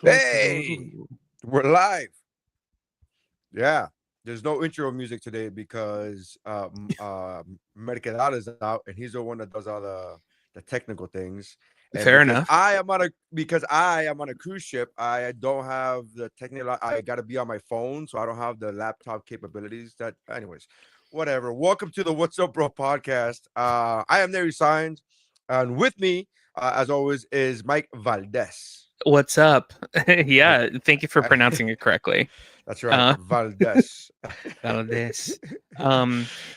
Hey, we're live. Yeah, there's no intro music today because Mercadal is out and he's the one that does all the technical things. And Fair enough. because I am on a cruise ship, I don't have the technical. I got to be on my phone, so I don't have the laptop capabilities. Anyways, whatever. Welcome to the What's Up, Bro podcast. I am Nery Saenz, and with me, as always, is Mike Valdes. What's up? How- Yeah, thank you for pronouncing it correctly. That's right, Uh, Valdes. Valdes.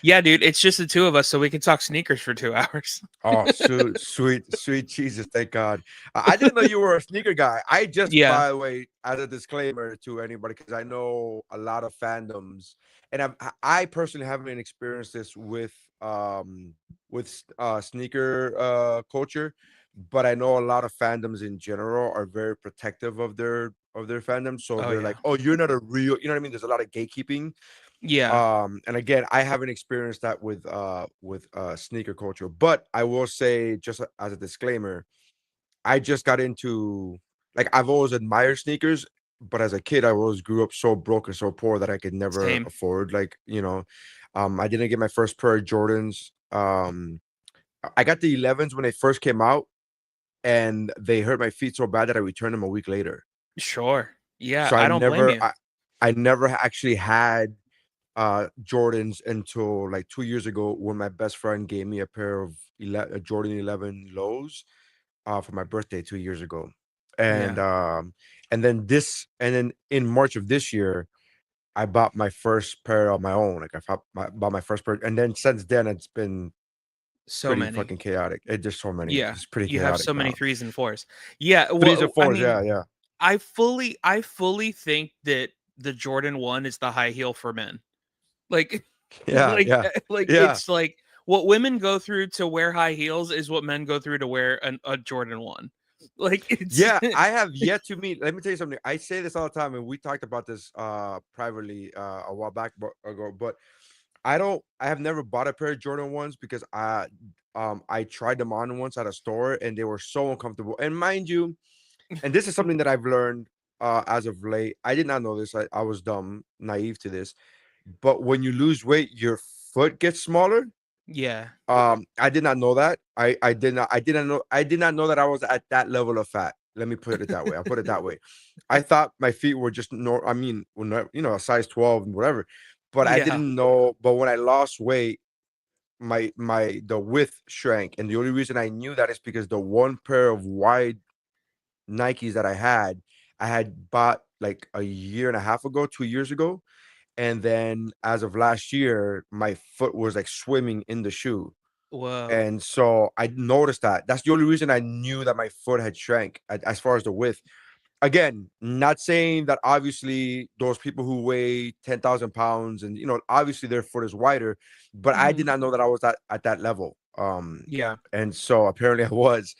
Yeah, dude, it's just the two of us, so we can talk sneakers for 2 hours. Oh, sweet Jesus! Thank God. I didn't know you were a sneaker guy. I just, Yeah, by the way, as a disclaimer to anybody, because I know a lot of fandoms, and I personally haven't experienced this with sneaker culture, but I know a lot of fandoms in general are very protective of their fandom. So oh they're yeah, like, "Oh, you're not a real," you know what I mean? There's a lot of gatekeeping. yeah. And again, I haven't experienced that with sneaker culture, but I will say, just as a disclaimer, I just got into, like, I've always admired sneakers, but as a kid I always grew up so broke and so poor that I could never Same. afford, like, I didn't get my first pair of Jordans. I got the 11s when they first came out, and they hurt my feet so bad that I returned them a week later. Sure. Yeah, So I don't blame you. I never actually had Jordans until like 2 years ago, when my best friend gave me a pair of Jordan 11 lows for my birthday 2 years ago. And Yeah, then in March of this year, I bought my first pair on my own. Like, bought my first pair, and then since then it's been so pretty many. fucking chaotic. There's so many. Yeah, It's pretty you have chaotic so many now. threes and fours. Yeah, Threes and well, I fours, mean, yeah, yeah. I fully think that the Jordan 1 is the high heel for men. Like Yeah, yeah, like yeah. it's like what women go through to wear high heels is what men go through to wear a Jordan 1. Like it's Yeah, I have yet to meet. Let me tell you something. I say this all the time, and we talked about this privately a while back ago. But I have never bought a pair of Jordan ones because I tried them on once at a store and they were so uncomfortable. And mind you, and this is something that I've learned as of late. I did not know this. I was dumb, naive to this. But when you lose weight, your foot gets smaller. yeah. I did not know that. I did not know that I was at that level of fat. Let me put it that way. I'll put it that way. I thought my feet were just I mean, a size 12 and whatever. But I Yeah. didn't know. But when I lost weight, the width shrank. And the only reason I knew that is because the one pair of wide Nikes that I had bought like a year and a half ago, 2 years ago. And then as of last year, my foot was like swimming in the shoe. Whoa. And so I noticed that. That's the only reason I knew that my foot had shrank as far as the width. Again, not saying that obviously those people who weigh 10,000 pounds and, obviously their foot is wider, but I did Mhm. not know that I was at that level. Yeah. And so apparently I was.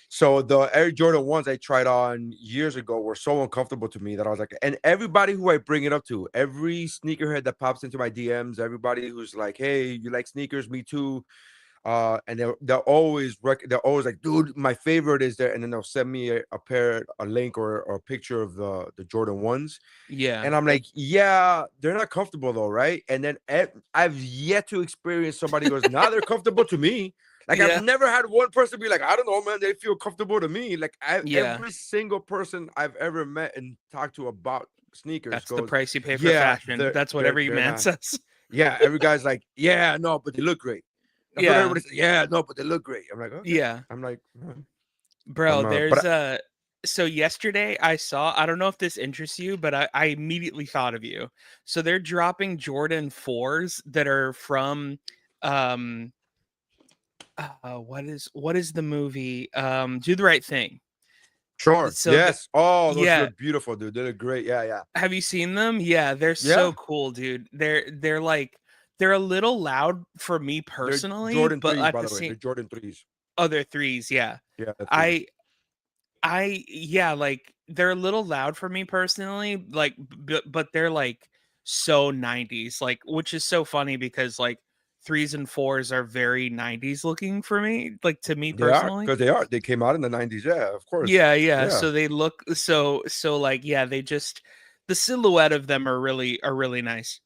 So the Air Jordan ones I tried on years ago were so uncomfortable to me that I was like, and everybody who I bring it up to, every sneakerhead that pops into my DMs, everybody who's like, hey, you like sneakers? Me too. And they're always like, dude, my favorite is there, and then they'll send me a link or a picture of the Jordan ones, Yeah. and I'm like, yeah, they're not comfortable though, right? And then I've yet to experience somebody who goes, nah, they're comfortable to me. Like, I've Yeah. never had one person be like, I don't know, man, they feel comfortable to me. Like, Yeah. every single person I've ever met and talked to about sneakers That's the goes, price you pay for yeah, fashion. That's what every they're man not. says. Yeah, every guy's like, yeah, no, but they look great. That's what Yeah. everybody says. Yeah, no, but they look great. I'm like, okay. Yeah. I'm like, Bro, but there's a so yesterday I don't know if this interests you, but I immediately thought of you. So they're dropping Jordan 4s that are from um what is the movie? Do the Right Thing. sure, So the yes. Oh, those yeah, look beautiful, dude. They look great. Yeah, yeah, have you seen them? Yeah, they're yeah. so cool, dude. They're like they're a little loud for me They're personally, Jordan but threes, at by the the way. same They're Jordan threes. other threes, yeah. Yeah, the threes. I yeah, like they're a little loud for me personally, like but they're like so 90s, like which is so funny because like threes and fours are very 90s looking for me, like to me They are, personally. because they are. They came out in the 90s. Yeah, of course. Yeah, yeah. Yeah, So they look so like yeah, they just the silhouette of them are really nice.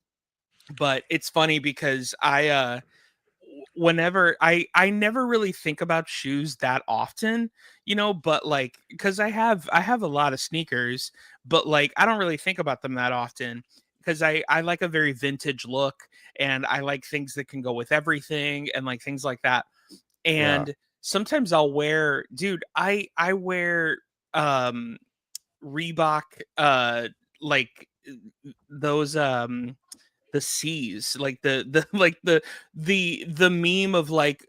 But it's funny because whenever I never really think about shoes that often, you know, but like cuz I have a lot of sneakers, but like I don't really think about them that often because I like a very vintage look and I like things that can go with everything and like things like that. yeah, And sometimes I'll wear dude, I wear um Reebok like those the C's, like the like the meme of like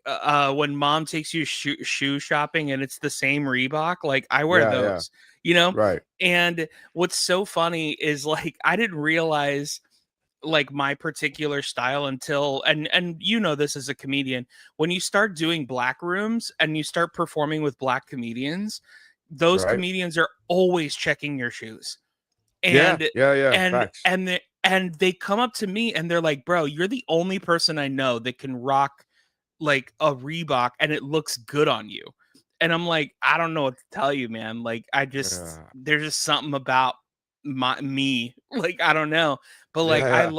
when mom takes you shoe shopping and it's the same Reebok, like I wear yeah. those, you know? Right, And what's so funny is like I didn't realize like my particular style until and you know this as a comedian, when you start doing black rooms and you start performing with black comedians, those right. comedians are always checking your shoes Yeah, and yeah. Facts. and they come up to me and they're like, "Bro, you're the only person I know that can rock like a Reebok and it looks good on you." And I'm like, "I don't know what to tell you, man. Like I just Yeah, there's just something about me. Like I don't know. But like yeah,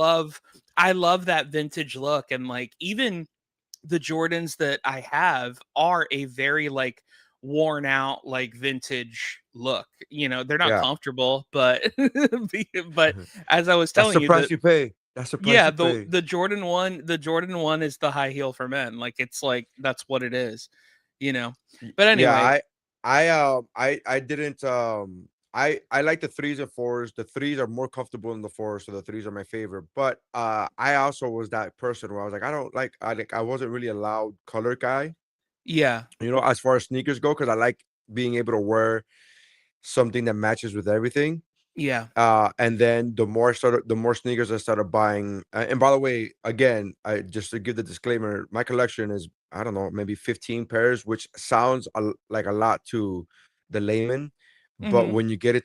I love that vintage look and like even the Jordans that I have are a very like worn out like vintage look. You know, they're not yeah. comfortable, but but as I was That's telling the you price the you pay. That's the price yeah, you pay. The Jordan 1 is the high heel for men. Like it's like that's what it is, you know. Y But yeah, anyway, I didn't, I like the 3s and 4s. The 3s are more comfortable than the 4s, so the 3s are my favorite, but, I also was that person where I was like, I wasn't really a loud color guy, yeah. as far as sneakers go, because I like being able to wear something that matches with everything. Yeah. And then the more sneakers I started buying. And by the way, again, I just to give the disclaimer, my collection is, I don't know, maybe 15 pairs, which sounds like a lot to the layman, but Mhm. when you get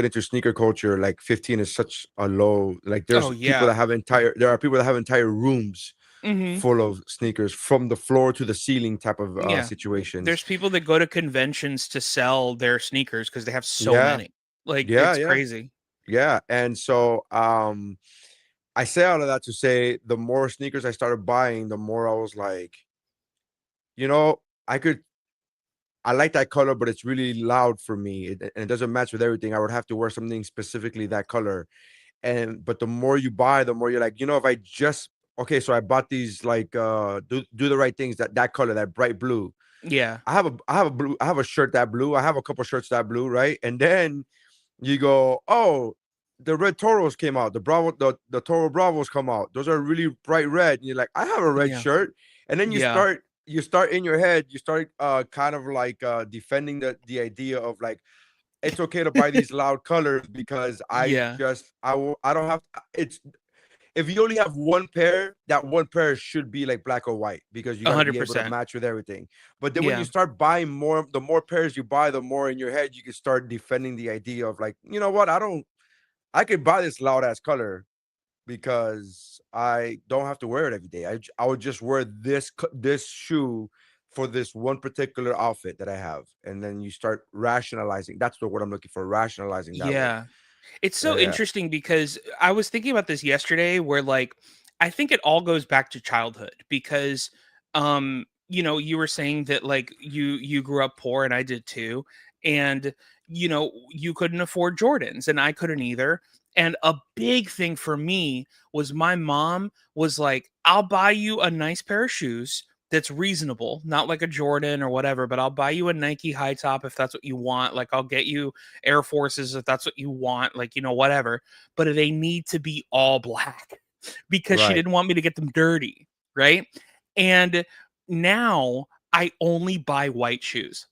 into sneaker culture, like 15 is such a low. Like Oh yeah. there are people that have entire rooms Mhm. full of sneakers from the floor to the ceiling type of Yeah. situations. There's people that go to conventions to sell their sneakers because they have so Yeah, many. Like yeah, it's yeah, crazy. yeah. And so I say all of that to say the more sneakers I started buying, the more I was like, you know, I like that color, but it's really loud for me. And it doesn't match with everything. I would have to wear something specifically that color. But the more you buy, the more you're like, if I just okay, so I bought these like do the right things, that color, that bright blue. Yeah. I have a shirt that blue. I have a couple shirts that blue, right? And then you go, oh, the red toros came out. The Toro Bravos come out. Those are really bright red. And you're like, I have a red Yeah. shirt. And then Yeah. you start in your head, you start kind of like defending the idea of like it's okay to buy these loud colors because Yeah. I don't have it's if you only have one pair, that one pair should be like black or white because you got to be able to 100%. match with everything. But then when you Yeah. start buying more, the more pairs you buy, the more in your head you can start defending the idea of like, you know what, I could buy this loud ass color because I don't have to wear it every day. I would just wear this shoe for this one particular outfit that I have, and then you start rationalizing. That's the word I'm looking for. Rationalizing that way. Yeah. It's Yeah, so yeah, interesting because I was thinking about this yesterday where like I think it all goes back to childhood because you know you were saying that like you grew up poor and I did too and you know you couldn't afford Jordans and I couldn't either and a big thing for me was my mom was like I'll buy you a nice pair of shoes that's reasonable, not like a Jordan or whatever, but I'll buy you a Nike high top if that's what you want. Like I'll get you Air Forces if that's what you want, like, you know, whatever. But they need to be all black because she right. didn't want me to get them dirty. Right. And now I only buy white shoes.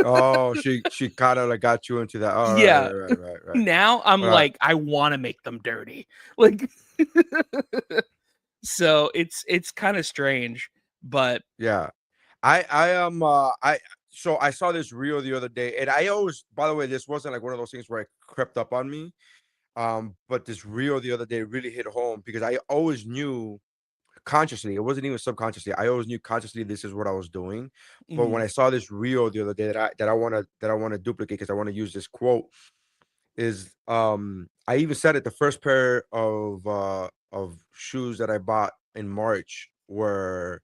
Oh, she kind of like got you into that. Oh, Yeah. right. Now I'm But like, I want to make them dirty. Like, so it's kind of strange, but yeah, I am I so I saw this reel the other day, and I always, by the way, this wasn't like one of those things where it crept up on me. But this reel the other day really hit home because I always knew consciously. It wasn't even subconsciously. I always knew consciously this is what I was doing. But when Mhm. I saw this reel the other day that I want to duplicate because I want to use this quote is I even said it, the first pair of shoes that I bought in March were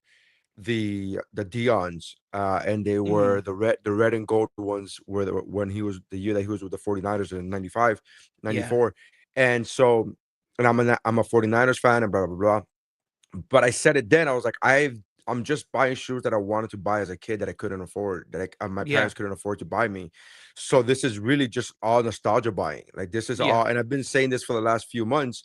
the Dion's, and they were Mhm. the red and gold ones were when he was the year that he was with the 49ers in 95, Yeah. 94. And so, and I'm a 49ers fan and blah blah blah. But I said it then. I was like, I'm just buying shoes that I wanted to buy as a kid that I couldn't afford, my Yeah. parents couldn't afford to buy me. So this is really just all nostalgia buying. Like this is Yeah. all, and I've been saying this for the last few months.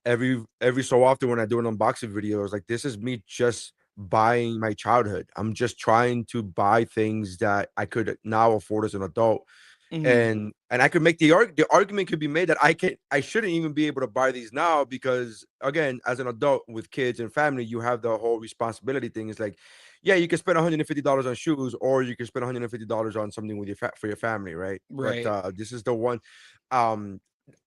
Every so often when I do an unboxing video, it's like this is me just buying my childhood. I'm just trying to buy things that I could now afford as an adult, Mhm. and I could make the argument could be made that I shouldn't even be able to buy these now because again, as an adult with kids and family, you have the whole responsibility thing. It's like, yeah, you can spend $150 on shoes, or you can spend $150 on something with for your family, right? But Right. this is the one. Um,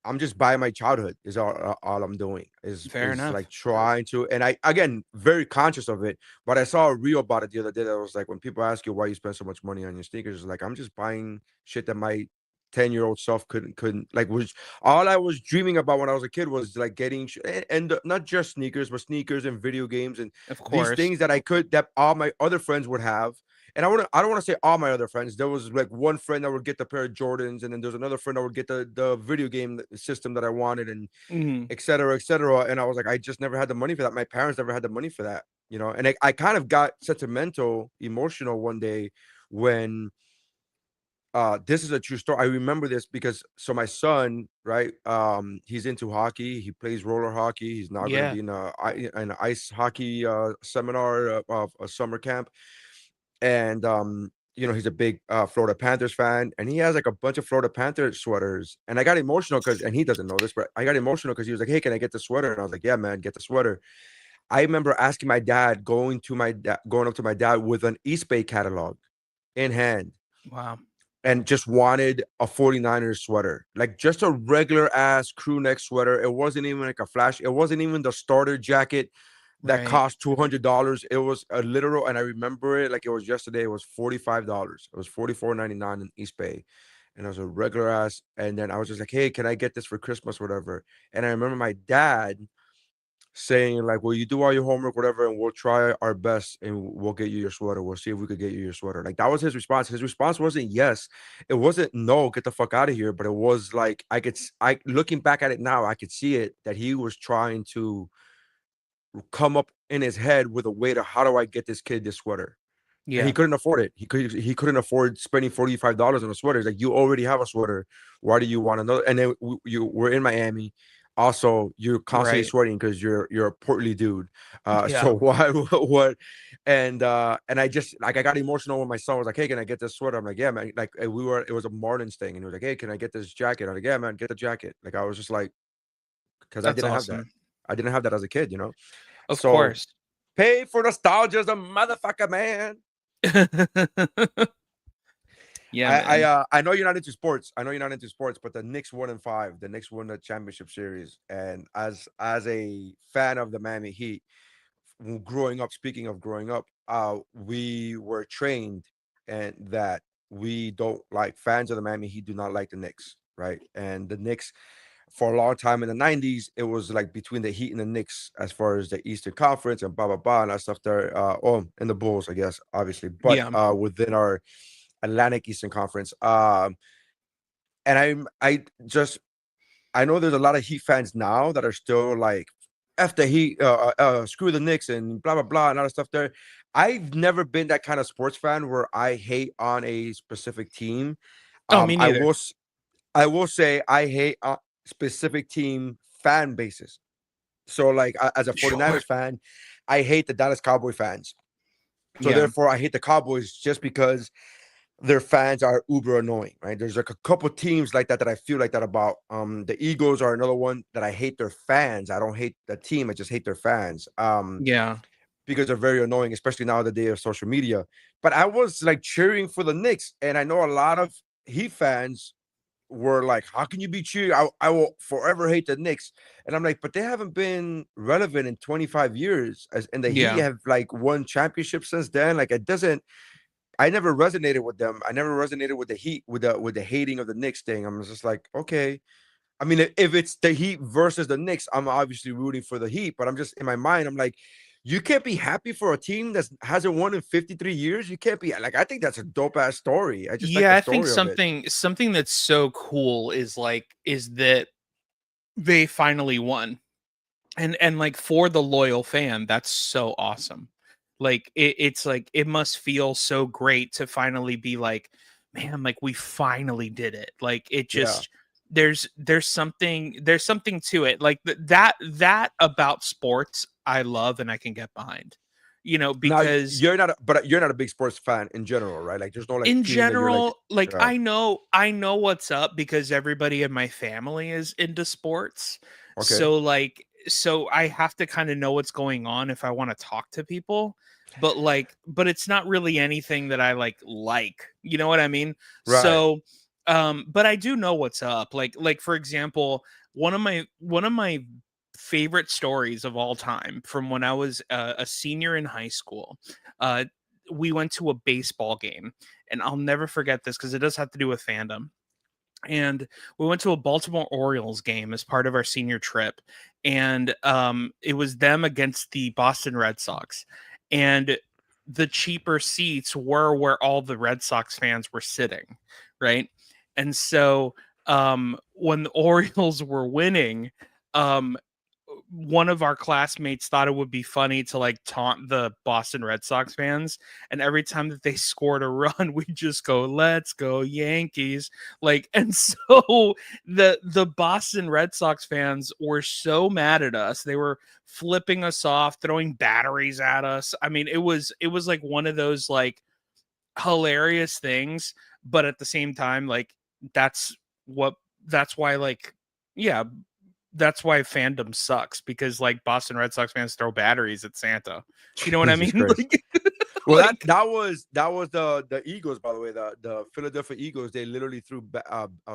I'm just buying my childhood is all I'm doing Fair is like enough. trying to, and I again very conscious of it. But I saw a reel about it the other day that was like when people ask you why you spend so much money on your sneakers, it's like I'm just buying shit that my 10-year-old self couldn't like, was all I was dreaming about when I was a kid was like getting and not just sneakers, but sneakers and video games and Of these course. things that all my other friends would have. And I don't want to say all my other friends. There was like one friend that would get the pair of Jordans, and then there's another friend that would get the video game system that I wanted, and Mhm. et cetera, et cetera. And I was like, I just never had the money for that. My parents never had the money for that, you know. And I kind of got sentimental, emotional one day when this is a true story. I remember this because so my son, right? He's into hockey. He plays roller hockey. He's now going to Yeah. be in an ice hockey seminar of a summer camp. And he's a big Florida Panthers fan, and he has like a bunch of Florida Panthers sweaters. And I got emotional because, and he doesn't know this, but I got emotional because he was like, "Hey, can I get the sweater?" And I was like, "Yeah, man, get the sweater." I remember asking my dad, going up to my dad with an East Bay catalog in hand, Wow. and just wanted a 49ers sweater, like just a regular ass crew neck sweater. It wasn't even like a flash. It wasn't even the starter jacket that Right. cost $200. It was a literal, and I remember it like it was yesterday. It was $45. It was 44.99 in East Bay, and it was a regular ass. And then I was just like, "Hey, can I get this for Christmas, whatever?" And I remember my dad saying like, "Well, you do all your homework, whatever, and we'll try our best, and we'll get you your sweater. We'll see if we could get you your sweater." Like that was his response. His response wasn't yes, it wasn't no, get the fuck out of here. But it was like I looking back at it now, I could see it that he was trying to come up in his head with a way to how do I get this kid this sweater, and he Yeah. couldn't afford it. He couldn't afford spending $45 on a sweater. It's like, you already have a sweater. Why do you want another? And then you were in Miami. Also, you're constantly Right. sweating because you're a portly dude. Yeah. So why what? And I just like I got emotional when my son was like, "Hey, can I get this sweater?" I'm like, "Yeah, man." Like it was a Martin's thing, and he was like, "Hey, can I get this jacket?" I'm like, "Yeah, man, get the jacket." Like I was just like, because I That's didn't have that. awesome. I didn't have that as a kid, you know. Of So course. pay for nostalgia as a motherfucker, man. Yeah, I man. I know you're not into sports. I know you're not into sports, but the Knicks won in five. The Knicks won the championship series, and as a fan of the Miami Heat, growing up. Speaking of growing up, we were trained and that we don't like fans of the Miami Heat do not like the Knicks, right? And the Knicks for a long time in the 90s, it was like between the Heat and the Knicks as far as the Eastern Conference and blah blah blah and that stuff there. And the Bulls, I guess, obviously, but Yeah. within our Atlantic Eastern Conference. And I know there's a lot of Heat fans now that are still like F the Heat, screw the Knicks and blah blah blah and all that stuff there. I've never been that kind of sports fan where I hate on a specific team. Oh, me I neither. will say I hate specific team fan bases. So like as a Sure. 49ers fan, I hate the Dallas Cowboy fans. So Yeah. therefore I hate the Cowboys just because their fans are uber annoying, right? There's like a couple teams like that I feel like that about. The Eagles are another one that I hate their fans. I don't hate the team, I just hate their fans. Yeah. Because they're very annoying, especially now the day of social media. But I was like cheering for the Knicks, and I know a lot of Heat fans were like, how can you be cheering? I will forever hate the Knicks. And I'm like, but they haven't been relevant in 25 years. And the Heat Yeah. have like won championships since then. Like it doesn't, I never resonated with them. I never resonated with the Heat, with the hating of the Knicks thing. I'm just like, okay. I mean, if it's the Heat versus the Knicks, I'm obviously rooting for the Heat, but I'm just in my mind, I'm like, you can't be happy for a team that hasn't won in 53 years. You can't be like, I think that's a dope ass story. I just like Yeah, the I think story of it. something that's so cool is that they finally won. And like for the loyal fan, that's so awesome. Like it's like it must feel so great to finally be like, man, like we finally did it. Like it Yeah. just there's something to it. Like that about sports I love and I can get behind. Now Because you're not a big sports fan in general, right? Like there's no like in team that you're like, general, like yeah, I know what's up because everybody in my family is into sports. okay, So I have to kind of know what's going on if I want to talk to people. But it's not really anything that I like. You know what I mean? right. So but I do know what's up. Like for example, one of my favorite stories of all time from when I was a senior in high school. Uh we went to a baseball game, and I'll never forget this because it does have to do with fandom. And we went to a Baltimore Orioles game as part of our senior trip, and it was them against the Boston Red Sox, and the cheaper seats were where all the Red Sox fans were sitting, right? And so when the Orioles were winning, um, one of our classmates thought it would be funny to like taunt the Boston Red Sox fans. And every time that they scored a run, we just go, "Let's go Yankees." Like, and so the Boston Red Sox fans were so mad at us. They were flipping us off, throwing batteries at us. I mean, it was like one of those like hilarious things, but at the same time, like that's what that's why like yeah, that's why fandom sucks because like Boston Red Sox fans throw batteries at Santa. You know what I Jesus mean? Christ. Like, Well, that like that was the Eagles, by the way. The Philadelphia Eagles, they literally threw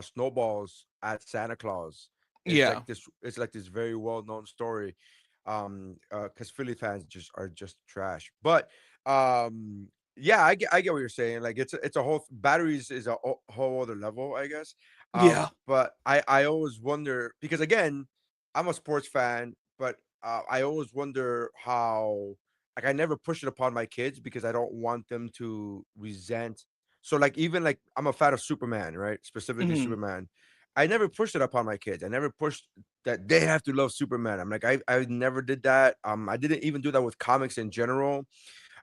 snowballs at Santa Claus. yeah. It's like this very well known story, because Philly fans are just trash. But yeah, I get what you're saying. Like it's a whole batteries is a whole other level, I guess. Yeah. But I always wonder because again, I'm a sports fan, but I always wonder how like I never push it upon my kids because I don't want them to resent. So like even like I'm a fan of Superman, right? Specifically Mhm. Superman. I never pushed it upon my kids. I never pushed that they have to love Superman. I'm like I never did that. I didn't even do that with comics in general.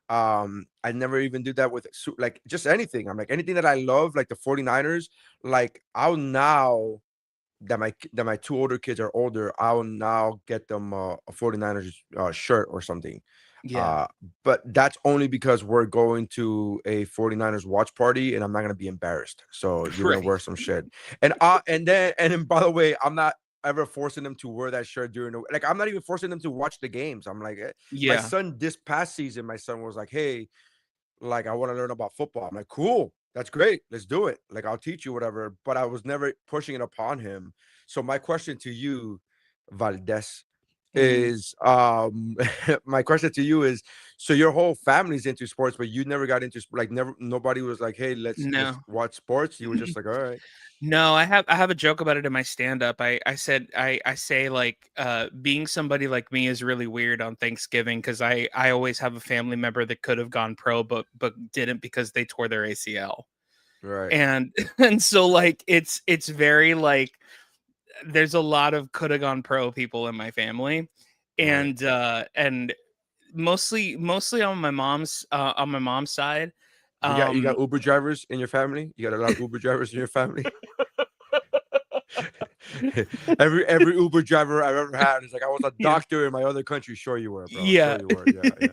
I never even did that with like just anything. I'm like anything that I love, like the 49ers, like I'll now that my two older kids are older, I'll now get them a 49ers shirt or something. Yeah. Uh, but that's only because we're going to a 49ers watch party and I'm not gonna be embarrassed. So you're gonna Right. wear some shit. And then by the way, I'm not ever forcing them to wear that shirt during the like I'm not even forcing them to watch the games. I'm like my Yeah. son this past season, my son was like, hey, like I want to learn about football. I'm like, cool, that's great, let's do it. Like I'll teach you whatever. But I was never pushing it upon him. So my question to you, Valdes, Mhm. is my question to you is so your whole family's into sports, but you never got into like never nobody was like, hey, let's No. watch sports. You were just like, all right, No, I have a joke about it in my stand up. I say like being somebody like me is really weird on Thanksgiving because I always have a family member that could have gone pro but didn't because they tore their ACL. right, And and so like it's very like there's a lot of could have gone pro people in my family. right. And mostly on my mom's side. You Um got Uber drivers in your family? You got a lot of Uber drivers in your family? Every Uber driver I've ever had is like, I was a yeah. doctor in my other country. Sure you were, bro. Sure Yeah. you were. Yeah, yeah,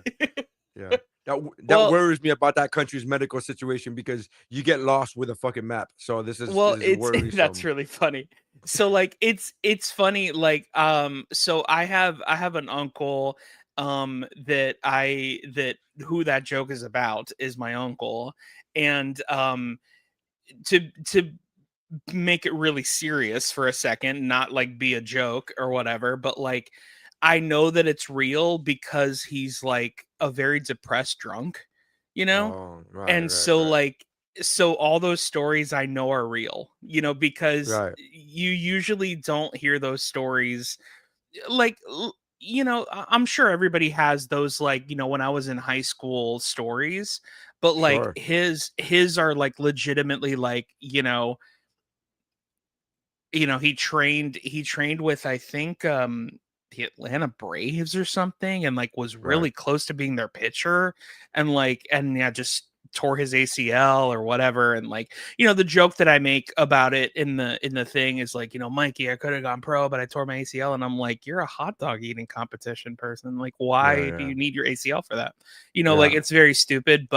yeah. That well, worries me about that country's medical situation because you get lost with a fucking map. So Well, this is it's that's worrisome. really funny. So like it's funny like so I have an uncle that who that joke is about is my uncle. And to make it really serious for a second, not like be a joke or whatever, but like I know that it's real because he's like a very depressed drunk, you know? Oh, right, And right, so right, like so all those stories I know are real, because right. you usually don't hear those stories like I'm sure everybody has those like, when I was in high school stories, but like Sure. his are like legitimately like, he trained with I think the Atlanta Braves or something and like was Right. really close to being their pitcher and yeah, just tore his ACL or whatever. And like, the joke that I make about it in the thing is like, Mikey, I could have gone pro, but I tore my ACL. And I'm like, you're a hot dog eating competition person. Like, Yeah, why do yeah, you need your ACL for that? Like yeah. it's very stupid,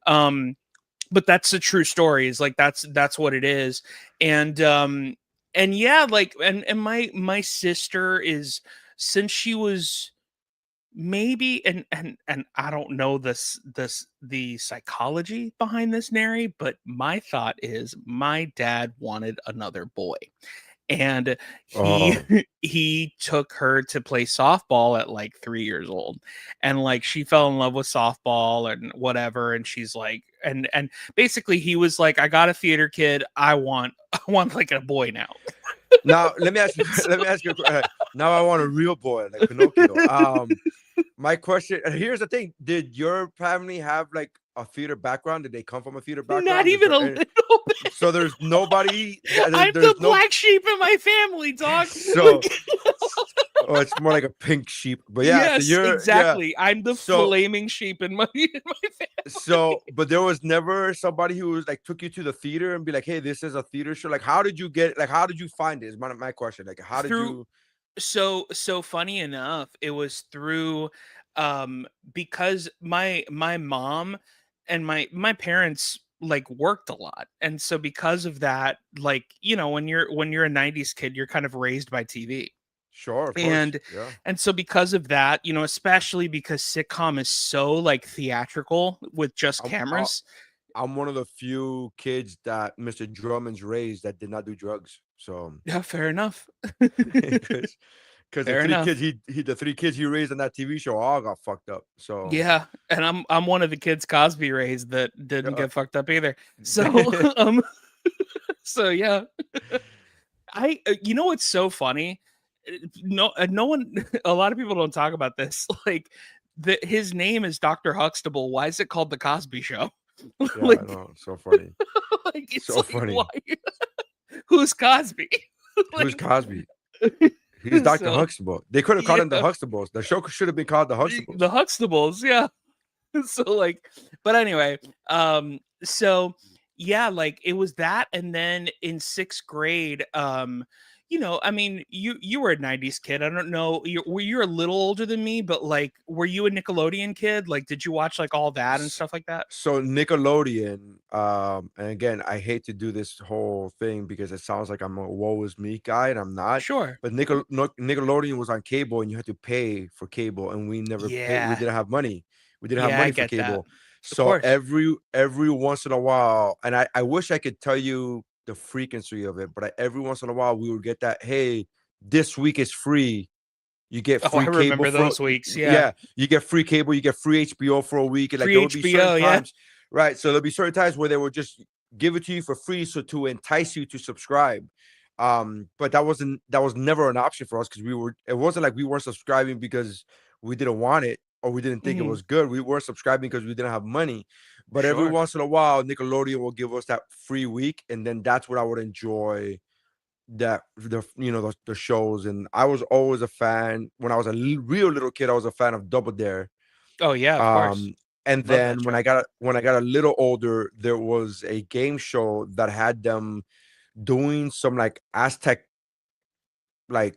um but that's the true story. Is like that's what it is. And yeah, like and my sister is, since she was maybe, and I don't know the psychology behind this, Nary, but my thought is my dad wanted another boy, and he Oh, he took her to play softball at like 3 years old, and like she fell in love with softball and whatever. And she's like, and basically he was like, I got a theater kid, I want like a boy now. now let me ask you. So Let me ask you. Now I want a real boy like Pinocchio. My question. Here's the thing: did your family have like a theater background? Did they come from a theater not background? Is even there a any, little bit. so there's nobody. I'm the There's no. black sheep in my family, dog. So, Like, oh, it's more like a pink sheep. But yeah, so yes, you're yeah. exactly. I'm the So flaming sheep in my family. but there was never somebody who was like took you to the theater and be like, hey, this is a theater show. Like, how did you get? Like, how did you find it? Is my question. Like, how did Through you? so funny enough, it was through because my mom and my parents like worked a lot. And so because of that, like, when you're a 90s kid, you're kind of raised by TV. Sure, of course. And Yeah. so because of that, especially because sitcom is so like theatrical with just I'm I, cameras. I'm one of the few kids that Mr. Drummond's raised that did not do drugs. So, Yeah, fair enough. because the Fair three enough. kids the 3 kids he raised on that TV show all got fucked up. So, Yeah, and I'm one of the kids Cosby raised that didn't uh, get fucked up either. So so yeah, what's so funny? No one, a lot of people don't talk about this. Like, his name is Dr. Huxtable. Why is it called the Cosby Show? yeah, I Like, know. So funny. like it's So like, why? funny. Who's Cosby? Who's Like, Cosby? He's Dr. so Huxtable. They could have called him the yeah, Huxtables. The show should have been called the the Huxtables. Huxtables, yeah. So like, but anyway, so yeah, like it was that. And then in 6th grade, I mean, you were a 90s kid. I don't know, were you a little older than me, but like, were you a Nickelodeon kid? Like, did you watch like all that and S- stuff like that? So Nickelodeon, and again, I hate to do this whole thing because it sounds like I'm a woe is me guy, and I'm not. Sure. But Nickelodeon was on cable, and you had to pay for cable, and we never paid. We Yeah. didn't have money. We didn't have Yeah, I money for get that. cable. Of So course. every once in a while, and I wish I could tell you the frequency of it, but every once in a while we would get that. Hey, this week is free. You get Oh, I free cable remember for those weeks. Yeah. yeah, you get free cable, you get free HBO for a week, and like there Free would be certain HBO. Yeah. times, right? So there'll be certain times where they will just give it to you for free, so to entice you to subscribe. But that was never an option for us because it wasn't like we weren't subscribing because we didn't want it or we didn't think it Hmm. was good. We weren't subscribing because we didn't have money. But every Sure. once in a while, Nickelodeon will give us that free week, and then that's what I would enjoy that the shows. And I was always a fan when I was a real little kid. I was a fan of Double Dare. Oh yeah, of course. um and Love that then show. when I got a little older, there was a game show that had them doing some like Aztec like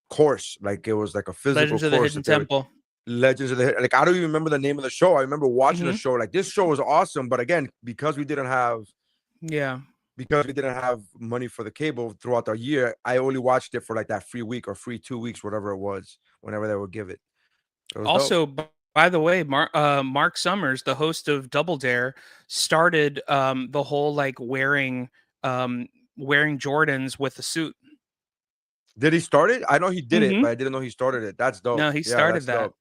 course, like it was like a physical Legends of the course Hidden that they were Temple. Legends of the like I don't even remember the name of the show. I remember watching the Hmm. show, like this show was awesome, but again, Yeah. because we didn't have money for the cable throughout the year, I only watched it for like that free week or free 2 weeks, whatever it was, whenever they would give it. It was dope. Also, by the way, Mark Summers, the host of Double Dare, started the whole like wearing wearing Jordans with a suit. Did he start it? I know he did it, Hmm. but I didn't know he started it. That's dope. No, he Yeah, started that's that. dope.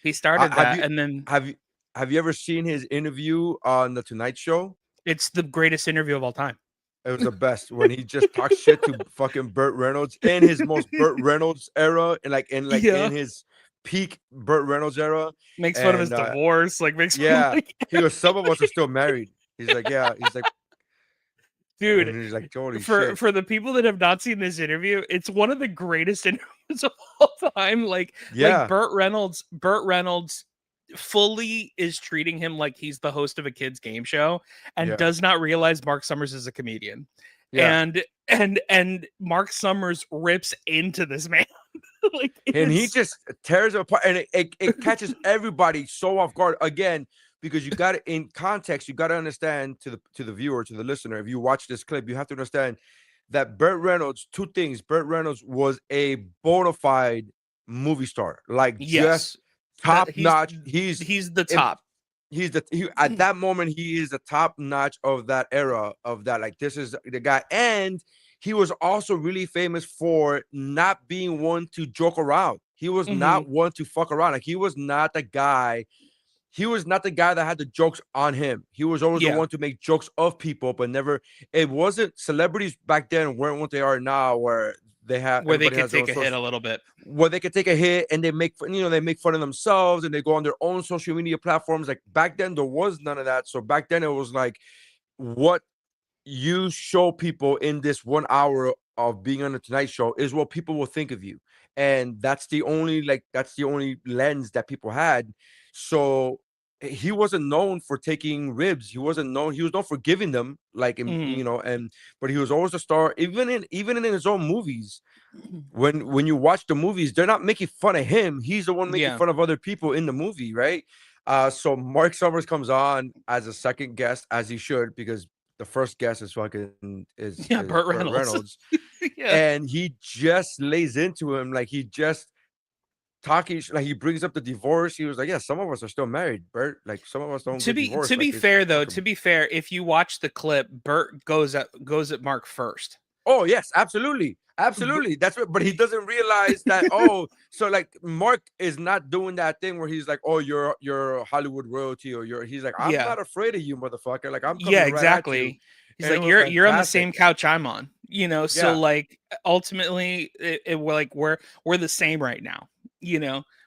He started Have that, you and then have you have you ever seen his interview on the Tonight Show? it's the greatest interview of all time. It was the best when he just talks shit to fucking Burt Reynolds in his most Burt Reynolds era, and Yeah, in his peak Burt Reynolds era. makes fun of his And divorce, like makes fun of yeah, like, he goes, some of us are still married. He's like, yeah, he's like, dude. and he's like, holy For shit. for the people that have not seen this interview, it's one of the greatest interviews of all time. Like Yeah, Burt Reynolds fully is treating him like he's the host of a kids game show and yeah, does not realize Mark Summers is a comedian. yeah. And Mark Summers rips into this man. Like it And he is. just tears it apart, and it catches everybody so off guard again, because you got it in context. You got to understand, to the viewer, to the listener, if you watch this clip, you have to understand that Burt Reynolds, two things. Burt Reynolds was a bona fide movie star, like Yes. just That top notch. He's he's the if top. at that moment, he is the top notch of that era, of that, like, this is the guy. And he was also really famous for not being one to joke around. He was Hmm. not one to fuck around. Like, he was not the guy. He was not the guy that had the jokes on him. He was always the Yeah, one to make jokes of people, but never. It wasn't, celebrities back then weren't what they are now, where they have, where they everybody could has their own take a hit social, a little bit. where they could take a hit, and they make fun, they make fun of themselves, and they go on their own social media platforms. Like, back then, there was none of that. So back then, it was like, what you show people in this 1 hour of being on the Tonight Show is what people will think of you. And that's the only lens that people had. So he wasn't known for taking ribs. He was known for giving them, like, Hmm. and but he was always a star, even in his own movies. When you watch the movies, they're not making fun of him. He's the one making Yeah. fun of other people in the movie, right? So Mark Summers comes on as a second guest, as he should, because the first guest is fucking Yeah, is Burt Burt Reynolds. Reynolds. Yeah. And he just lays into him, like, he just talking, like, he brings up the divorce. He was like, yeah, some of us are still married, Bert. Like, some of us don't To get be divorced. to Like, be it's fair though, to fucking. be fair, if you watch the clip, Burt goes at Mark first. Oh yes, absolutely, B- absolutely. That's what. But he doesn't realize that. Oh, so, like, Mark is not doing that thing where he's like, oh, you're Hollywood royalty, or you're. He's like, I'm yeah. not afraid of you, motherfucker. Like, I'm Yeah, coming right at you. exactly. He's And it like, was you're on the fantastic. same couch I'm on, so Yeah, like ultimately we're like we're the same right now,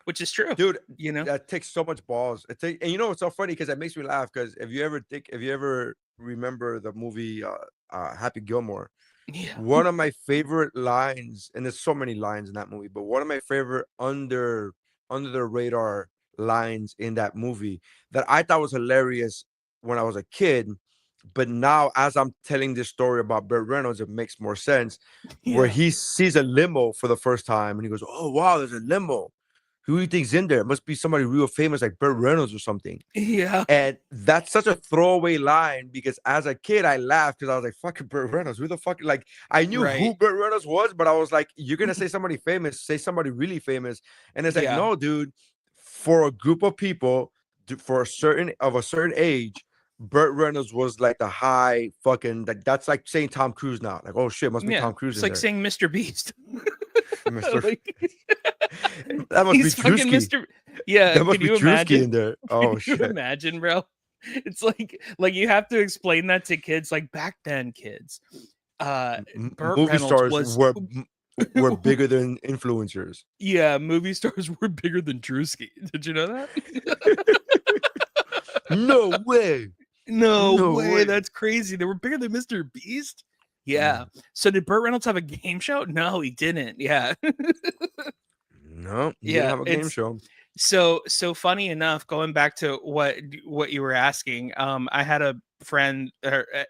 which is true, dude, you know. that takes so much balls. And it's so funny, because it makes me laugh. Because if you ever remember the movie Happy Gilmore, Yeah. one of my favorite lines, and there's so many lines in that movie, but one of my favorite under the radar lines in that movie that I thought was hilarious when I was a kid, but now as I'm telling this story about Burt Reynolds, it makes more sense. Where Yeah. he sees a limo for the first time, and he goes, "Oh wow, there's a limo. Who do you think's in there? It must be somebody real famous, like Burt Reynolds or something." Yeah. And that's such a throwaway line, because as a kid, I laughed, because I was like, fucking Burt Reynolds. Who the fuck? Like, I knew Right. who Burt Reynolds was, but I was like, you're going to say somebody famous, say somebody really famous. And it's like, Yeah. no, dude, for a group of people, for a certain age, Burt Reynolds was like the high fucking, like, that's like saying Tom Cruise now. Like, oh shit, must be Yeah. Tom Cruise It's in like there. saying Mr. Beast. Mr. Like, That must be he's fucking Drewski. Mr. Yeah, That must can be you Drewski imagine? in there. Can Oh you shit. imagine, bro? It's like you have to explain that to kids. Like back then, kids, Burt Movie Reynolds stars was were bigger than influencers. yeah, movie stars were bigger than Drewski. Did you know that? No way. No No way, way. that's crazy. They were bigger than Mr. Beast. Yeah. Mm. So did Burt Reynolds have a game show? No, he didn't. Yeah. No, he didn't Yeah, have a game it's show. so funny enough, going back to what you were asking. I had a friend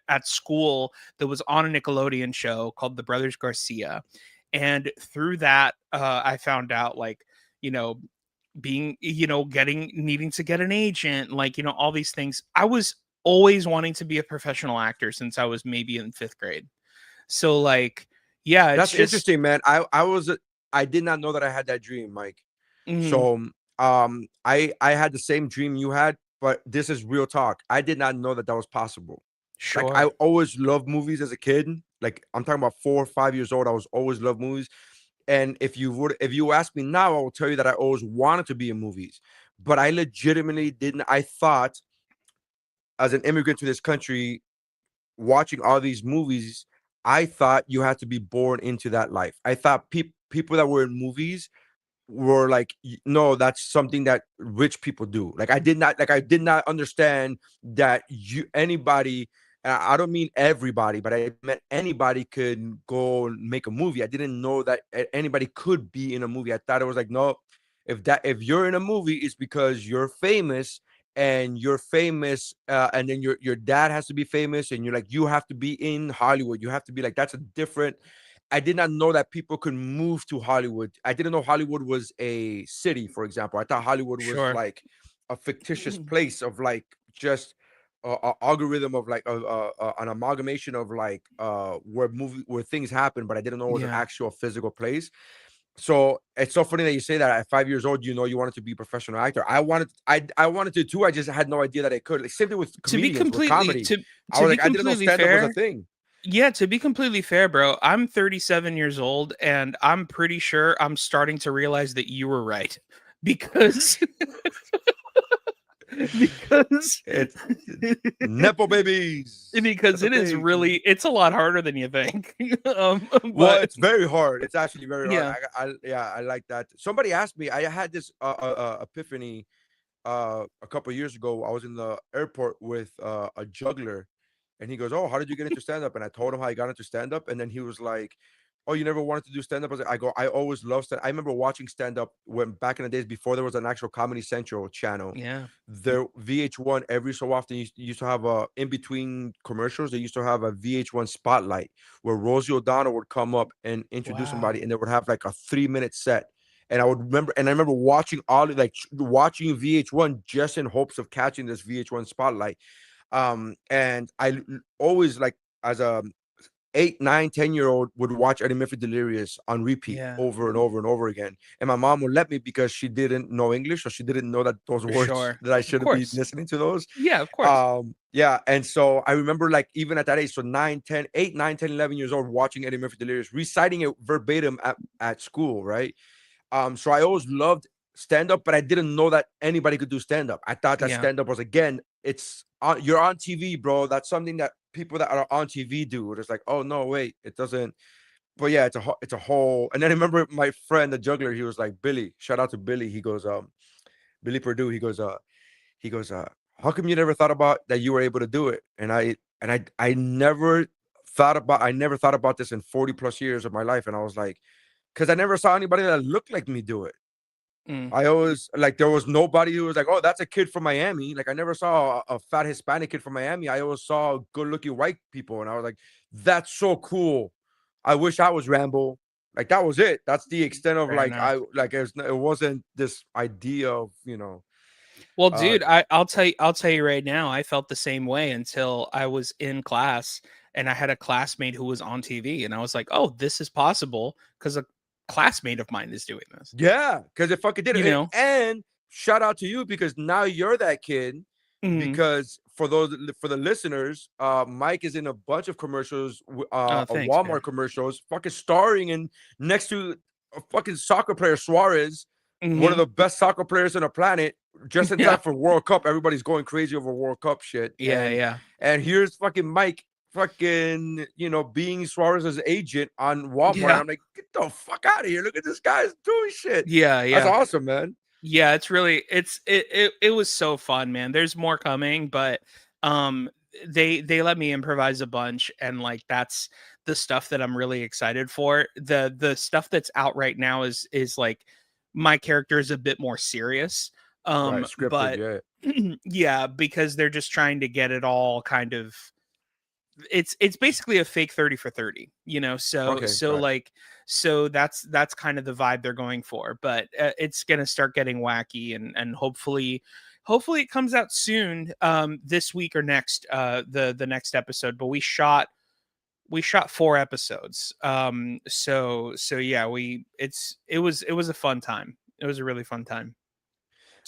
at school that was on a Nickelodeon show called The Brothers Garcia, and through that I found out, like, you know being getting needing to get an agent, like, all these things. I was always wanting to be a professional actor since I was maybe in 5th grade. So, like, yeah, it's That's just interesting, man. I did not know that I had that dream, Mike. mhm, So I had the same dream you had, but this is real talk. I did not know that that was possible. Like I Sure. always loved movies as a kid. Like I'm talking about 4 or 5 years old. I was always loved movies. And if you ask me now, I will tell you that I always wanted to be in movies. But I legitimately didn't. I thought as an immigrant to this country, watching all these movies, I thought you had to be born into that life. I thought people that were in movies were like, no, that's something that rich people do. Like I did not understand that you anybody. I don't mean everybody, but I meant anybody could go and make a movie. I didn't know that anybody could be in a movie. I thought it was like, no, if you're in a movie, it's because you're famous, and you're famous, and then your dad has to be famous, and you're like, you have to be in Hollywood. You have to be like, that's a different. I did not know that people could move to Hollywood. I didn't know Hollywood was a city, for example. I thought Hollywood was Sure. like a fictitious place of like just a algorithm of like an amalgamation of like where things happen, but I didn't know it was an Yeah. actual physical place. So it's so funny that you say that at 5 years old, you wanted to be a professional actor. I wanted to too. I just had no idea that I could. Like same thing with To be comedians, with completely comedy. to I to was be like, I didn't know completely stand up was a fair, thing. yeah, to be completely fair, bro, I'm 37 years old and I'm pretty sure I'm starting to realize that you were right. Because because It's nepo babies, because that's a it is thing. really it's a lot harder than you think. Well, But it's very hard. It's actually very hard. yeah. Yeah, I like that. Somebody asked me. I had this epiphany a couple of years ago. I was in the airport with a juggler, and he goes, "Oh, how did you get into stand up?" And I told him how I got into stand up, and then he was like, "Oh, you never wanted to do stand up?" I go, "I always loved stand. I remember watching stand up when back in the days before there was an actual Comedy Central channel. Yeah. There VH1 every so often used to have a in between commercials. They used to have a VH1 spotlight where Rosie O'Donnell would come up and introduce somebody, Wow. and they would have like a 3 minute set. And I remember watching watching VH1 just in hopes of catching this VH1 spotlight. And always like as a 8, 9, 10 year old would watch Eddie Murphy Delirious on repeat Yeah, over and over and over again. And my mom would let me because she didn't know English, so she didn't know that those for words sure. that I Of shouldn't be course. listening to those. Yeah, of course. Yeah. And so I remember like even at that age, so 9, 10, 8, 9, 10, 11 years old, watching Eddie Murphy Delirious, reciting it verbatim at school, right? So I always loved stand up, but I didn't know that anybody could do stand up. I thought that Yeah. stand up was again, you're on TV, bro. That's something that people that are on TV do. It's like, oh no, wait, it doesn't. But yeah, it's a whole. And then I remember my friend, the juggler, he was like, Billy, shout out to Billy. He goes, Billy Purdue. He goes, how come you never thought about that you were able to do it? I never thought about this in 40 plus years of my life. And I was like, because I never saw anybody that looked like me do it. Mm. I always like there was nobody who was like, oh, that's a kid from Miami. Like I never saw a fat Hispanic kid from Miami. I always saw good looking white people, and I was like, that's so cool. I wish I was Rambo. Like that was it. That's the extent of Fair like enough. it wasn't this idea of Well, uh dude, I'll tell you right now, I felt the same way until I was in class and I had a classmate who was on TV and I was like, "Oh, this is possible because a classmate of mine is doing this." yeah, because it fucking did. You know? And shout out to you because now you're that kid. Mhm. Because for the listeners, Mike is in a bunch of commercials, Oh, thanks, man. Walmart commercials, fucking starring in next to a fucking soccer player Suarez, one of Mhm. the best soccer players on the planet. Just in Yeah. time for World Cup, everybody's going crazy over World Cup shit, Yeah, yeah. and here's fucking Mike, fucking being Suarez's agent on Walmart. And Yeah. I'm like, get the fuck out of here! Look at this guy's doing shit. Yeah, That's yeah. awesome, man. Yeah, it's really it was so fun, man. There's more coming, but they let me improvise a bunch and like that's the stuff that I'm really excited for. The stuff that's out right now is like my character is a bit more serious. Right, scripted, But yeah. yeah, because they're just trying to get it all kind of it's basically a fake 30 for 30, you know, Okay, got so that's kind of the vibe they're going for, but it's going to start getting wacky and hopefully it comes out soon, this week or next, the next episode, but we shot 4 episodes, so yeah, it was a fun time. It was a really fun time.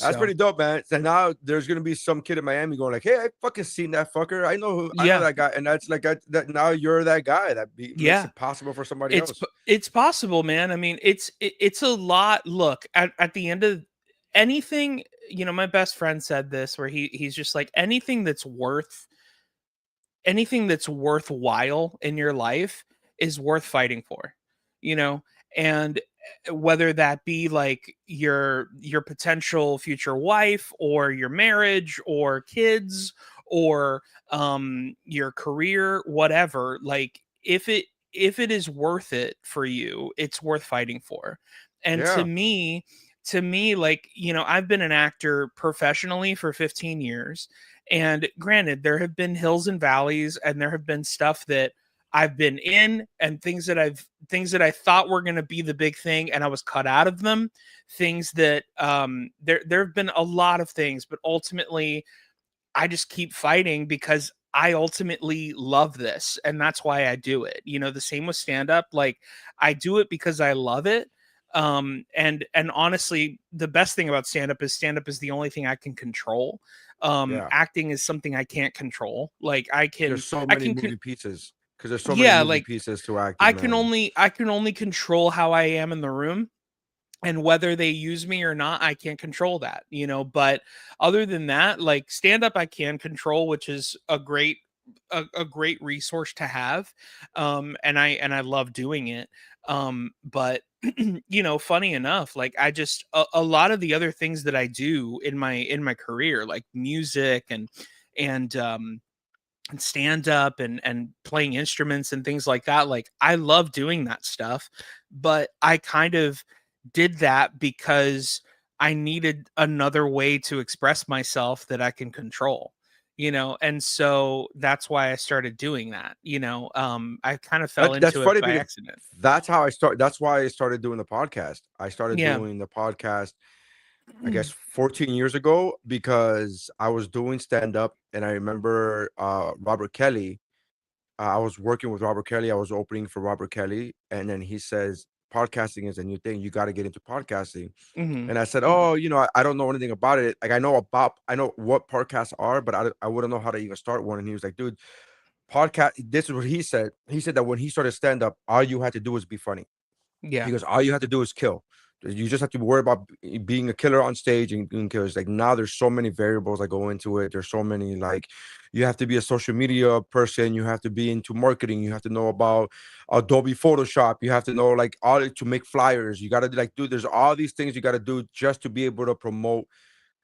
That's So pretty dope, man. And now there's gonna be some kid in Miami going like, "Hey, I fucking seen that fucker. I know yeah, that guy." And that's like that. Now you're that guy makes yeah. it possible for somebody else. It's possible, man. I mean, it's a lot. Look, at the end of anything, my best friend said this where he's just like anything that's worthwhile in your life is worth fighting for, you know? And whether that be like your potential future wife or your marriage or kids or your career, whatever, like if it is worth it for you, it's worth fighting for. And Yeah, to me, like, I've been an actor professionally for 15 years. And granted, there have been hills and valleys, and there have been stuff that I've been in, and things that I thought were going to be the big thing, and I was cut out of them. Things that there have been a lot of things, but ultimately, I just keep fighting because I ultimately love this, and that's why I do it. The same with stand up. Like, I do it because I love it. And honestly, the best thing about stand up is the only thing I can control. yeah. Acting is something I can't control. Like, There's so I many can moving pieces because there's so many yeah, moving like pieces to acting, man. I can only control how I am in the room, and whether they use me or not, I can't control that, but other than that, like, stand up I can control, which is a great resource to have. And I love doing it. But funny enough, like, I just a lot of the other things that I do in my career, like music and and stand up and playing instruments and things like that, like, I love doing that stuff. But I kind of did that because I needed another way to express myself that I can control, and so that's why I started doing that. I kind of fell That's into it funny by because accident. that's why I started doing the podcast. I started Yeah. doing the podcast, I guess 14 years ago, because I was doing stand up and I remember Robert Kelly. I was working with Robert Kelly. I was opening for Robert Kelly, and then he says podcasting is a new thing. You got to get into podcasting. Hmm. And I said, "Oh, I don't know anything about it. Like I know what podcasts are, but I wouldn't know how to even start one." And he was like, "Dude, podcast." This is what he said. He said that when he started stand up, all you had to do was be funny. Yeah. He goes, all you have to do is kill. You just have to worry about being a killer on stage and kills. Like, now there's so many variables that go into it. There's so many, like, you have to be a social media person. You have to be into marketing. You have to know about Adobe Photoshop. You have to know, like, all to make flyers. You got to, like, there's all these things you got to do just to be able to promote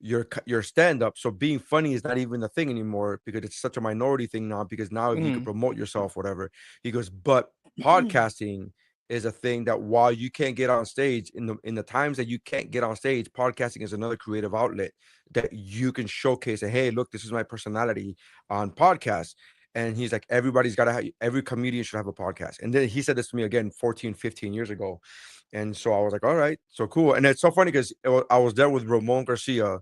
your stand up. So being funny is not even a thing anymore because it's such a minority thing now. Because now if you could Hmm. promote yourself, whatever. He goes, but podcasting is a thing that while you can't get on stage in the times that you can't get on stage, podcasting is another creative outlet that you can showcase. And hey, look, this is my personality on podcast. And he's like, everybody's got to have, every comedian should have a podcast. And then he said this to me again 14, 15 years ago. And so I was like, all right, so cool. And it's so funny because I was there with Ramon Garcia,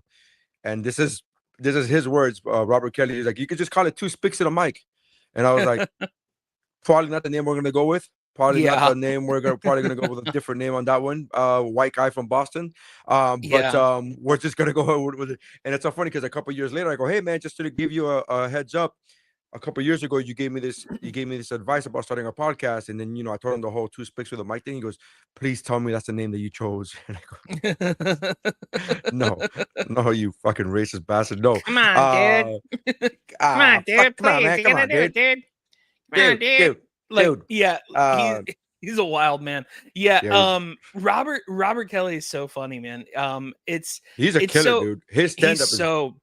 and this is his words. Robert Kelly, he's like, you could just call it two spicks in a mic. And I was like, probably not the name we're gonna go with. Probably not Yeah. the name we're gonna probably gonna go with a different name on that one. White guy from Boston. But Yeah. we're just gonna go with it. And it's so funny because a couple years later, I go, hey man, just to give you a heads up. A couple years ago, you gave me this advice about starting a podcast, and then I told him the whole two spicks with a mic thing. He goes, please tell me that's the name that you chose. And I go, no, no, you fucking racist bastard. No. Come on, dude. Uh Come on, fuck, dude. come on, Please, man. you're Come gonna on, do it, dude. dude. Come on, Dude, dude. dude, Like, dude. yeah, he's Uh he's a wild man. Yeah. yeah, he's Robert Kelly is so funny, man. he's a It's killer, so dude. His he's stand-up is so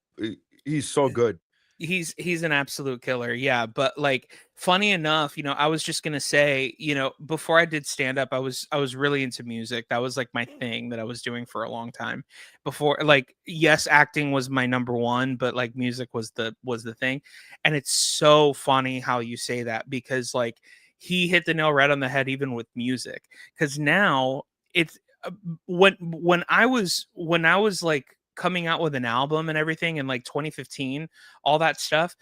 he's so good. he's an absolute killer. Yeah, but like, funny enough, I was just gonna say, before I did stand up, I was really into music. That was like my thing that I was doing for a long time. Before, like, yes, acting was my number one, but like, music was the thing. And it's so funny how you say that, because like, he hit the nail right on the head even with music. Because now it's when I was like coming out with an album and everything in like 2015, all that stuff,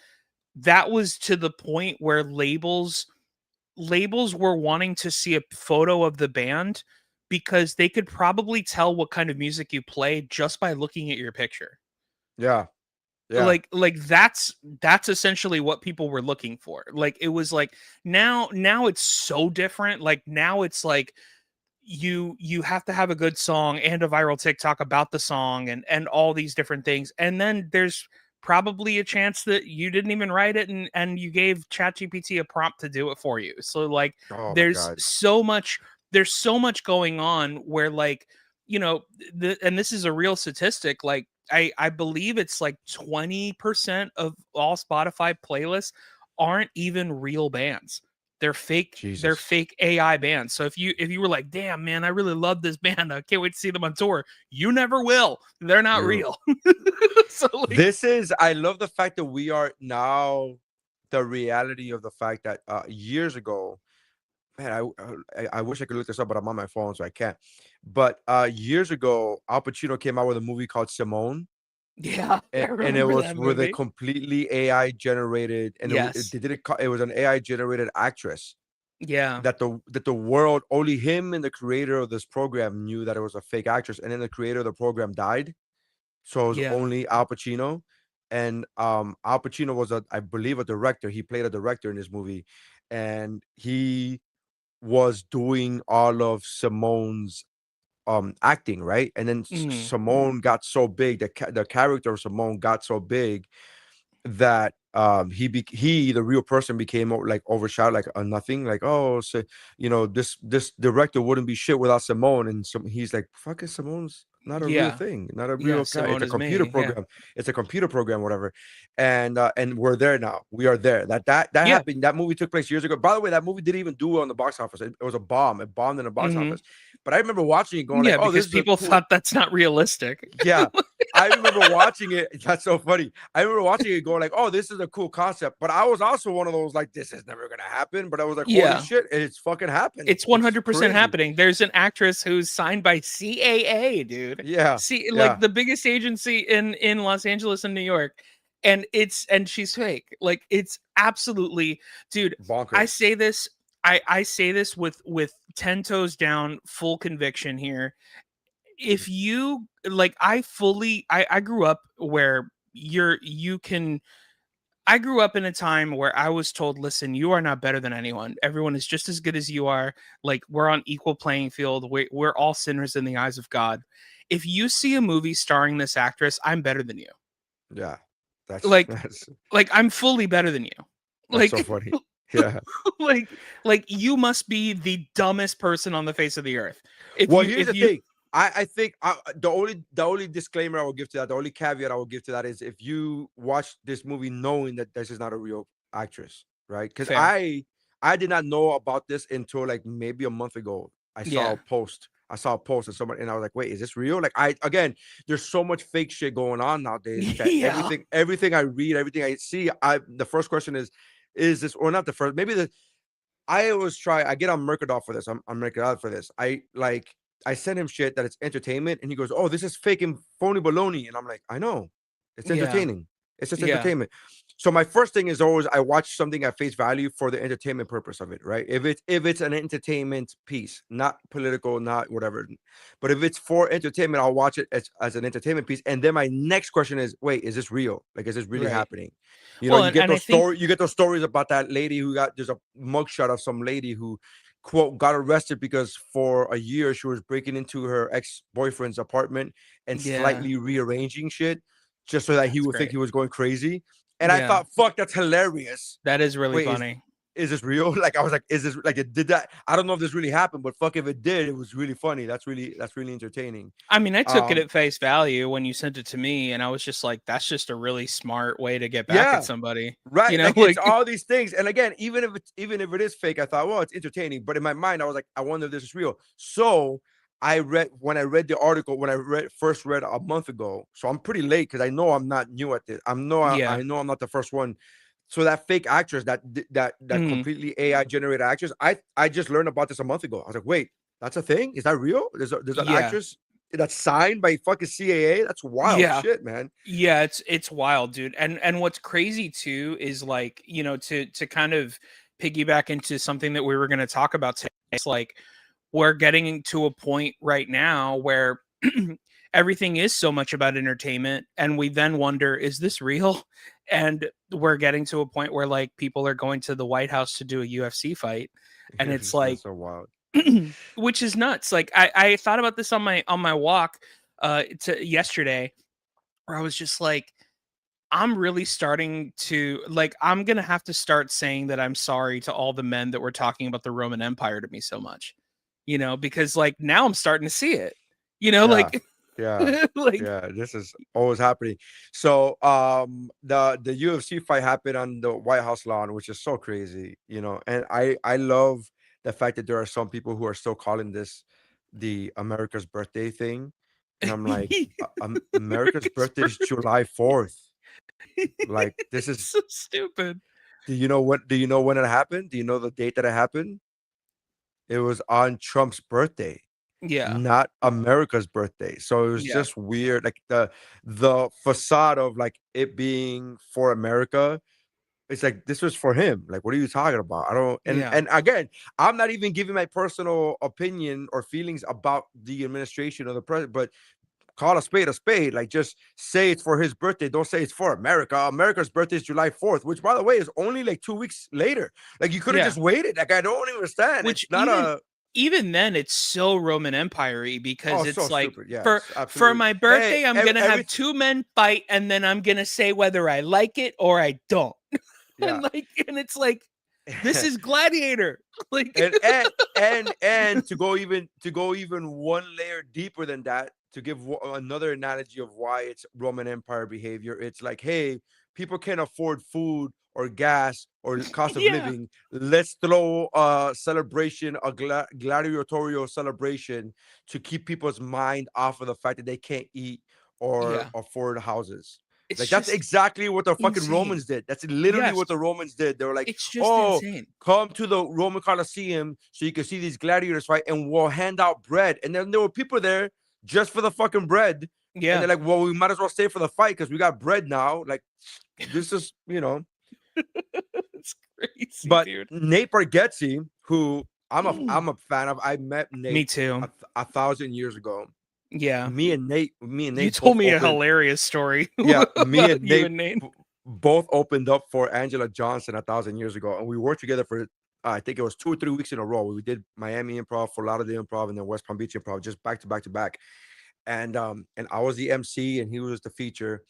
that was to the point where labels were wanting to see a photo of the band because they could probably tell what kind of music you play just by looking at your picture. Yeah. Yeah. Like that's essentially what people were looking for. Like it was like now it's so different. Like now it's like you have to have a good song and a viral TikTok about the song and all these different things. And then there's probably a chance that you didn't even write it and you gave ChatGPT a prompt to do it for you. So like Oh my there's God. so much there's so much going on where like, you know, and this is a real statistic, like I believe it's like 20% of all Spotify playlists aren't even real bands. They're Jesus. fake AI bands. So if you were like, damn man, I really love this band. I can't wait to see them on tour. You never will. They're not You. real. So like This is, I love the fact that we are now the reality of the fact that years ago, man, I wish I could look this up, but I'm on my phone, so I can't. But years ago, Al Pacino came out with a movie called Simone, yeah, I and it remember was that with a movie. completely AI generated, and Yes. they did it. It was an AI generated actress Yeah. that the world, only him and the creator of this program knew that it was a fake actress, and then the creator of the program died, so it was Yeah. only Al Pacino. And Al Pacino was I believe, a director. He played a director in this movie, and he was doing all of Simone's acting, right? And then Mhm. Simone got so big, the character of Simone got so big that he the real person became like overshadowed, like a nothing, like, oh, so this director wouldn't be shit without Simone. And so he's like, fucking Simone's not a real Yeah. thing, not a Yeah. real it's Simone a is computer me. Yeah. program. It's a computer program, whatever. And we're there now. We are there. That Yeah. happened. That movie took place years ago. By the way, that movie didn't even do well in the box office. It was a bomb. It bombed in the box Hmm. office. But I remember watching it going like, Yeah, oh, this because is a people cool. thought that's not realistic. Yeah. I remember watching it. That's so funny. I remember watching it going like, oh, this is a cool concept. But I was also one of those like, this is never gonna happen. But I was like, holy Yeah. shit, it's fucking happening. It's It's 100% crazy. happening. There's an actress who's signed by CAA, dude. Yeah. See, like Yeah. the biggest agency in Los Angeles and New York, and she's fake. Like it's absolutely, dude. I Bonkers. say this. I say this with 10 toes down, full conviction here. If you like, I grew up where you can I grew up in a time where I was told, listen, you are not better than anyone. Everyone is just as good as you are. Like, we're on equal playing field. We're all sinners in the eyes of God. If you see a movie starring this actress, I'm better than you. Yeah. That's Like, I'm fully better than you. that's so Like, funny. Yeah. like you must be the dumbest person on the face of the earth. Well, here's If the you, thing. I think the only disclaimer I will give to that, the only caveat I will give to that is if you watch this movie knowing that this is not a real actress, right? Because fair. I did not know about this until like maybe a month ago. I saw a Yeah. post. I saw a post of someone, and I was like, "Wait, is this real?" Like, again, there's so much fake shit going on nowadays that Yeah. everything I read, everything I see, the first question is this, or not the first? Maybe the I always try. I get on Mercadal for this. I'm Mercadal for this. I send him shit that it's entertainment, and he goes, "Oh, this is fake and phony baloney," and I'm like, "I know, it's Yeah. entertaining. It's just Yeah. entertainment." So my first thing is always I watch something at face value for the entertainment purpose of it, right? If it's an entertainment piece, not political, not whatever, but if it's for entertainment, I'll watch it as an entertainment piece. And then my next question is, wait, is this real? Like, is this really Right. happening? You know, Well, and I think, you get those stories about that lady who got, there's a mugshot of some lady who, quote, got arrested because for a year she was breaking into her ex-boyfriend's apartment and yeah, slightly rearranging shit just so that he that's would think great. he was going crazy. And I Yeah, thought, fuck, that's hilarious. that is really Wait, funny. is this real? Like, I was like, is this like, it did that? I don't know if this really happened, but fuck, if it did, it was really funny. That's really entertaining. I mean, I took it Um, at face value when you sent it to me, and I was just like, "That's just a really smart way to get back at yeah, somebody." You right. know, Like, it's like, all these things. And again, even if it is fake, I thought, well, it's entertaining. But in my mind, I was like, I wonder if this is real. So when I read the article, when I first read a month ago. So I'm pretty late because I know I'm not new at this. yeah, I know I'm not the first one. So that fake actress, that mhm, completely AI generated actress, I just learned about this a month ago. I was like, wait, that's a thing? Is that real? There's an yeah, actress that's signed by fucking CAA? That's wild yeah, shit, man. yeah. It's wild, dude. And what's crazy too is like, to kind of piggyback into something that we were going to talk about today. It's like we're getting to a point right now where everything is so much about entertainment, and we then wonder, is this real? And we're getting to a point where like people are going to the White House to do a UFC fight, and it's like That's so wild. which is nuts. Like I thought about this on my walk to yesterday, where I was just like, I'm really starting to like, I'm gonna have to start saying that I'm sorry to all the men that were talking about the Roman Empire to me so much, because like now I'm starting to see it, Yeah, like yeah, like yeah. This is always happening. So, the UFC fight happened on the White House lawn, which is so crazy, And I love the fact that there are some people who are still calling this the America's birthday thing, and I'm like, America's America's birthday is July 4th. Like, this it's is. so stupid. Do you know what? Do you know when it happened? Do you know the date that it happened? It was on Trump's birthday, Yeah, not America's birthday. So it was yeah, just weird. Like the facade of like it being for America. It's like this was for him. Like, what are you talking about? I don't. And yeah, and again, I'm not even giving my personal opinion or feelings about the administration or the president, but call a spade a spade. Like, just say it's for his birthday. Don't say it's for America. America's birthday is July 4th, which, by the way, is only like 2 weeks later. Like, you could have yeah. just waited. Like, I don't understand. Which It's not a. even then it's so Roman Empire-y, because Oh, it's so like, stupid. Yeah, for it's for absolutely. my Hey, birthday I'm gonna have everything. two men fight, and then I'm gonna say whether I like it or I don't. Yeah. And it's like, this is Gladiator. Like, and to go even one layer deeper than that, to give another analogy of why it's Roman Empire behavior. It's like, hey, people can't afford food or gas or cost of yeah, living. Let's throw a celebration, a gladiatorial celebration, to keep people's mind off of the fact that they can't eat or yeah, afford houses. it's Like, that's just exactly what the fucking insane. Romans did. That's literally Yes, what the Romans did. They were like, it's just oh, insane. come to the Roman Colosseum so you can see these gladiators fight, and we'll hand out bread. And then there were people there just for the fucking bread. And Yeah. they're like, well, we might as well stay for the fight because we got bread now. Like, this is. It's crazy, But dude. Nate Bargatze, who I'm a fan of, I met Me Nate too. a thousand years ago. Yeah, you Me and Nate told both me a opened. hilarious story Yeah, me about and you Nate and Nate. both opened up for Angela Johnson a thousand years ago, and we worked together for I think it was 2 or 3 weeks in a row. We did Miami Improv, Fort Lauderdale Improv, and then West Palm Beach Improv, just back to back to back. And I was the MC and he was the feature.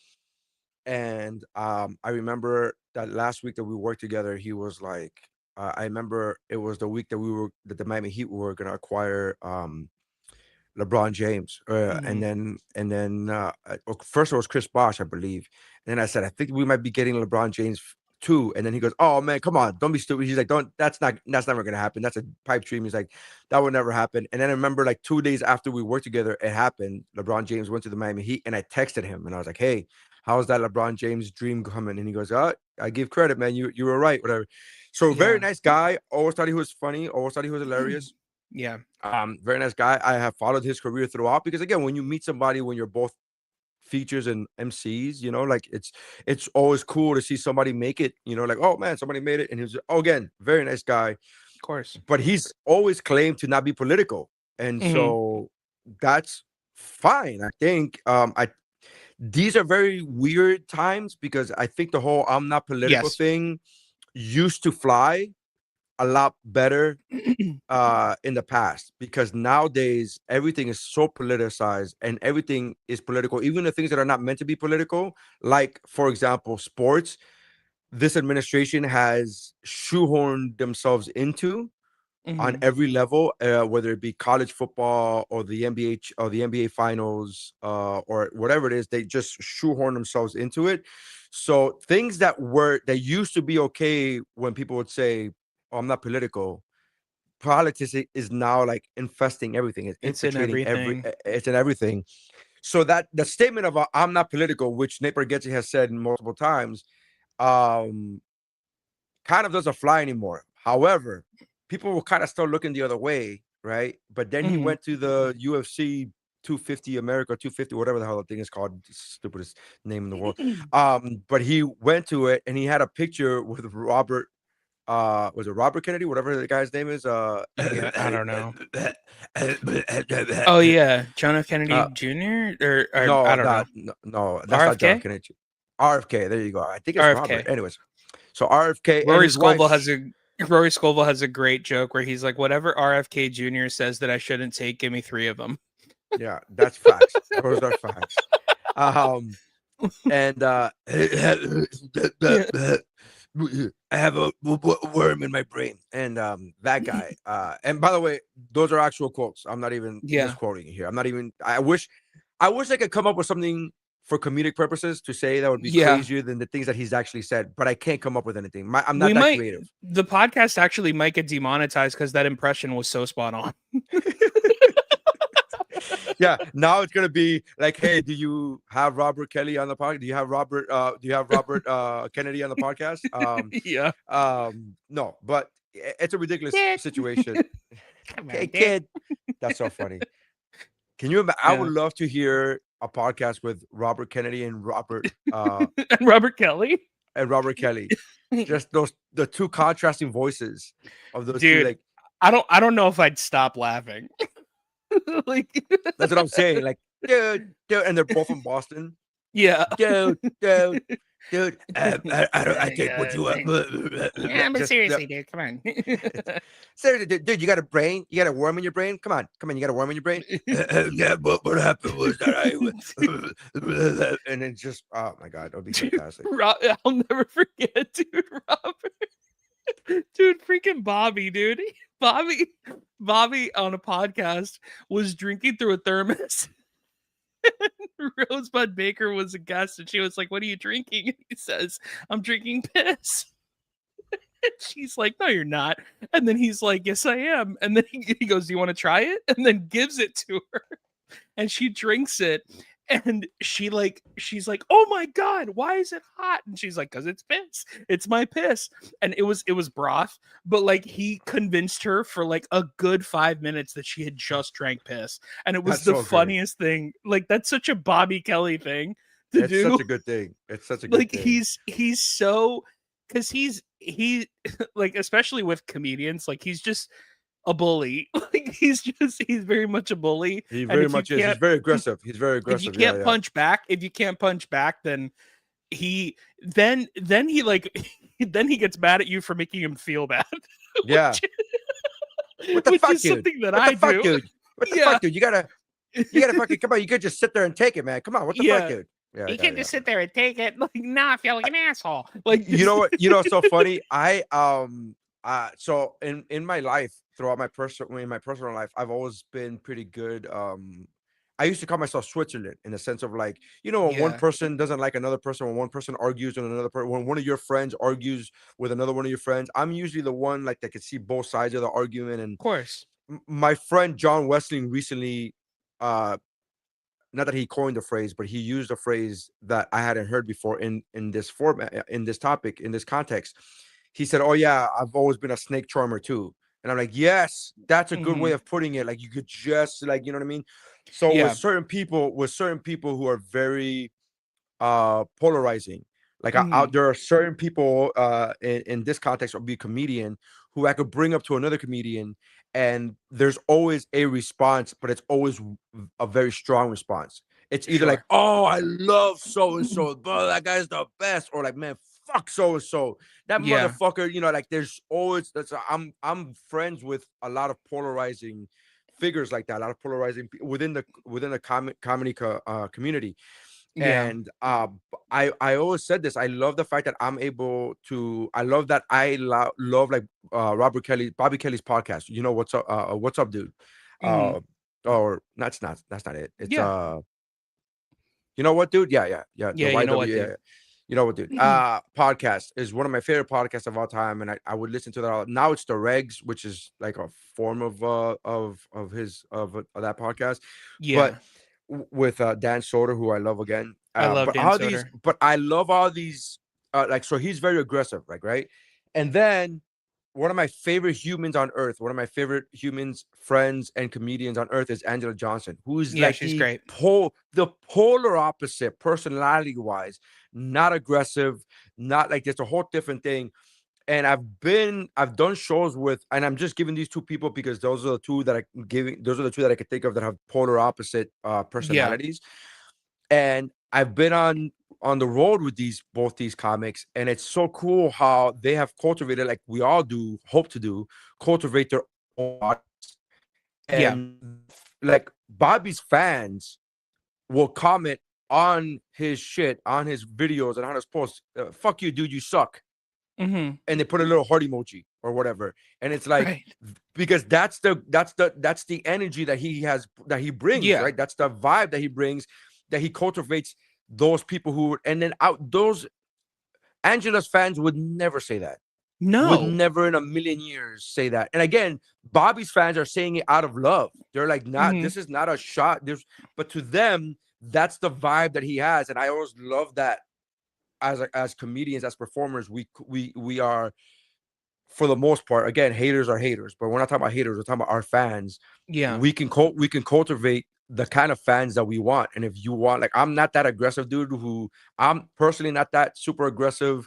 And I remember that last week that we worked together, he was like, I remember it was the week that the Miami Heat were gonna acquire LeBron James, Mhm. first it was Chris Bosh, I believe. And then I said, I think we might be getting LeBron James too. And then he goes, "Oh man, come on, don't be stupid." He's like, "Don't. That's never gonna happen. That's a pipe dream." He's like, "That would never happen." And then I remember like 2 days after we worked together, it happened. LeBron James went to the Miami Heat, and I texted him, and I was like, "Hey, how's that LeBron James dream coming?" And he goes, "Oh, I give credit, man. You were right, whatever." So, very Yeah. nice guy. Always thought he was funny. Always thought he was hilarious. Yeah. Very nice guy. I have followed his career throughout because, again, when you meet somebody when you're both features and MCs, like it's always cool to see somebody make it. Like, oh man, somebody made it, and he's again very nice guy. Of course. But he's always claimed to not be political, and Mhm. so that's fine. I think I these are very weird times because I think the whole "I'm not political" Yes. thing used to fly a lot better in the past, because nowadays everything is so politicized and everything is political, even the things that are not meant to be political, like, for example, sports. This administration has shoehorned themselves into on Mhm. every level, whether it be college football or the NBA or the NBA finals, or whatever it is. They just shoehorn themselves into it. So things that used to be okay when people would say, "Oh, I'm not political," politics is now like infesting everything. It's It's in infiltrating everything. it's in everything. So that the statement of "I'm not political," which Nate Bargatze has said multiple times, um, kind of doesn't fly anymore. However, people will kind of start looking the other way, right? But then he Mhm. went to the UFC 250, America 250, whatever the hell the thing is called, stupidest name in the world. But he went to it and he had a picture with Robert, was it Robert Kennedy, whatever the guy's name is, Yeah, I don't know. Oh yeah, John F. uh, Kennedy Jr. or I no, don't know. no, that's not John F. RFK. Kennedy. RFK. There you go. I think it's Robert. RFK. Anyways, so RFK and Rory his wife. Scovel has a Rory Scovel has a great joke where he's like, "Whatever RFK Jr. says that I shouldn't take, give me 3 of them." Yeah, that's facts. Those are facts. And Yeah. I have a worm in my brain, and that guy. And by the way, those are actual quotes. I'm not even Yeah. misquoting here. I'm not even. I wish I could come up with something for comedic purposes to say that would be Yeah. crazier than the things that he's actually said, but I can't come up with anything. I'm We not that might creative. the podcast actually might get demonetized because that impression was so spot on. Yeah, now it's gonna be like, hey, do you have Robert Kelly on the podcast? Do you have Robert Kennedy on the podcast? Yeah. No, but it's a ridiculous Kid. situation. Come Hey, on, kid, that's so funny. Can you imagine? I Yeah. would love to hear a podcast with Robert Kennedy and And Robert Kelly. Robert Kelly. Just the two contrasting voices of those two. Dude, Like, I don't know if I'd stop laughing. Like, that's what I'm saying. Like, dude, and they're both from Boston. yeah. Dude. I take what you want. Yeah, but seriously, dude, come on. Seriously, dude, you got a brain? You got a worm in your brain? Come on, you got a worm in your brain? Yeah, but what happened was that and then just, oh my god, that would be fantastic. I'll never forget, dude. Robert, dude, freaking Bobby, dude. Bobby on a podcast was drinking through a thermos. Rosebud Baker was a guest, and she was like, "What are you drinking?" And he says, "I'm drinking piss." And she's like, "No, you're not." And then he's like, "Yes, I am." And then he goes, "Do you want to try it?" And then gives it to her, and she drinks it. And she's like, "Oh my god, why is it hot?" And she's like, "Cause it's piss. It's my piss." And it was broth, but like he convinced her for like a good 5 minutes that she had just drank piss, and it was That's the so great. funniest thing. Like that's such a Bobby Kelly thing to It's do. such a good thing. It's such a good Like thing. he's so, because he like, especially with comedians, like he's just a bully. Like he's very much a bully. He And very if you much is. He's can't very aggressive. He's very if you aggressive. can't Yeah. punch back, then he then he like then he gets mad at you for making him feel bad. Yeah. What the Which fuck, is dude? something that What I the fuck, do. dude? What the Yeah. fuck, dude? You gotta fucking come on. You could just sit there and take it, man. Come on. What the fuck, Yeah. dude? Yeah, You yeah, can't yeah. just sit there and take it. Like, nah, I feel like an asshole. Like, You know what? You know what's so funny? So in my life, throughout my personal life, I've always been pretty good. I used to call myself Switzerland, in the sense of, like, when one Yeah. person doesn't like another person, when one person argues with another person, when one of your friends argues with another one of your friends, I'm usually the one, like, that can see both sides of the argument. And Of course. my friend John Westling recently, not that he coined the phrase, but he used a phrase that I hadn't heard before in this format, in this topic, in this context. He said, "Oh yeah, I've always been a snake charmer too." And I'm like, "Yes, that's a good way Mhm. of putting it. Like, you could just, like, you know what I mean?" So Yeah. with certain people who are very polarizing, like, Mhm. there are certain people in this context, or be a comedian, who I could bring up to another comedian, and there's always a response, but it's always a very strong response. It's either like, Sure. "Oh, I love so and so, bro, that guy's the best," or like, "Man, fuck so and so, that Yeah. motherfucker." Like, there's always I'm friends with a lot of polarizing figures like that, a lot of polarizing within the comedy community. Yeah. And I always said this. I love the fact that I love that love, like, Bobby Kelly's podcast. What's up, dude? Mhm. Or that's not it. It's Yeah. you know what, dude? Yeah. The Yeah, you know what, YW, yeah. dude? You know what, dude? Podcast is one of my favorite podcasts of all time, and I would listen to that. Now it's the Regs, which is like a form of that podcast, but Yeah. with Dan Soder, who I love again. I love Dan Soder. But I love all these. Like, so he's very aggressive, like, right? And then one of my favorite humans on earth, one of my favorite humans, friends, and comedians on earth is Angela Johnson, who's Yeah, like she's great. the polar opposite, personality wise, not aggressive, not like, just a whole different thing. and I've done shows with, and I'm just giving these two people because those are the two that those are the two that I could think of that have polar opposite Yeah. personalities. And I've been on the road with both these comics, and it's so cool how they have cultivated, like we all do, hope to do, cultivate their own audience. Yeah. And like Bobby's fans will comment on his shit, on his videos, and on his posts. Fuck you, dude, you suck. Mm-hmm. And they put a little heart emoji or whatever. And it's like, Right. because that's the energy that he has, that he brings, Yeah. right? That's the vibe that he brings, that he cultivates those people who, and then out those Angela's fans would never say that. Would No. never in a million years say that. And again, Bobby's fans are saying it out of love. They're like, not, Mm-hmm. this is not a shot. But to them, that's the vibe that he has. And I always love that as comedians, as performers, we are, for the most part, again, haters are haters, but we're not talking about haters, we're talking about our fans. Yeah. We can cultivate the kind of fans that we want. And if you want, like, I'm not that aggressive dude who, I'm personally not that super aggressive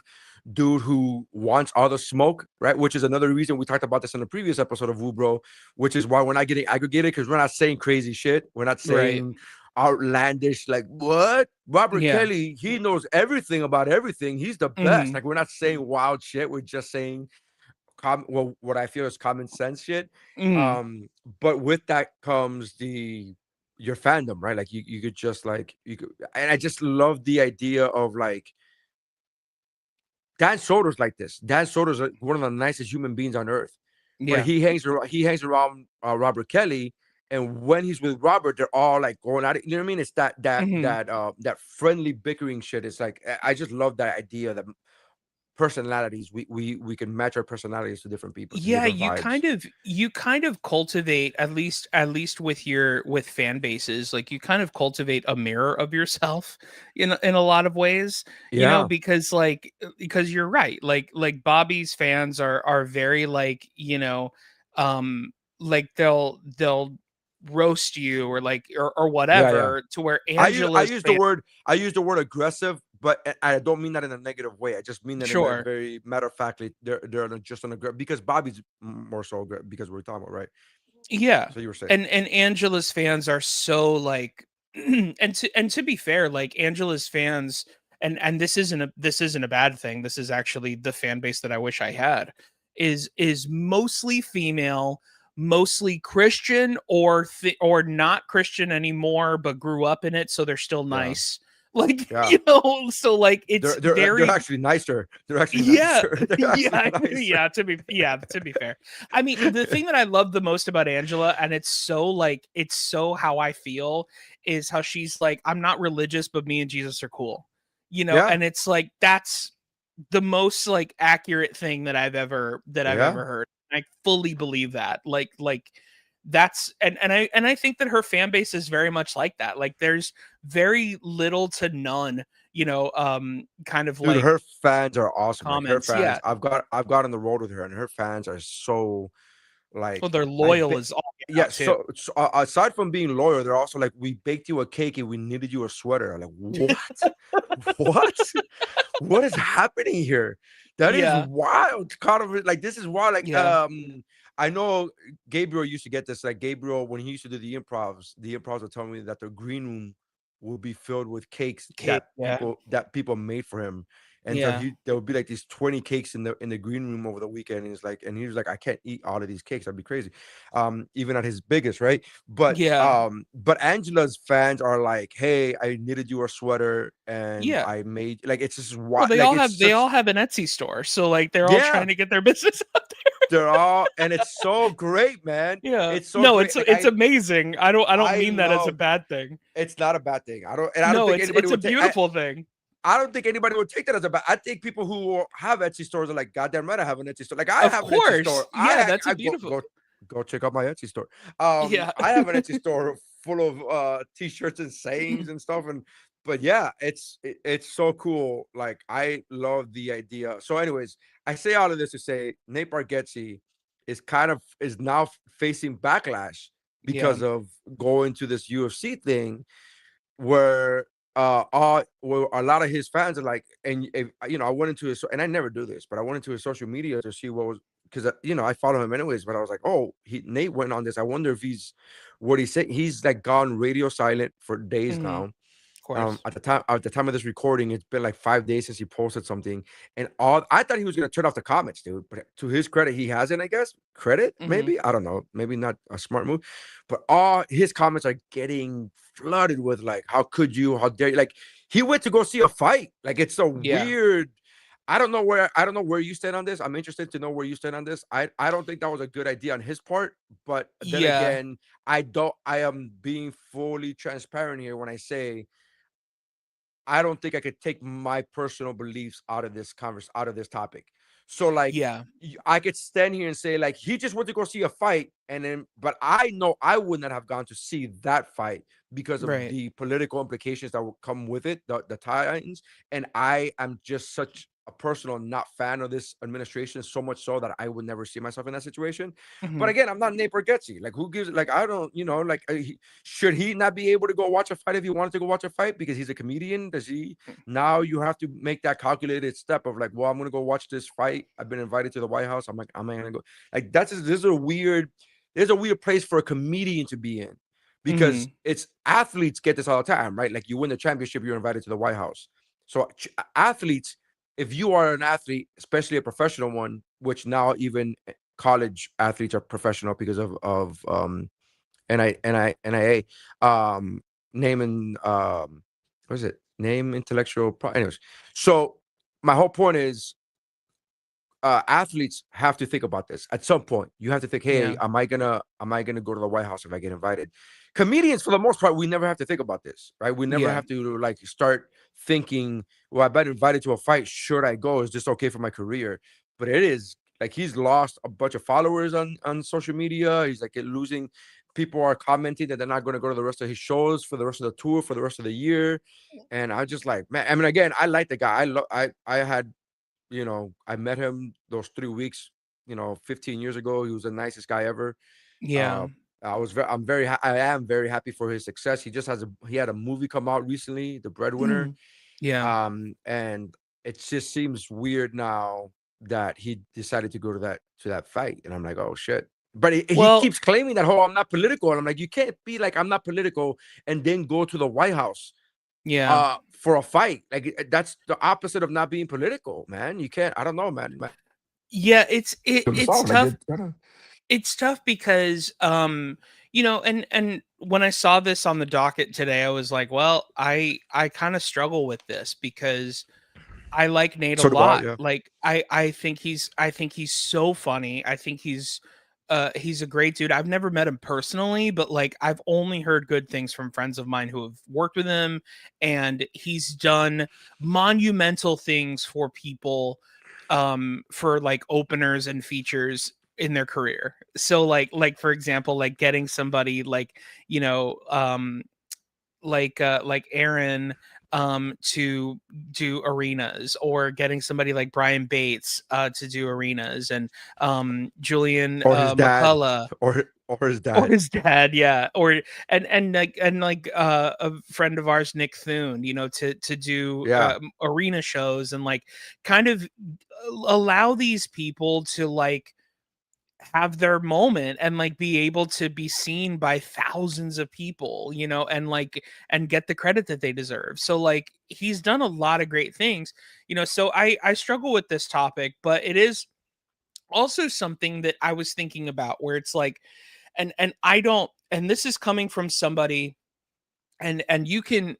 dude who wants all the smoke, right? Which is another reason we talked about this in the previous episode of WUBro, which is why we're not getting aggregated, because we're not saying crazy shit. We're not Right. saying outlandish, like, what? Robert Yeah. Kelly, he knows everything about everything. He's the best. Mm-hmm. Like, we're not saying wild shit. We're just saying well, what I feel is common sense shit. Mm-hmm. But with that comes your fandom, right? Like you could just like you could, and I just love the idea of like Dan Soder's like this. Dan Soder's one of the nicest human beings on earth, but Yeah. he hangs around Robert Kelly, and when he's with Robert, they're all like going at it. You know what I mean? It's Mm-hmm. that friendly bickering shit. It's like I just love that idea that personalities we can match our personalities to different people, to Yeah, different vibes. you kind of cultivate, at least with fan bases, like you kind of cultivate a mirror of yourself in a lot of ways, Yeah, because because you're right. Like Bobby's fans are very like, like they'll roast you or like or yeah. whatever, to where I use I Angela's use the fan. word I use the word aggressive, but I don't mean that in a negative way. I just mean that in a Sure. very matter of factly. They're just on aggressive, because Bobby's more so because we're talking about, right. Yeah. So you were saying, And Angela's fans are so like and to be fair, like Angela's fans, and this isn't a bad thing. This is actually the fan base that I wish I had, is mostly female, mostly Christian, or not Christian anymore but grew up in it, so they're still yeah, nice. Like, yeah. so like They're it's they're they're very. actually nicer. They're actually Yeah, nicer. They're actually yeah, nicer. yeah, to be fair. I mean, the thing that I love the most about Angela, and it's so how I feel, is how she's like, I'm not religious, but me and Jesus are cool. Yeah, And it's like that's the most like accurate thing that I've ever yeah, heard. I fully believe that. Like that's and I think that her fan base is very much like that. Like there's very little to none, kind of dude. like Her fans are awesome. Like her comments. fans, Yeah. I've got on the road with her, and her fans are so Well, like they're I've loyal been. as all get Yeah, out too. so aside from being loyal, they're also like, we baked you a cake and we knitted you a sweater. I'm like, what? What? What is happening here? That is Yeah. wild. Kind of like, this is wild. Like, Yeah. I know Gabriel used to get this. Like, Gabriel, when he used to do the improvs would tell me that the green room would be filled with cakes Cake. Yeah. that people made for him. And so Yeah. there would be like these 20 cakes in the green room over the weekend. And he was like, I can't eat all of these cakes. That'd be crazy. Even at his biggest, right? Yeah. But Angela's fans are like, hey, I knitted you a sweater and Yeah. I made, like, it's just Well, what, they like, all it's have they such, all have an Etsy store, so like they're all yeah, trying to get their business out there. they're all, and it's so great, man. Yeah. It's so No, great. it's Like, it's amazing. I don't I mean that as a love, bad thing. it's not a bad thing. I don't No, think it's anybody it's a would take, beautiful thing. I don't think anybody would take that as a bad. I think people who have Etsy stores are like, goddamn right, I have an Etsy store. Like, I Of have an Etsy course. store. Yeah, that's a I beautiful. go check out my Etsy store. Yeah. I have an Etsy store full of t-shirts and sayings and stuff. And but yeah, it's so cool. Like, I love the idea. So, anyways, I say all of this to say Nate Bargatze is now facing backlash Yeah. because of going to this UFC thing where well, a lot of his fans are like, and if, I went into his, and I never do this, but I went into his social media to see what was, because I follow him anyways, but I was like, oh, Nate went on this. I wonder if he's what he said. He's like gone radio silent for days Hmm. now. Of course. At the time of this recording, it's been like 5 days since he posted something, and all I thought he was gonna turn off the comments, dude. But to his credit, he hasn't. I guess credit, Hmm. maybe, I don't know, maybe not a smart move, but all his comments are getting flooded with like, "How could you? How dare you?" Like he went to go see a fight. Like it's a Yeah. weird. I don't know where you stand on this. I'm interested to know where you stand on this. I don't think that was a good idea on his part, but then Yeah. again, I am being fully transparent here when I say I don't think I could take my personal beliefs out of this topic. So like Yeah. I could stand here and say like he just went to go see a fight, and then but I know I would not have gone to see that fight because of Right. the political implications that would come with it, the Titans. And I am just such a personal not fan of this administration, so much so that I would never see myself in that situation. But Hmm. again, I'm not Nate Bargatze. Like who gives, like I don't, like should he not be able to go watch a fight if he wanted to go watch a fight because he's a comedian? Does he now you have to make that calculated step of like, well, I'm gonna go watch this fight. I've been invited to the White House. I'm like, am I gonna go? Like this is a weird, there's a weird place for a comedian to be in because Hmm. it's athletes get this all the time, right? Like you win the championship, you're invited to the White House. So athletes, if you are an athlete, especially a professional one, which now even college athletes are professional because of NIA, um, naming what is it? Name intellectual anyways. So my whole point is athletes have to think about this at some point. You have to think, hey, Yeah. am I gonna go to the White House if I get invited? Comedians, for the most part, we never have to think about this, right? We never Yeah. have to like start thinking, well, I've been invited to a fight. Should I go? Is this okay for my career? But it is like he's lost a bunch of followers on social media. He's like losing. People are commenting that they're not going to go to the rest of his shows for the rest of the tour for the rest of the year. And I just like, man. I mean, again, I like the guy. I had I met him those 3 weeks, 15 years ago. He was the nicest guy ever. Yeah. Uh, I am very happy for his success. He had a movie come out recently, The Breadwinner. Mhm. Yeah. And it just seems weird now that he decided to go to that fight. And I'm like, oh shit. But he Well, keeps claiming that, oh, I'm not political. And I'm like, you can't be like, I'm not political and then go to the White House yeah. for a fight. Like that's the opposite of not being political, man. You can't. I don't know, man. Yeah, it's Himself, like tough. it kinda. It's tough because and when I saw this on the docket today, I was like, well, I kind of struggle with this because I like Nate a So do I, lot. yeah. Like I think he's so funny. I think he's a great dude. I've never met him personally, but like I've only heard good things from friends of mine who have worked with him, and he's done monumental things for people for like openers and features in their career. So like for example, like getting somebody like, you know, like Aaron to do arenas, or getting somebody like Brian Bates to do arenas, and Julian Or his dad, McCullough, or his or dad. his dad, yeah, or and like a friend of ours, Nick Thune, to do Yeah, arena shows, and like kind of allow these people to like have their moment and like be able to be seen by thousands of people, and like and get the credit that they deserve. So like he's done a lot of great things, so I struggle with this topic, but it is also something that I was thinking about, where it's like, and I don't, and this is coming from somebody, and you can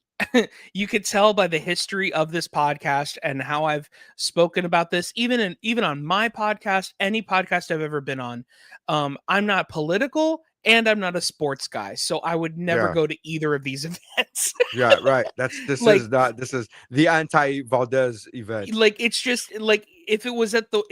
you could tell by the history of this podcast and how I've spoken about this, even on my podcast, any podcast I've ever been on. I'm not political and I'm not a sports guy, so I would never yeah, go to either of these events. yeah. Right. This like is not. This is the anti Valdez event. like it's just like, if it was at the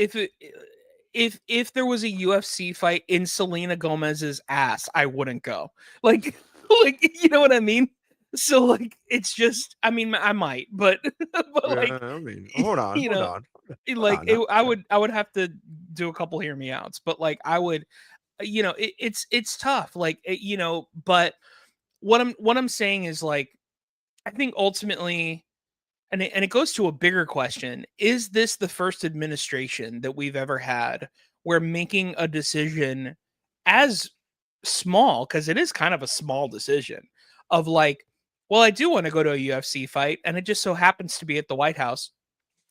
if there was a UFC fight in Selena Gomez's ass, I wouldn't go. Like like you know what I mean? So like it's just, I mean, I might, but but Yeah. like I mean, hold on, you hold know, on, hold like on. Now. I would have to do a couple hear me outs, but like I would, it's tough, like but what I'm saying is like, I think ultimately, and it goes to a bigger question: is this the first administration that we've ever had where making a decision as small, because it is kind of a small decision, of like, well, I do want to go to a UFC fight, and it just so happens to be at the White House,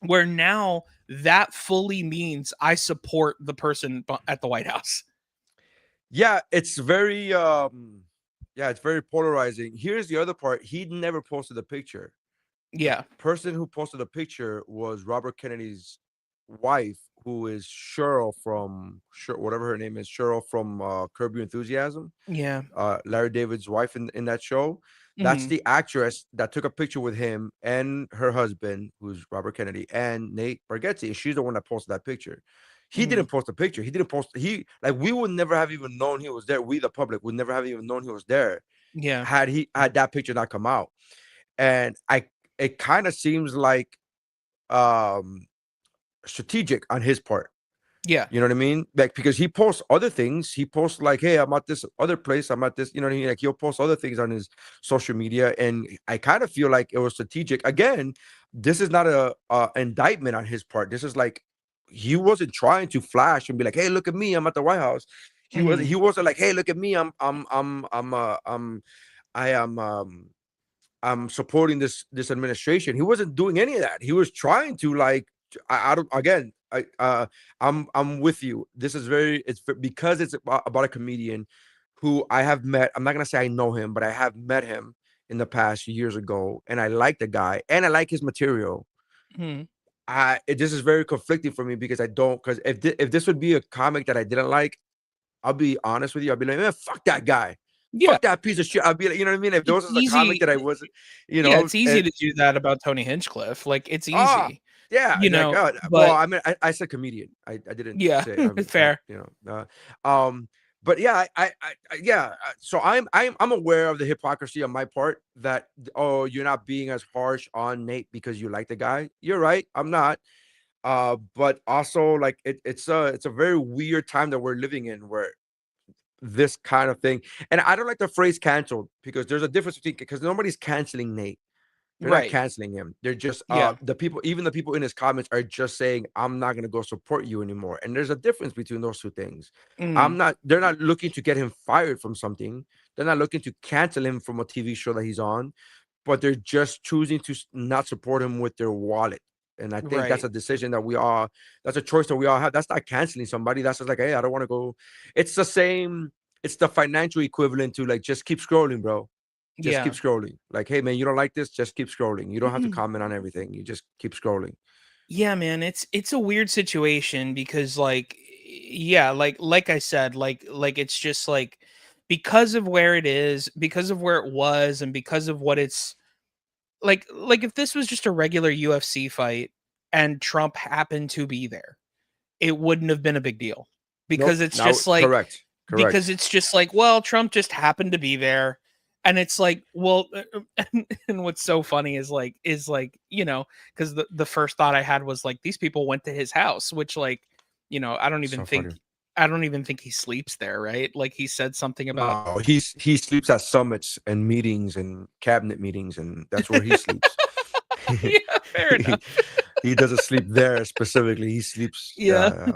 where now that fully means I support the person at the White House. Yeah, it's very it's very polarizing. Here's the other part. He never posted a picture. The Yeah, person who posted a picture was Robert Kennedy's wife, who is Cheryl from whatever her name is, Cheryl from Curb Your Enthusiasm. yeah, Larry David's wife in that show. That's hmm, the actress that took a picture with him and her husband, who's Robert Kennedy, and Nate Bargatze. And she's the one that posted that picture. He hmm, didn't post a picture. He didn't post. He like we would never have even known he was there. We the public would never have even known he was there yeah, had that picture not come out. And it kind of seems like um strategic on his part. yeah, You know what I mean? Like, because he posts other things. He posts like, "Hey, I'm at this other place. I'm at this." You know what I mean? Like, he'll post other things on his social media, and I kind of feel like it was strategic. Again, this is not a indictment on his part. This is like he wasn't trying to flash and be like, "Hey, look at me. I'm at the White House." hmm, He wasn't like, "Hey, look at me. I am supporting this administration." He wasn't doing any of that. He was trying to like I don't again I'm with you. This is very it's because it's about a comedian who I have met. I'm not gonna say I know him, but I have met him in the past years ago, and I like the guy and I like his material. hmm. This is very conflicting for me because I don't because if this would be a comic that I didn't like, I'll be honest with you. I'll be like, man, fuck that guy. Yeah, Fuck that piece of shit. I'll be like, you know what I mean? If there it's was a comic easy. that I wasn't, Yeah, it's easy to do that about Tony Hinchcliffe. Like, it's ah, easy, yeah, like well, but I mean, I said comedian. I didn't yeah, say like fair. but yeah, yeah. So I'm aware of the hypocrisy on my part that oh, you're not being as harsh on Nate because you like the guy. You're right. I'm not. But also like it's a very weird time that we're living in where this kind of thing, and I don't like the phrase canceled because there's a difference between because nobody's canceling Nate. They're not Right. canceling him. They're just Yeah. the people, even the people in his comments are just saying, I'm not gonna go support you anymore. And there's a difference between those two things. Mm, They're not looking to get him fired from something. They're not looking to cancel him from a TV show that he's on, but they're just choosing to not support him with their wallet. And I think that's right. a decision that that's a choice that we all have. That's not canceling somebody. That's just like, hey, I don't want to go. It's the same, it's the financial equivalent to like, just keep scrolling, bro. Just keep Yeah. scrolling. Like, hey man, you don't like this? Just keep scrolling. You don't have to comment on everything. You just keep scrolling. Yeah, man, it's a weird situation because like yeah, like I said, like it's just like because of where it is, because of where it was, and because of what it's like if this was just a regular UFC fight and Trump happened to be there, it wouldn't have been a big deal. Because Nope. it's Now, just like correct. Correct. well, Trump just happened to be there. And it's like, well, and what's so funny is like, because the first thought I had was like these people went to his house, which like, So funny. I don't even think he sleeps there, right? Like he said something about No, he sleeps at summits and meetings and cabinet meetings, and that's where he sleeps. yeah, fair he, enough. he doesn't sleep there specifically. He sleeps. Yeah.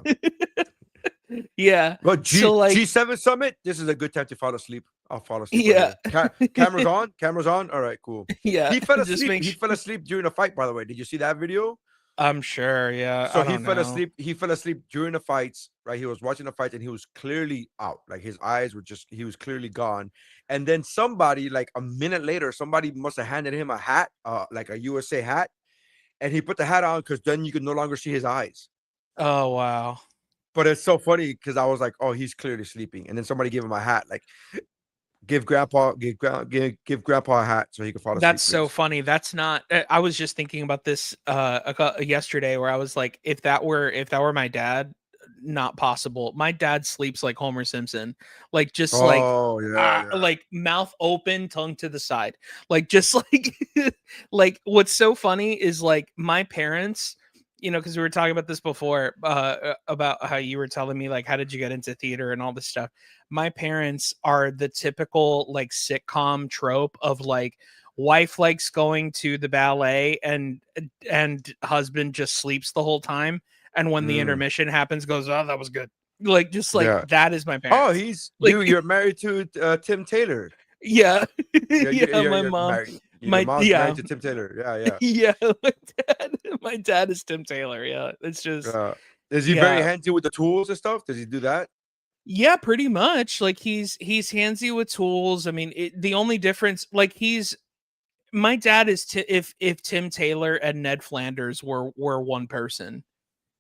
Yeah. Well, So like, G7 summit. This is a good time to fall asleep. I'll fall asleep right yeah. here. Cameras on. Cameras on. All right, cool. Yeah. He fell Just asleep. make He sure. fell asleep during a fight. By the way, did you see that video? I'm sure. Yeah. So I don't know. he fell asleep during the fights, right? He was watching the fights and he was clearly out. Like his eyes were just he was clearly gone. And then somebody, like a minute later, somebody must have handed him a hat, like a USA hat, and he put the hat on because then you could no longer see his eyes. Oh wow. But it's so funny because I was like, oh, he's clearly sleeping. And then somebody gave him a hat, like give grandpa a hat so he could fall That's asleep, so please. funny. That's not I was just thinking about this yesterday where I was like if that were my dad, not possible. My dad sleeps like Homer Simpson. Like just Oh yeah, yeah. like mouth open, tongue to the side. Like just like like what's so funny is like my parents, because we were talking about this before about how you were telling me like how did you get into theater and all this stuff. My parents are the typical like sitcom trope of like wife likes going to the ballet, and husband just sleeps the whole time, and when the Mm, intermission happens goes, oh, that was good. Like, just like yeah. that is my Oh, parents. he's Like, you're married to Tim Taylor. yeah. Yeah, Yeah, my you're mom, married. Your my mom's married yeah. to Tim Taylor. Yeah, yeah. Yeah, my dad is Tim Taylor. Yeah, it's just, Is he very yeah. handy with the tools and stuff? Does he do that? Yeah, pretty much. Like, he's handsy with tools. I mean, the only difference, like, he's my dad is if Tim Taylor and Ned Flanders were one person,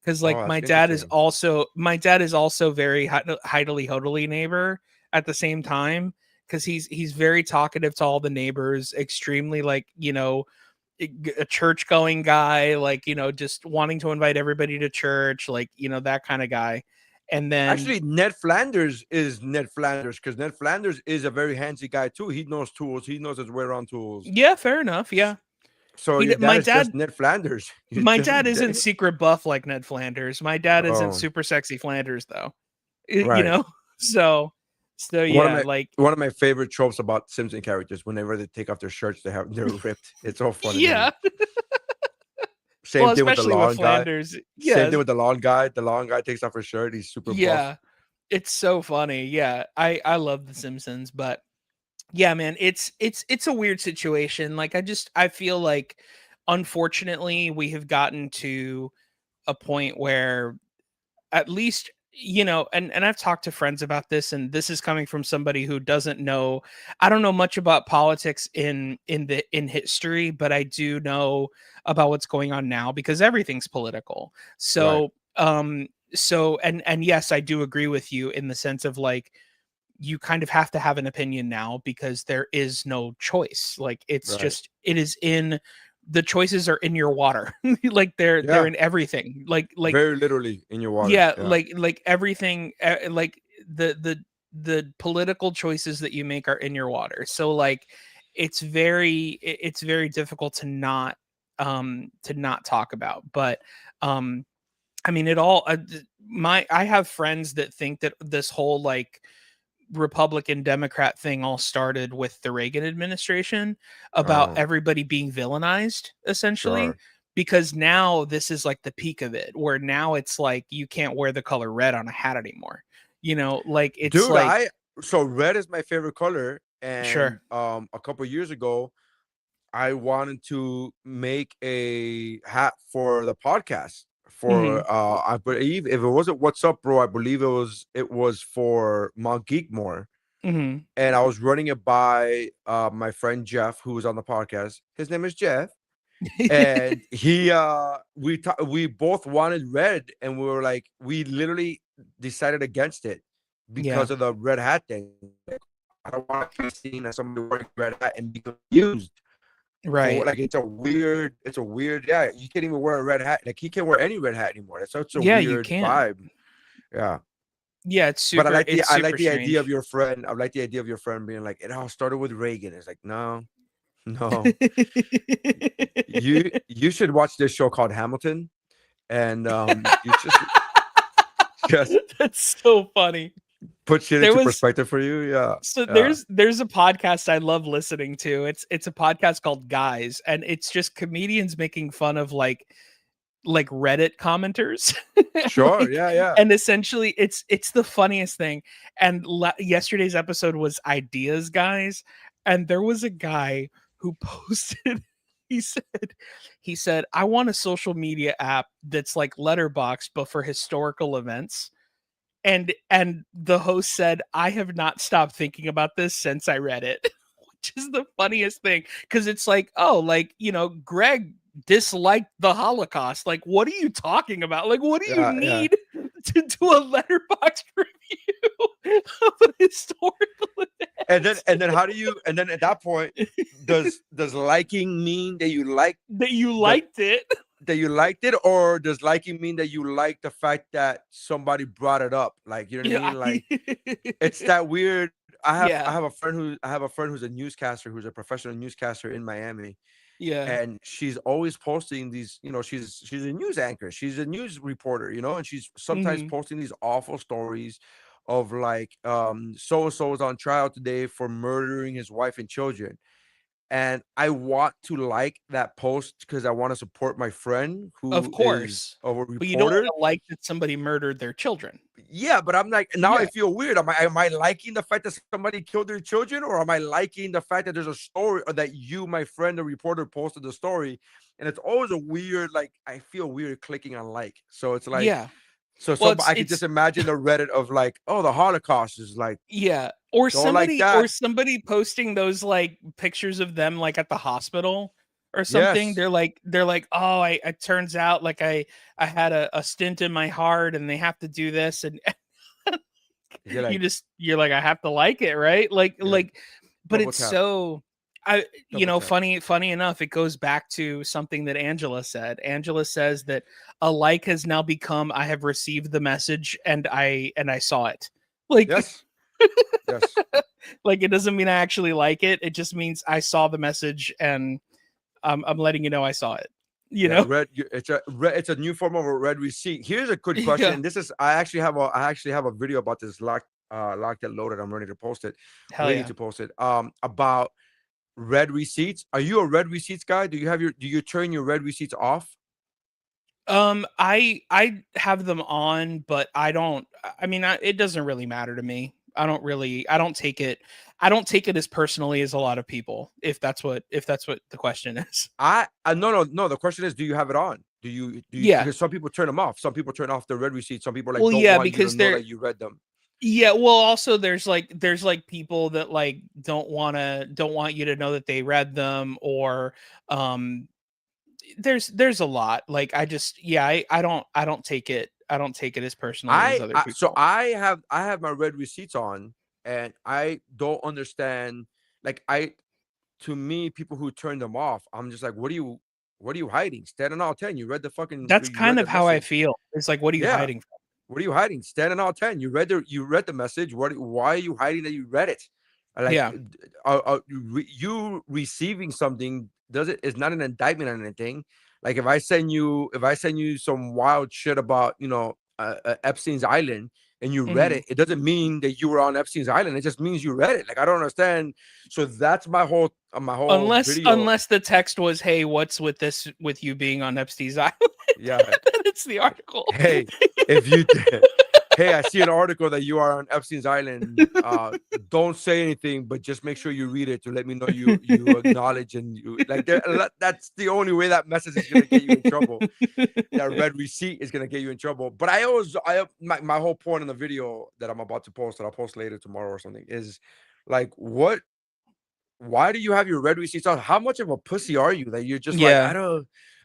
because Oh, like that's interesting. my dad is also very heidely hodely neighbor at the same time, because he's very talkative to all the neighbors, extremely, like, a church going guy, like, just wanting to invite everybody to church, like, that kind of guy. And then Actually, Ned Flanders is Ned Flanders because Ned Flanders is a very handsy guy too. He knows tools. He knows his way around tools. yeah, fair enough. Yeah, So your dad my is just dad Ned Flanders. You my just dad isn't secret buff like Ned Flanders. My dad isn't oh super sexy Flanders though. You right. know? So One of yeah, my like, one of my favorite tropes about Simpson characters, whenever they take off their shirts, they're ripped. It's so funny to me. yeah. Well, Same thing with the especially with lawn guy. Flanders. Same thing Yes. with the lawn guy. The lawn guy takes off his shirt. He's super buff. Yeah. It's so funny. Yeah. I love the Simpsons, but yeah, man, it's a weird situation. Like, I feel like, unfortunately, we have gotten to a point where, at least, and I've talked to friends about this, and this is coming from somebody who doesn't know. I don't know much about politics in history, but I do know about what's going on now, because everything's political. Right. So yes, I do agree with you in the sense of, like, you kind of have to have an opinion now, because there is no choice. Like, it's Right. just, it is in the choices are in your water. Like, they're Yeah. in everything. Like Very literally in your water. yeah, Yeah. like everything, like, the political choices that you make are in your water. So, like, it's very difficult to not talk about. But um I mean, it all my I have friends that think that this whole, like, Republican Democrat thing all started with the Reagan administration, about Oh, everybody being villainized, essentially, sure. because now this is like the peak of it, where now it's like you can't wear the color red on a hat anymore. Like, it's Dude, like, I so red is my favorite color. And sure. a couple years ago, I wanted to make a hat for the podcast. Mhm. For I believe if it wasn't What's Up, Bro, I believe it was for Mount Geekmore. Mhm. And I was running it by my friend Jeff, who was on the podcast. His name is Jeff. And we both wanted red, and we were like, we literally decided against it Yeah. because of the red hat thing. Like, I don't want to be seen as somebody wearing a red hat and be confused for, Right. like, it's a weird, yeah, you can't even wear a red hat. Like, he can't wear any red hat anymore. That's such a Yeah, you weird can't. vibe. Yeah. Yeah, But I like the it's I like super the idea of strange. your friend. I like the idea of your friend being like, it all started with Reagan. It's like, no, no. You should watch this show called Hamilton, and you just That's so funny. put shit There into was perspective for you. Yeah, So yeah. there's a podcast I love listening to. It's a podcast called Guys, and it's just comedians making fun of, like Reddit commenters. Sure. Like, Yeah, yeah. and essentially it's the funniest thing. And yesterday's episode was Ideas Guys, and there was a guy who posted, he said I want a social media app that's like Letterbox but for historical events. And the host said, I have not stopped thinking about this since I read it. Which is the funniest thing, because it's like, oh, like, Greg disliked the Holocaust. Like, what are you talking about? Like, what do you Yeah, yeah. need to do a letterbox review of an historical And then event? how do you? And then at that point, does liking mean that you like That you that liked it. that you liked it, or does liking mean that you like the fact that somebody brought it up? Like, you know what I Yeah. mean? Like, it's that weird. I have I Yeah. have a friend who's a newscaster, who's a professional newscaster in Miami, Yeah. and she's always posting these. She's a news anchor, she's a news reporter, and she's sometimes Hmm. posting these awful stories of, like, so and so is on trial today for murdering his wife and children. and I want to like that post because I want to support my friend Of who is course. a But you don't want reporter. to like that somebody murdered their children. Yeah, but I'm like, now I Yeah. feel weird. Am I liking the fact that somebody killed their children, or am I liking the fact that there's a story, or that you, my friend, the reporter, posted the story? And it's always a weird, like, I feel weird clicking on like. So it's like, Yeah. so Well, some, I could just imagine the Reddit of like, oh, the Holocaust is like, yeah, or don't like that. somebody posting those, like, pictures of them, like, at the hospital or something. Yes. They're like, "Oh, I it turns out, like, I had a stint in my heart, and they have to do this," and You're like, you're like, "I have to like it, right?" you're like, But double it's tap, so double tap. funny enough, it goes back to something that Angela said. Angela says that a like has now become, "I have received the message, and I saw it." Like, Yes. Yes. like, it doesn't mean I actually like it. It just means I saw the message, and I'm letting you know I saw it. You Yeah, know? it's a new form of a red receipt. Here's a good question, Yeah. and this is I actually have a video about this locked and loaded. I'm ready to post it, Hell waiting yeah. to post it. About red receipts. Are you a red receipts guy? Do you turn your red receipts off? I have them on, but I don't. I mean, it doesn't really matter to me. I don't take it as personally as a lot of people. If that's what the question is. No. The question is, do you have it on? Do you Yeah. because some people turn them off. Some people turn off the red receipts. Some people like Well, don't yeah, want you to because know they're that you read them. yeah. Well, also there's people that, like, don't want you to know that they read them, or um there's a lot. Like, I just yeah, I don't take it as personally as other So people. I have my red receipts on, and I don't understand. Like, to me, people who turn them off, I'm just like, what are you hiding? Stand on all 10. That's You kind read of the how I message. feel. It's like, what are you Yeah. hiding from? What are you hiding? Stand on all 10. You read the message. Why are you hiding that you read it? Like, Yeah. you receiving something doesn't is not an indictment on anything. Like, if I send you some wild shit about, Epstein's Island, and you read Mhm. it, it doesn't mean that you were on Epstein's Island. It just means you read it. Like, I don't understand. So that's my whole video. Unless the text was, "Hey, what's with this with you being on Epstein's Island?" Yeah. Then it's the article. Hey, if you hey, I see an article that you are on Epstein's Island. Don't say anything, but just make sure you read it to let me know you acknowledge, and you like that's the only way that message is gonna get you in trouble. That red receipt is gonna get you in trouble. But my whole point in the video that I'm about to post, that I'll post later tomorrow or something, is like, why do you have your red receipts on? How much of a pussy are you that you're just like, Yeah.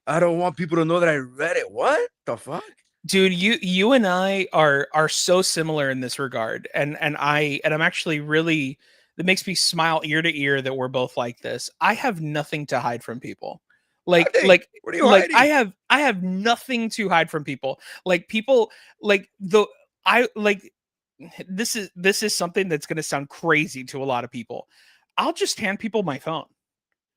I don't want people to know that I read it. What the fuck? Dude, you and I are so similar in this regard. And I'm actually really, it makes me smile ear to ear that we're both like this. I have nothing to hide from people. Like Nothing. like What are you like hiding? I have nothing to hide from people. Like, people, like, the I like this is something that's going to sound crazy to a lot of people. I'll just hand people my phone.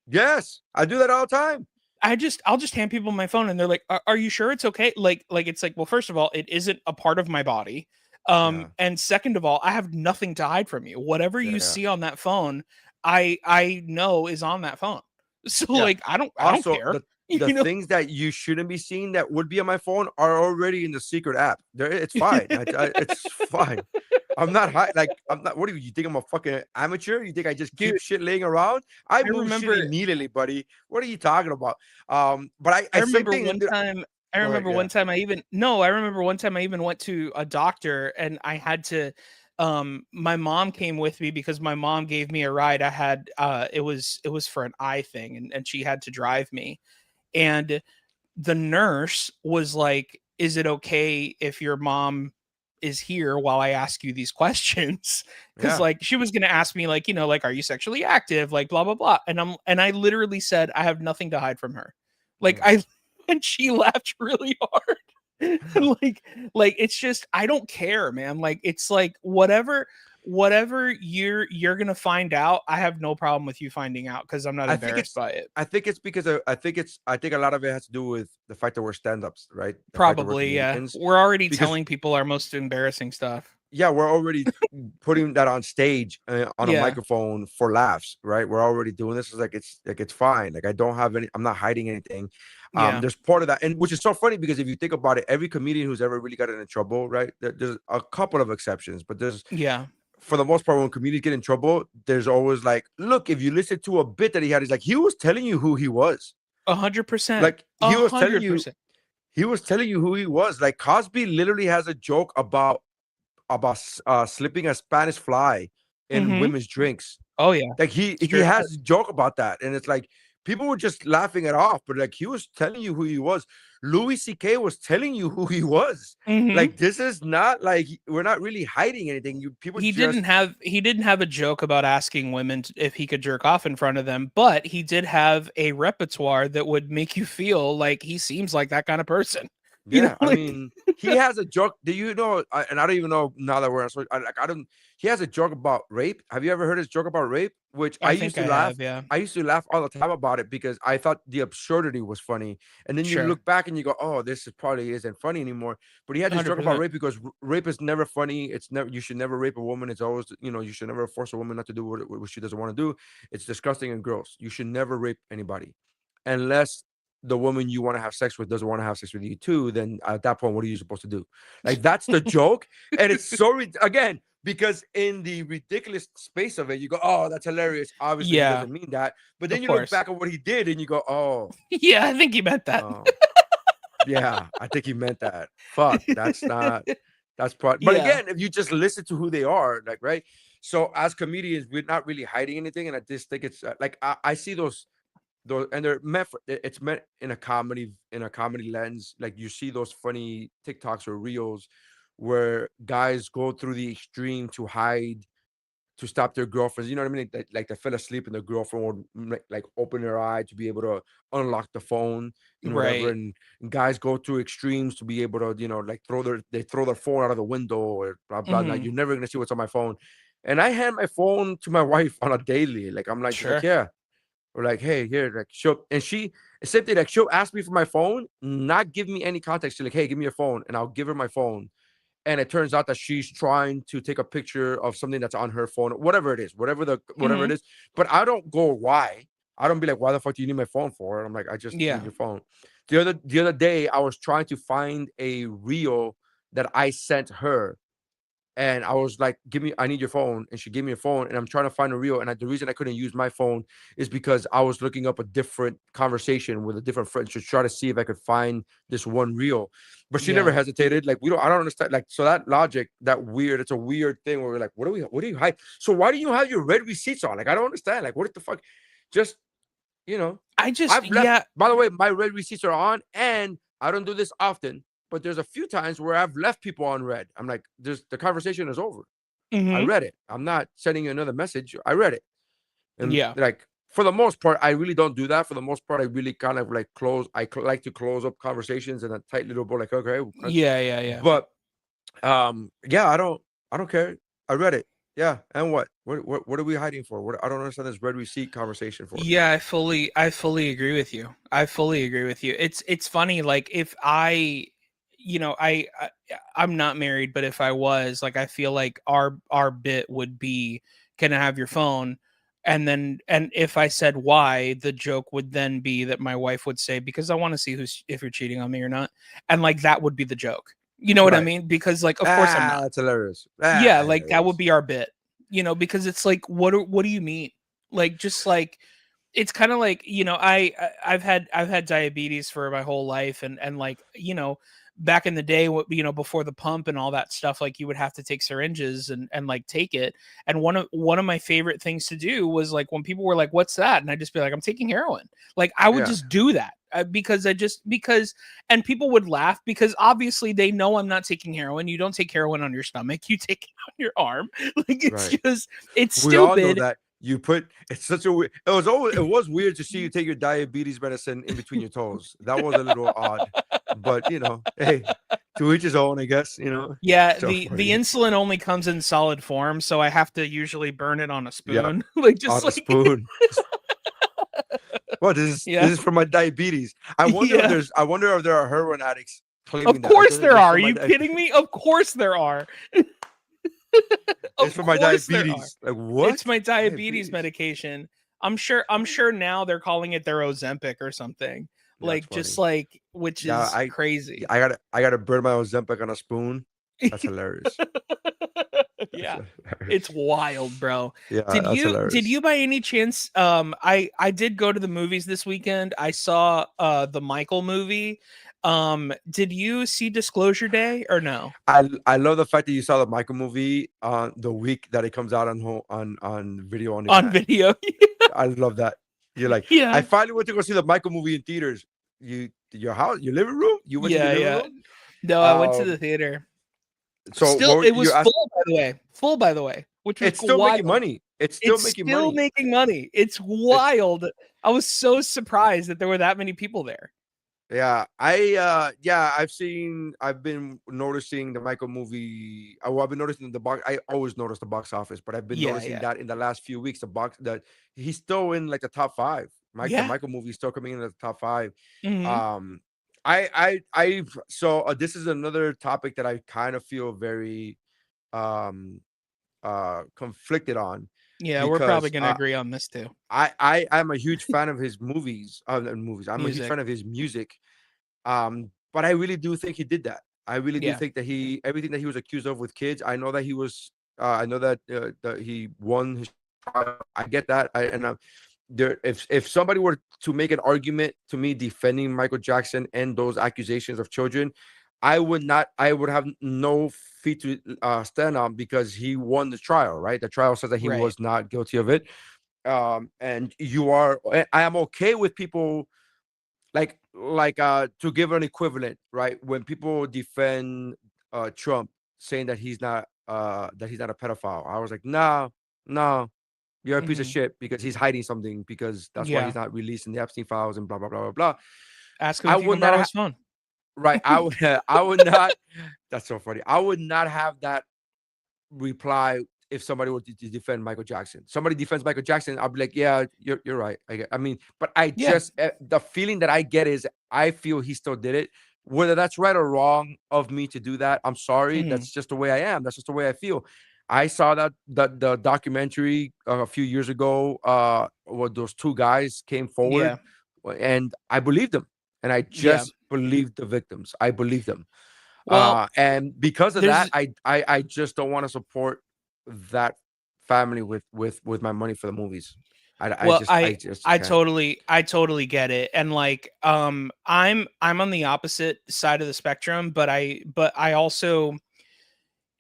Yes, I do that all the time. I'll just hand people my phone, and they're like, Are you sure it's okay?" Like, it's like, well, first of all, it isn't a part of my body. Yeah, And second of all, I have nothing to hide from you. Whatever yeah, you yeah, see on that phone, I know is on that phone. So, yeah. like, I don't Also, care. the You know? things that you shouldn't be seeing that would be on my phone are already in the secret app. There, it's fine. It's fine. I'm not. What do you think? I'm a fucking amateur? You think I just Dude, keep shit laying around? I I move shit remember immediately, buddy. What are you talking about? But I I same remember thing. one time I Go ahead. remember Yeah. one time I even no, I remember one time I even went to a doctor, and I had to my mom came with me because my mom gave me a ride. I had it was for an eye thing, and she had to drive me. And the nurse was like, "Is it okay if your mom is here while I ask you these questions?" Because, Yeah. like, she was going to ask me, like, like, "Are you sexually active?" Like, blah blah blah. And I literally said, "I have nothing to hide from her." Like, Mhm. I and she laughed really hard. like it's just, I don't care, man. Like, it's like, whatever you're gonna find out, I have no problem with you finding out, because I'm not I think embarrassed it's by it. I think it's because I think a lot of it has to do with the fact that we're stand-ups, right? The fact that we're Probably, yeah. comedians. We're already Because telling people our most embarrassing stuff. yeah, we're already putting that on stage on a Yeah. microphone for laughs, right? We're already doing this. It's fine. Like I don't have any. I'm not hiding anything. Yeah. There's part of that, and which is so funny because if you think about it, every comedian who's ever really gotten in trouble, right? There's a couple of exceptions, but there's Yeah. for the most part when comedians get in trouble, there's always like, look, if you listen to a bit that he had, he's like he was telling you who he was. 100%. Like A he was telling hundred you, percent. he was telling you who he was. Like Cosby literally has a joke about slipping a Spanish fly in Mm-hmm. women's drinks. Oh yeah. Like he Sure has does. a joke about that, and it's like people were just laughing it off, but like he was telling you who he was. Louis C.K. was telling you who he was. Mm-hmm. Like this is not like we're not really hiding anything. You people just He didn't have a joke about asking women if he could jerk off in front of them, but he did have a repertoire that would make you feel like he seems like that kind of person. You know, yeah, I like mean, he has a joke. Do you know? And I don't even know now that we're on. So I don't. He has a joke about rape. Have you ever heard his joke about rape? Which I I used think to I laugh. have, yeah. I used to laugh all the time about it because I thought the absurdity was funny. And then you Sure. look back and you go, "Oh, this is probably isn't funny anymore." But he had this joke about 100%. rape because rape is never funny. It's never. You should never rape a woman. It's always, you should never force a woman not to do what she doesn't want to do. It's disgusting and gross. You should never rape anybody, unless the woman you want to have sex with doesn't want to have sex with you too, then at that point, what are you supposed to do? Like that's the joke. And it's so again, because in the ridiculous space of it, you go, oh, that's hilarious. Obviously, he Yeah, doesn't mean that. But then of you look course. back at what he did and you go, oh, Yeah, I think he meant that. oh, yeah, I think he meant that. Fuck, that's not that's part. But Yeah. again, if you just listen to who they are, like right. So as comedians, we're not really hiding anything, and I just think it's like I see those and they're meant for it's meant in a comedy lens. Like you see those funny TikToks or reels where guys go through the extreme to hide to stop their girlfriends. You know what I mean? Like they fell asleep and the girlfriend would like open her eye to be able to unlock the phone, whatever. Right. And guys go through extremes to be able to, like they throw their phone out of the window or blah blah. Now Mhm. you're never gonna see what's on my phone. And I hand my phone to my wife on a daily. Like I'm like, she's like, Sure. yeah. Or like, hey, here, like she same thing, like she'll ask me for my phone, not give me any context. She's like, hey, give me your phone, and I'll give her my phone. And it turns out that she's trying to take a picture of something that's on her phone, whatever it is, whatever it Mhm. is. But I don't go why. I don't be like, why the fuck do you need my phone for? And I'm like, I just need Yeah. your phone. The other day, I was trying to find a reel that I sent her, and I was like, I need your phone. And she gave me a phone, and I'm trying to find a reel. And the reason I couldn't use my phone is because I was looking up a different conversation with a different friend to try to see if I could find this one reel. But she never Yeah. hesitated. Like, I don't understand. Like, so that logic, it's a weird thing where we're like, what do you hide? So why do you have your red receipts on? Like, I don't understand. Like, what the fuck? Just, you know, I just I've left, yeah. by the way, my red receipts are on, and I don't do this often, but there's a few times where I've left people on red. I'm like, the conversation is over. I Mhm. read it. I'm not sending you another message. I read it. And Yeah. like for the most part, I really don't do that. For the most part, I really kind of like close. Like to close up conversations in a tight little bow. Like okay, Yeah, yeah, yeah. but yeah, I don't care. I read it. Yeah, and what are we hiding for? What I don't understand this red receipt conversation for. Yeah, I fully agree with you. I fully agree with you. It's funny like if I I'm not married, but if I was, like I feel like our bit would be, can I have your phone? And if I said why, the joke would then be that my wife would say, because I want to see who's if you're cheating on me or not. And like that would be the joke. You know what I Right. mean? Because like of course I'm not. That's hilarious. Yeah, like that would Hilarious. be our bit. Because it's like what do you mean? Like just like it's kind of like, I've had diabetes for my whole life, and like, back in the day, before the pump and all that stuff, like you would have to take syringes and like take it. And one of my favorite things to do was like when people were like, "What's that?" And I just be like, "I'm taking heroin." Like I would Yeah. just do that. Because and people would laugh because obviously they know I'm not taking heroin. You don't take heroin on your stomach, you take it on your arm. Like Right. it's We all know stupid. that you put it's such a it was weird to see you take your diabetes medicine in between your toes. That was a little odd, but hey, to each his own, I guess. Yeah, So the funny. insulin only comes in solid form, so I have to usually burn it on a Yeah, spoon. Like on just a like spoon. Well, this is yeah. this is for my diabetes. Yeah. I wonder if there are heroin addicts Of claiming that. Like course this is there just are. for Are my you kidding diabetes. me? Of course there are. It's Of for my course there are. diabetes. Like It's what? my diabetes Diabetes? medication. I'm sure now they're calling it their Ozempic or something. That's Like just funny. like which Yeah, is crazy. I gotta burn my Ozempic on a spoon. That's hilarious. That's Yeah. It's hilarious. wild, bro. Yeah, Did that's you hilarious. by any chance I did go to the movies this weekend. I saw the Michael movie. Did you see Disclosure Day or no? I love the fact that you saw the Michael movie on the week that it comes out on video on On demand. video. I love that. You're like, I Yeah. finally went to go see the Michael movie in theaters. Your house, your living room. You went to your Yeah, living yeah. room. No, I went to the Um. theater. So Still, what it was you asked? full by the way. Full by the way, which was It's still making wild. money. It's still It's making still money. making money. It's It wild. I was so surprised that there were that many people there. I've been noticing the Michael movie. Well, I've been noticing the box. I always notice the box office, but I've been Yeah, noticing yeah. that in the last few weeks, the box that he's still in like the top five. The Yeah. Michael movie is still coming in the top five. Mhm. Um, this is another topic that I kind of feel very um conflicted on Yeah, we're probably because gonna agree on this too. I'm a huge fan of his movies. I'm a huge Music. fan of his music. But I really do think he did that. I really do Yeah. think that he everything that he was accused of with kids. I know that he was. I know that he won his trial. I get that. If somebody were to make an argument to me defending Michael Jackson and those accusations of children, I would not. I would have no feet to stand on because he won the trial. Right, the trial says that he Right. was not guilty of it. And you are. I am okay with people to give an equivalent, right? When people defend Trump saying that he's not a pedophile, I was like, no, no, you're a piece of Mhm. shit because he's hiding something because that's why Yeah. he's not releasing the Epstein files and blah blah blah blah blah. Ask him I if you would can not borrow have his phone. right. I would not. That's so funny. I would not have that reply if somebody were to defend Michael Jackson. Somebody defends Michael Jackson, I'll be like, yeah, you're right. I mean, but Yeah. the feeling that I get is I feel he still did it. Whether that's right or wrong of me to do that, I'm sorry. Mhm. That's just the way I am. That's just the way I feel. I saw that the documentary a few years ago, where those two guys came Yeah. forward, and I believed them, and I Yeah. just believed the victims. I believed them. Well, And because of that, there's I just don't want to support that family with my money for the movies. well, I I just I can't. totally I totally get it. And like I'm on the opposite side of the spectrum, but I also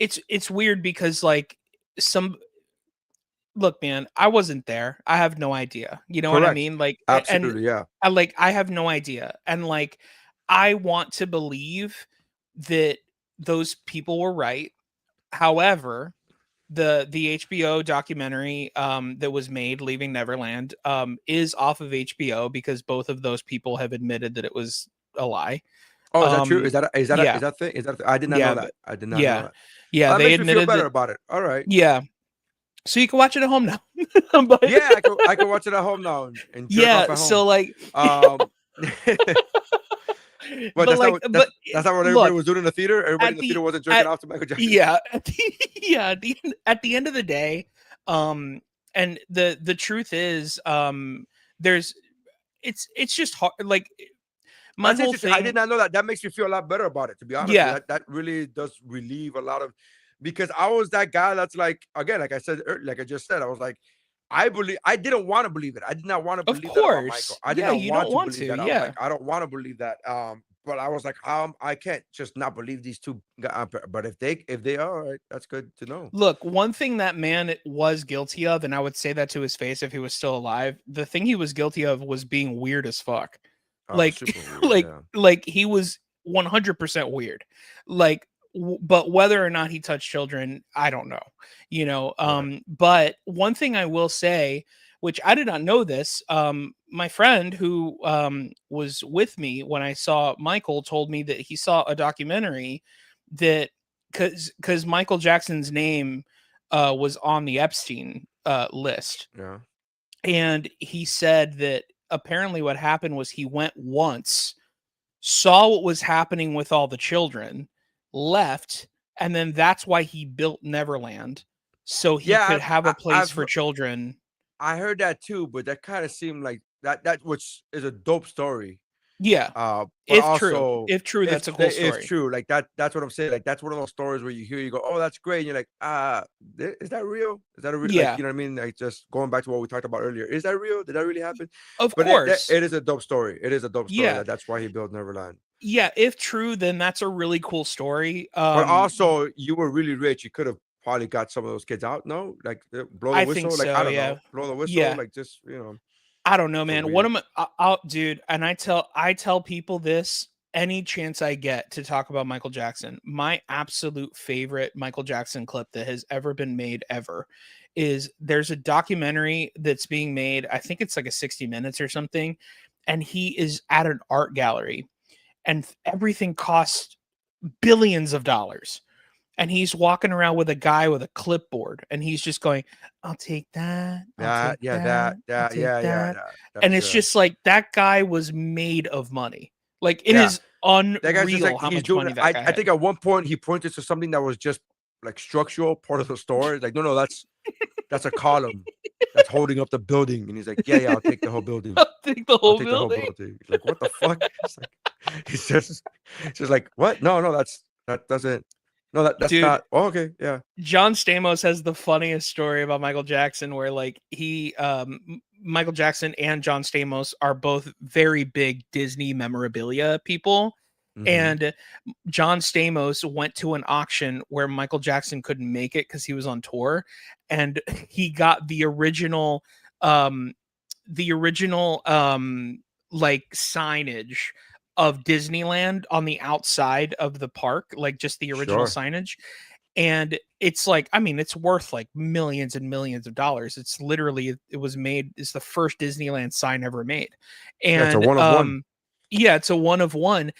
it's weird because like some look, man, I wasn't there. I have no idea. You know what I Correct. mean? Like, and Absolutely, yeah. I have no idea. And like, I want to believe that those people were right. However, the HBO documentary that was made, Leaving Neverland, is off of HBO because both of those people have admitted that it was a lie. Oh, is that true? Um, Is yeah, that thing? I did not know yeah, that. I did not know yeah, that. yeah. That They makes me feel admitted better that. about it. All right. Yeah, so you can watch it at home now. But Yeah, I could watch it at home now and jerk yeah, off at so home. like Um, but but like but that's not what everybody look, was doing in the theater. Everybody in at the theater the wasn't jerking at off to Michael Jackson. yeah, at the end of the day, um and the truth is there's it's just hard like my That's whole interesting. I did thing. not know that. That makes me feel a lot better about it, to be honest with you. Yeah, That really does relieve a lot of because I was that guy that's like again, like I said, like I just said, I was like, I didn't want to believe it. I did not want to of believe that about Michael. course. I did Yeah, not you want don't to want believe to. that. I was Yeah. like, I don't want to believe that. But I was like, I can't just not believe these two guys. But if they are, all right, that's good to know. Look, one thing that man was guilty of, and I would say that to his face if he was still alive, the thing he was guilty of was being weird as fuck. Oh, Like super weird. like Yeah. like he was 100% weird. Like but whether or not he touched children, I don't know. You know, Right. but one thing I will say, which I did not know this, my friend who was with me when I saw Michael told me that he saw a documentary that because Michael Jackson's name was on the Epstein list, Yeah. and he said that apparently what happened was he went once, saw what was happening with all the children, left, and then that's why he built Neverland, so he Yeah, could have a place I've for children. I heard that too, but that kind of seemed like that which is a dope story. Yeah, But if true, also if true, that's a cool if story. true, like that's what I'm saying. Like that's one of those stories where you hear, you go, oh, that's great. And you're like, is that real? Is that a real, like, Yeah, you know what I mean? Like, just going back to what we talked about earlier. Is that real? Did that really happen? of But course. it is a dope story. It is a dope story Yeah, that's why he built Neverland. yeah. If true, then that's a really cool story. But also, you were really rich. You could have probably got some of those kids out. No, like, blow the I think whistle. Like, I so. don't Yeah, know, blow the whistle. yeah. Like, just, I don't know, for man. What weed. am I'll dude? And I tell people this any chance I get to talk about Michael Jackson. My absolute favorite Michael Jackson clip that has ever been made ever is there's a documentary that's being made. I think it's like a 60 minutes or something, and he is at an art gallery, and everything costs billions of dollars. And he's walking around with a guy with a clipboard, and he's just going, "I'll take that. I'll That, take yeah, that. I'll take yeah, that." that. And That's it's just like that guy was made of money. Like it yeah. is That guy's just unreal like, how he's much doing money it. that guy I had. think at one point he pointed to something that was just like structural part of the store. Like, no, that's a column that's holding up the building. And he's like, yeah, I'll take the whole building. I'll take the I'll whole take the whole building. building. Like, what the fuck? It's like, he's just like, what? No, that doesn't. No, that's Dude, not. Oh, okay, yeah. John Stamos has the funniest story about Michael Jackson where like Michael Jackson and John Stamos are both very big Disney memorabilia people. Mm-hmm. And John Stamos went to an auction where Michael Jackson couldn't make it because he was on tour, and he got um the original like signage of Disneyland on the outside of the park, like just the original Sure. signage. And it's like, I mean, it's worth like millions and millions of dollars. It's literally, it was made, it's the first Disneyland sign ever made. Yeah, it's a And one of one. yeah, it's a one of one.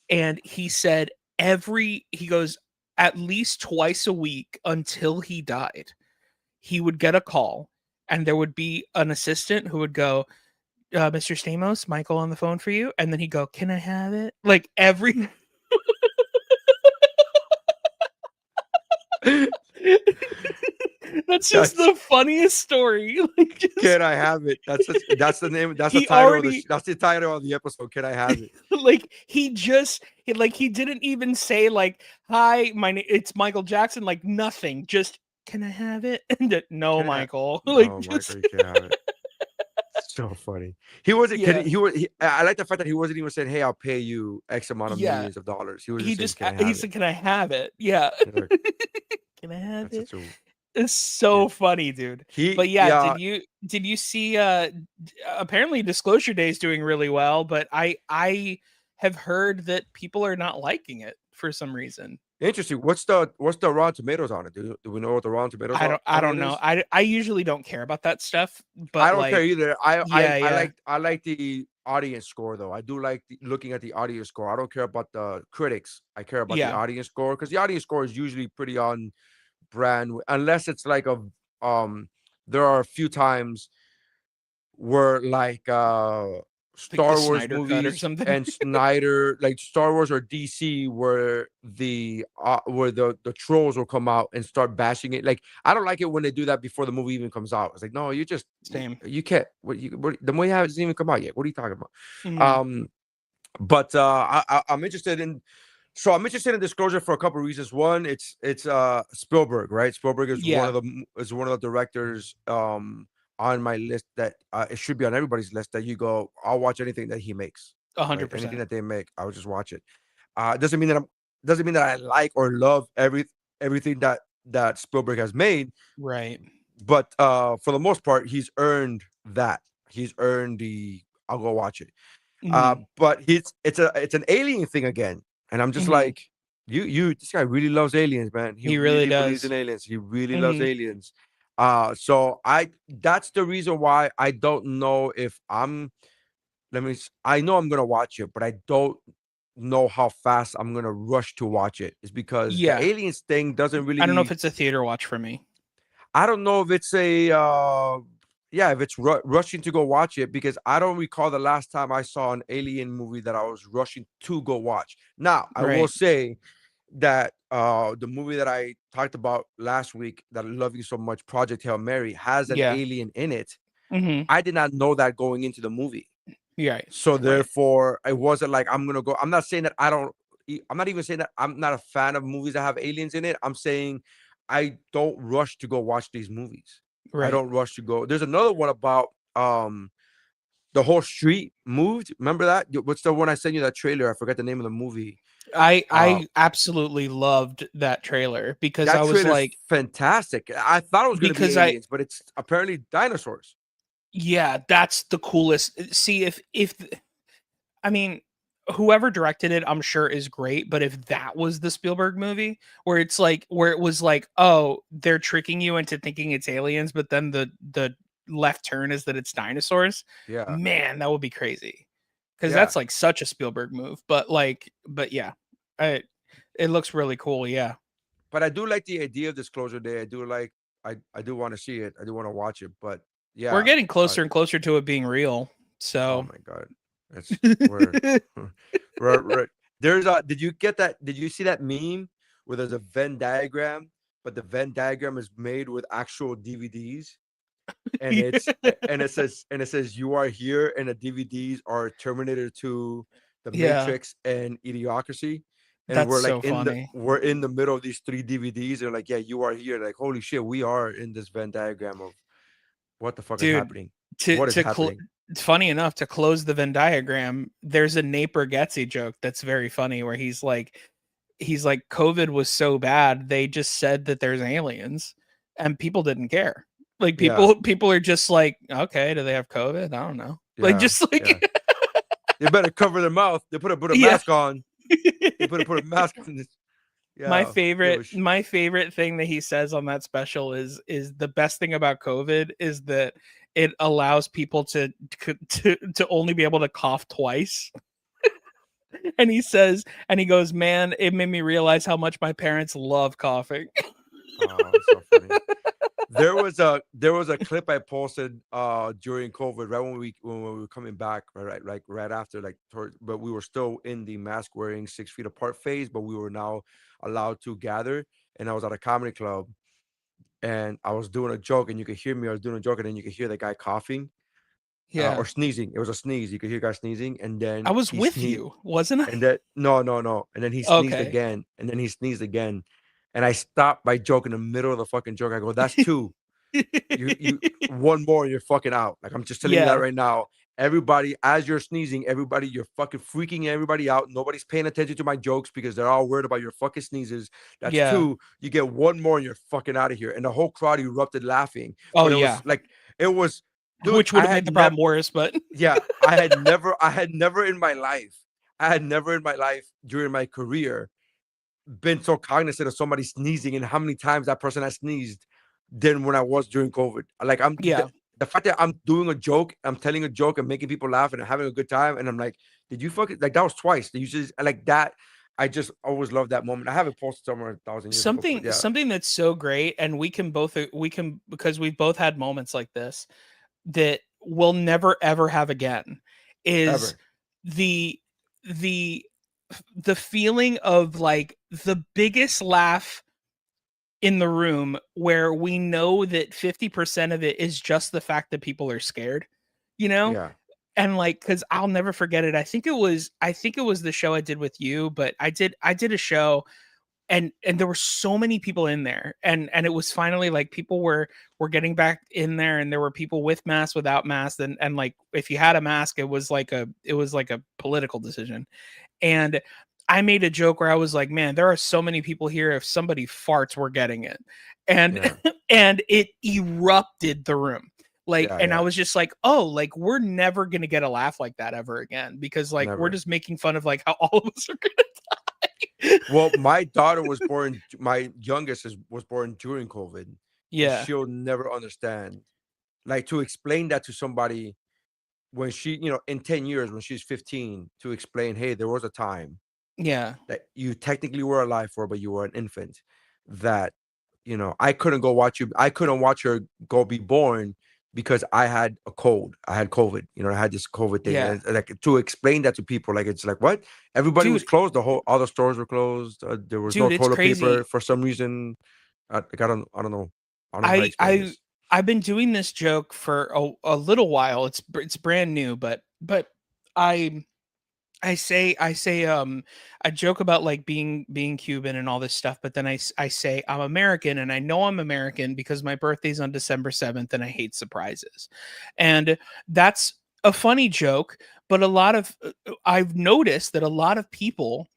And he said he goes, at least twice a week until he died, he would get a call, and there would be an assistant who would go, Mr. Stamos, Michael on the phone for you. And then he'd go, can I have it? Like every That's just That's the funniest story. Like just Can I have it? That's the name. That's the he title of already that's the title of the episode. Can I have it? like he didn't even say like, hi, my name it's Michael Jackson, like nothing. Just can I have it? And no, Can I have? Michael. Like No, just Michael, you can't have it. So funny. He wasn't. yeah. I like the fact that he wasn't even saying, "Hey, I'll pay you X amount of Yeah. millions of dollars." He was He just saying, just "Can I he have it?" said, can I have it? Yeah. Like, Can I have that's it? such a It's yeah. so funny, dude. He But yeah, yeah. did you see apparently Disclosure Day is doing really well, but I have heard that people are not liking it for some reason. Interesting. What's the Rotten Tomatoes on it? Do we know what the Rotten Tomatoes I on it don't know. is? I usually don't care about that stuff, I but don't care like either. I I yeah, I yeah. like I like the audience score though. I do like looking at the audience score. I don't care about the critics. I care about the Yeah. audience score because the audience score is usually pretty on brand, unless it's like a um. There are a few times were like Like the Star Wars Snyder cut or movies something. and Snyder, like Star Wars or DC, where the trolls will come out and start bashing it. Like, I don't like it when they do that before the movie even comes out. It's like, no, Same. you can't. The movie hasn't even come out yet. What are you talking about? Mhm. But I'm interested in. So I'm interested in Disclosure for a couple of reasons. One, it's Spielberg, right? Spielberg is Yeah. one of the directors on my list that it should be on everybody's list that you go, I'll watch anything that he makes, right? Anything 100%. that they make, I'll just watch it. Doesn't mean that I like or love everything that Spielberg has made, Right. but for the most part, he's earned that. He's earned the I'll go watch it. Mhm. But it's an alien thing again, and I'm just Mhm. like, this guy really loves aliens, man. He He really really believes in does. aliens. He really loves Mhm. aliens. So that's the reason why I don't know if I know I'm gonna watch it, but I don't know how fast I'm gonna rush to watch it. Is because the Yeah. aliens thing doesn't I don't know if really. it's a theater watch for me. I don't know if it's a yeah, if it's rushing to go watch it, because I don't recall the last time I saw an alien movie that I was rushing to go watch. Now, I will Right. say that the movie that I talked about last week, that I love you so much, Project Hail Mary, has an Yeah. alien in it. Mm-hmm. I did not know that going into the movie. Yeah. So Right. therefore, it wasn't like I'm gonna go. I'm not saying that I don't. I'm not even saying that I'm not a fan of movies that have aliens in it. I'm saying I don't rush to go watch these movies. I Right. don't rush to go. There's another one about the whole street moved. Remember that? What's the one I sent you that trailer? I forgot the name of the movie. Uh, I absolutely loved that trailer because that I was trailer's like, fantastic. I thought it was gonna be because I aliens, but it's apparently dinosaurs. yeah, that's the coolest. See, if I mean, whoever directed it, I'm sure is great, but if that was the Spielberg movie where it's like where it was like, oh, they're tricking you into thinking it's aliens, but then the left turn is that it's dinosaurs, Yeah, man, that would be crazy. Cuz yeah. that's like such a Spielberg move, but yeah. I it looks really cool, yeah. But I do like the idea of Disclosure Day. I do like. I do want to see it. I do want to watch it. But We're yeah. getting Uh, closer and closer to it being real. oh So my god, it's we're, we're there's a. Did you get that? Did you see that meme where there's a Venn diagram, but the Venn diagram is made with actual DVDs, and it says you are here, and the DVDs are Terminator 2, The yeah, Matrix, and Idiocracy. And that's we're like so funny. we're in the middle of these three DVDs, and like, yeah, you are here. Like, holy shit, we are in this Venn diagram of what the fuck is Dude, happening? to What is to cl- happening? funny enough, to close the Venn diagram, there's a Nate Bargatze joke that's very funny where he's like COVID was so bad they just said that there's aliens and people didn't care. Like Yeah, people are just like, okay, do they have COVID? I don't know. Like yeah, just like yeah. They better cover their mouth. They put a yeah. mask on. They put a mask on this. my Yeah, give favorite a my favorite thing that he says on that special is the best thing about COVID is that it allows people to only be able to cough twice. And he says, and he goes, man, it made me realize how much my parents love coughing. Oh, it's so funny. There was a clip I posted during COVID, right when we were coming back, right, like right after, like but we were still in the mask wearing 6 feet apart phase, but we were now allowed to gather. And I was at a comedy club, and I was doing a joke, and you could hear me. I was doing a joke, and then you could hear the guy coughing Yeah. or sneezing. It was a sneeze. You could hear guy sneezing, and I then was he with sneezed. you, wasn't I? And then no, no, no. And then he sneezed Okay. again. And then he sneezed again. And I stopped my joke in the middle of the fucking joke. I go, that's two. You one more, you're fucking out. Like, I'm just telling you that Yeah. right now. Everybody, as you're sneezing, everybody, you're fucking freaking everybody out. Nobody's paying attention to my jokes because they're all worried about your fucking sneezes. That's Yeah. two. You get one more and you're fucking out of here. And the whole crowd erupted laughing. Oh But it yeah. was like, it was, dude, Which would I have made had the never, problem worse, but yeah, I had never in my life, during my career been so cognizant of somebody sneezing and how many times that person has sneezed than when I was during COVID. Like, yeah. the fact that I'm doing a joke, I'm telling a joke and making people laugh and having a good time, and I'm like, did you fucking, like, that was twice? You just like that. I just always love that moment. I have it posted somewhere 1,000 years ago, but Something yeah, something that's so great, and we can because we've both had moments like this that we'll never ever have again, is ever, the the the feeling of like the biggest laugh in the room where we know that 50% of it is just the fact that people are scared, you know? yeah, And like, cause I'll never forget it. I think it was the show I did with you, but I did a show and there were so many people in there and it was finally like people were getting back in there and there were people with masks, without masks, and like if you had a mask, it was like a political decision. And I made a joke where I was like, man, there are so many people here. If somebody farts, we're getting it. And yeah, and it erupted the room. Like, yeah, and I yeah, was just like, oh, like we're never gonna get a laugh like that ever again. Because like we're never. just making fun of like how all of us are gonna die. Well, my daughter was born. My youngest was born during COVID, and Yeah. she'll never understand. Like, to explain that to somebody when she, in 10 years, when she's 15, to explain, hey, there was a time Yeah. that you technically were alive for, but you were an infant. That, I couldn't watch her go be born because I had a cold. I had COVID. I had this COVID thing, Yeah. and like to explain that to people, like it's like what? Everybody was Dude, closed. All the stores were closed. There was no dude, it's toilet paper crazy. for some reason. Like I don't know. I don't know how to I explain I this. I've been doing this joke for a little while. It's brand new, but I I joke about like being Cuban and all this stuff, but then I say I'm American, and I know I'm American because my birthday's on December 7th and I hate surprises. And that's a funny joke, but a lot of I've noticed that a lot of people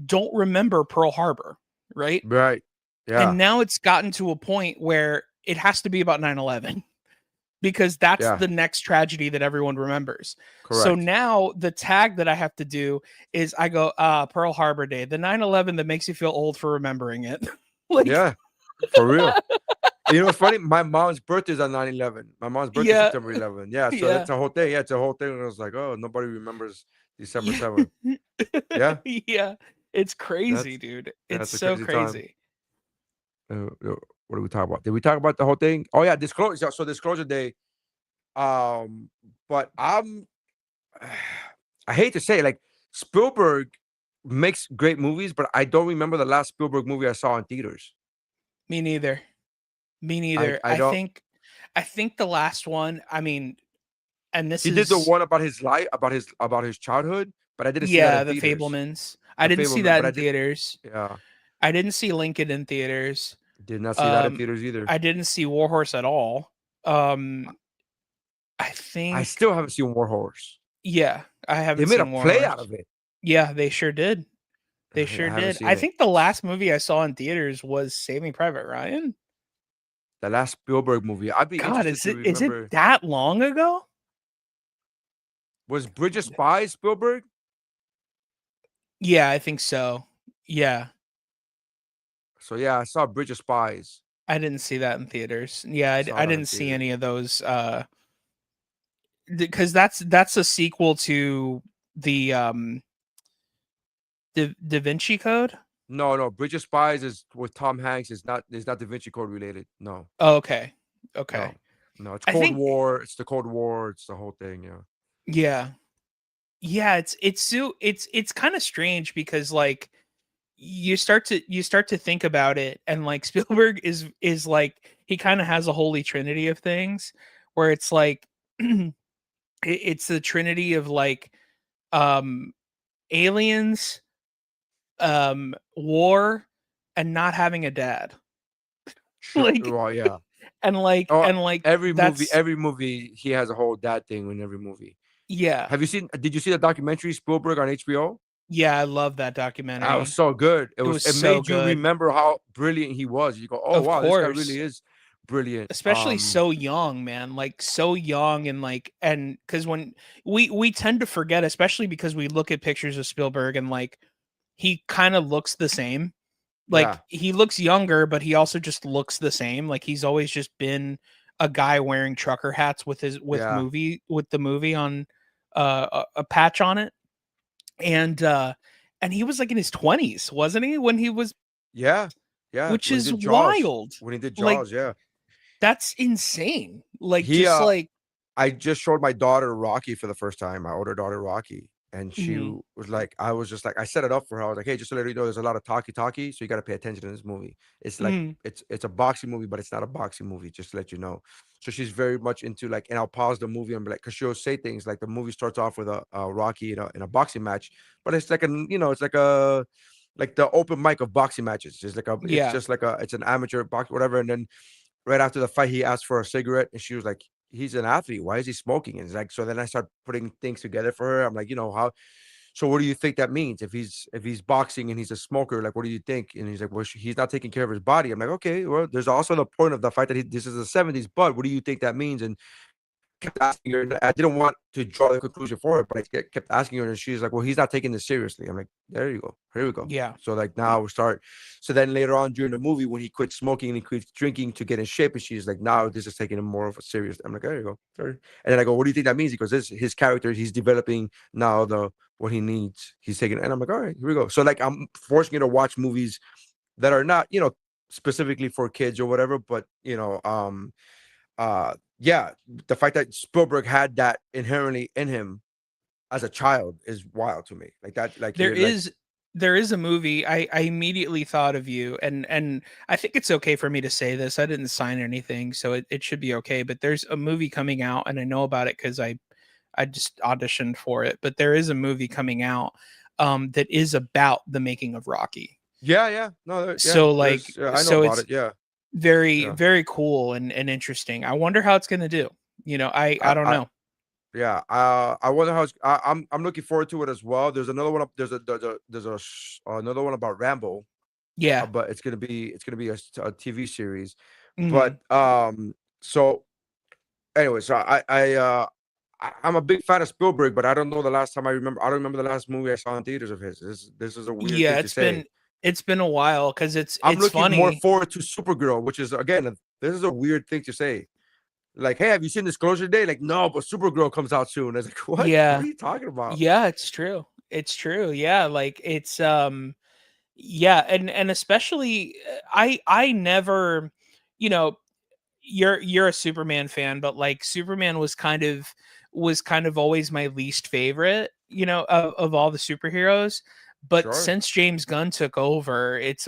don't remember Pearl Harbor, right? Right. Yeah. And now it's gotten to a point where it has to be about 9/11 because that's Yeah. the next tragedy that everyone remembers. So Correct. now the tag that I have to do is I go, Pearl Harbor Day, the 9/11 that makes you feel old for remembering it. Like, Yeah. For real. And you know what's funny? My mom's birthday is on 9/11. My mom's birthday is yeah, September 11th. Yeah. So yeah, that's a whole thing. Yeah. It's a whole thing. And I was like, oh, nobody remembers December yeah, 7th. Yeah. yeah. It's crazy, That's dude. It's that's a so crazy time. crazy. What did we talk about? Did we talk about the whole thing? Oh yeah, disclosure. So disclosure day. Um, but I hate to say it, like Spielberg makes great movies, but I don't remember the last Spielberg movie I saw in theaters. Me neither. Me I neither. I don't. I think the last one, I mean, and this He did the is one about his life, about his childhood, but I didn't see that in yeah, the theaters. Fablemans. I The didn't see Fableman, that but I in did. theaters. Yeah, I didn't see Lincoln in theaters. did not see that in Um, theaters either. I didn't see Warhorse at all. Um, I I think still haven't seen War Horse. yeah, I They haven't made a seen play out Warhorse. of it. Yeah, they sure did. They I sure haven't did. seen I it. think the last movie I saw in theaters was Saving Private Ryan. The last Spielberg movie. I'd be God, interested to is it remember. that long ago? Was Bridge of Spies Spielberg? Yeah, I think so. Yeah, So yeah, I saw Bridge of Spies. I didn't see that in theaters. Yeah, Saw I that in didn't see theaters. any of those because that's a sequel to the Da Vinci Code. No, no. Bridge of Spies is with Tom Hanks. Is not Da Vinci Code related. No, Oh, okay. Okay. no, no. It's I Cold think War. It's the Cold War. It's the whole thing. Yeah. yeah. Yeah, it's kind of strange because like you start to think about it and like Spielberg is like he kind of has a holy trinity of things where it's like it's the trinity of like um aliens, war and not having a dad. Sure. Like Well, yeah. Oh, and like every movie, that's he has a whole dad thing in every movie. yeah. Have you seen? Did you see the documentary Spielberg on HBO? Yeah, I love that That was documentary. so good. It was It so made you good. remember how brilliant he was. You go, oh Of wow, this guy really course. is brilliant. Especially so young, man, like so young and like and because when we tend to forget, especially because we look at pictures of Spielberg and like he kind of looks the same. Yeah, Like he looks younger, but he also just looks the same. Like he's always just been a guy wearing trucker hats with his yeah, with the movie on a patch on it. And he was like in his 20s, wasn't he? When he was yeah, yeah. which When he is did Jaws, wild. Like yeah. that's insane. Like He just like I just showed my daughter Rocky for the first time, my older daughter Rocky, and she mhm. was like, I was just like, I set it up for her. I was like, hey, just to let you know, there's a lot of talkie, so you got to pay attention to this movie. It's like Mhm. it's a boxing movie, but it's not a boxing movie. Just to let you know. So she's very much into like, and I'll pause the movie and be like, because she'll say things like the movie starts off with a Rocky in a boxing match, but it's like it's like the open mic of boxing matches. It's Yeah. just like it's an amateur box, whatever, and then right after the fight, he asked for a cigarette, and she was like, "He's an athlete. Why is he smoking?" And it's like, so then I start putting things together for her. I'm like, how? So what do you think that means? If he's boxing and he's a smoker, like, what do you think? And he's like, well, he's not taking care of his body. I'm like, okay, well, there's also the point of the fact that this is the '70s, but what do you think that means? And kept asking her. I didn't want to draw the conclusion for her, but I kept asking her, and she's like, "Well, he's not taking this seriously." I'm like, "There you go. Here we go." Yeah. So like now we start. So then later on during the movie, when he quit smoking and he quit drinking to get in shape, and she's like, "Now this is taking him more of a serious." I'm like, "There you go." Sorry. And then I go, "What do you think that means?" Because this his character, he's developing now the what he needs. He's taking, and I'm like, "All right, here we go." So like I'm forcing you to watch movies that are not specifically for kids or whatever, but yeah, the fact that Spielberg had that inherently in him as a child is wild to me. Like that, like There you're like, is there is a movie I immediately thought of you, and I think it's okay for me to say this. I didn't sign anything, so it should be okay. But there's a movie coming out, and I know about it because I just auditioned for it. But there is a movie coming out that is about the making of Rocky. yeah, yeah, no, yeah, So like there's, I know so about it's it. Yeah, very yeah. very cool and interesting. I wonder how it's going to do. I don't I know. Yeah, I wonder how I'm looking forward to it as well. There's another one up. Another one about Rambo, Yeah. but it's gonna be a TV series. But Mhm. so anyway, so I'm a big fan of Spielberg, but I don't know the last time I remember. I don't remember the last movie I saw in theaters of his. This is a weird Yeah, thing to say. it's been a while cuz I'm it's looking more funny. forward to Supergirl, which is again, this is a weird thing to say. Like, hey, have you seen Disclosure Day? Like, no, but Supergirl comes out soon. I was like, what? What Yeah. are you talking about? Yeah, it's true. It's true. Yeah, like it's yeah, and especially I never, you know, you're a Superman fan, but like Superman was kind of always my least favorite, of all the superheroes. But Sure. since James Gunn took over, it's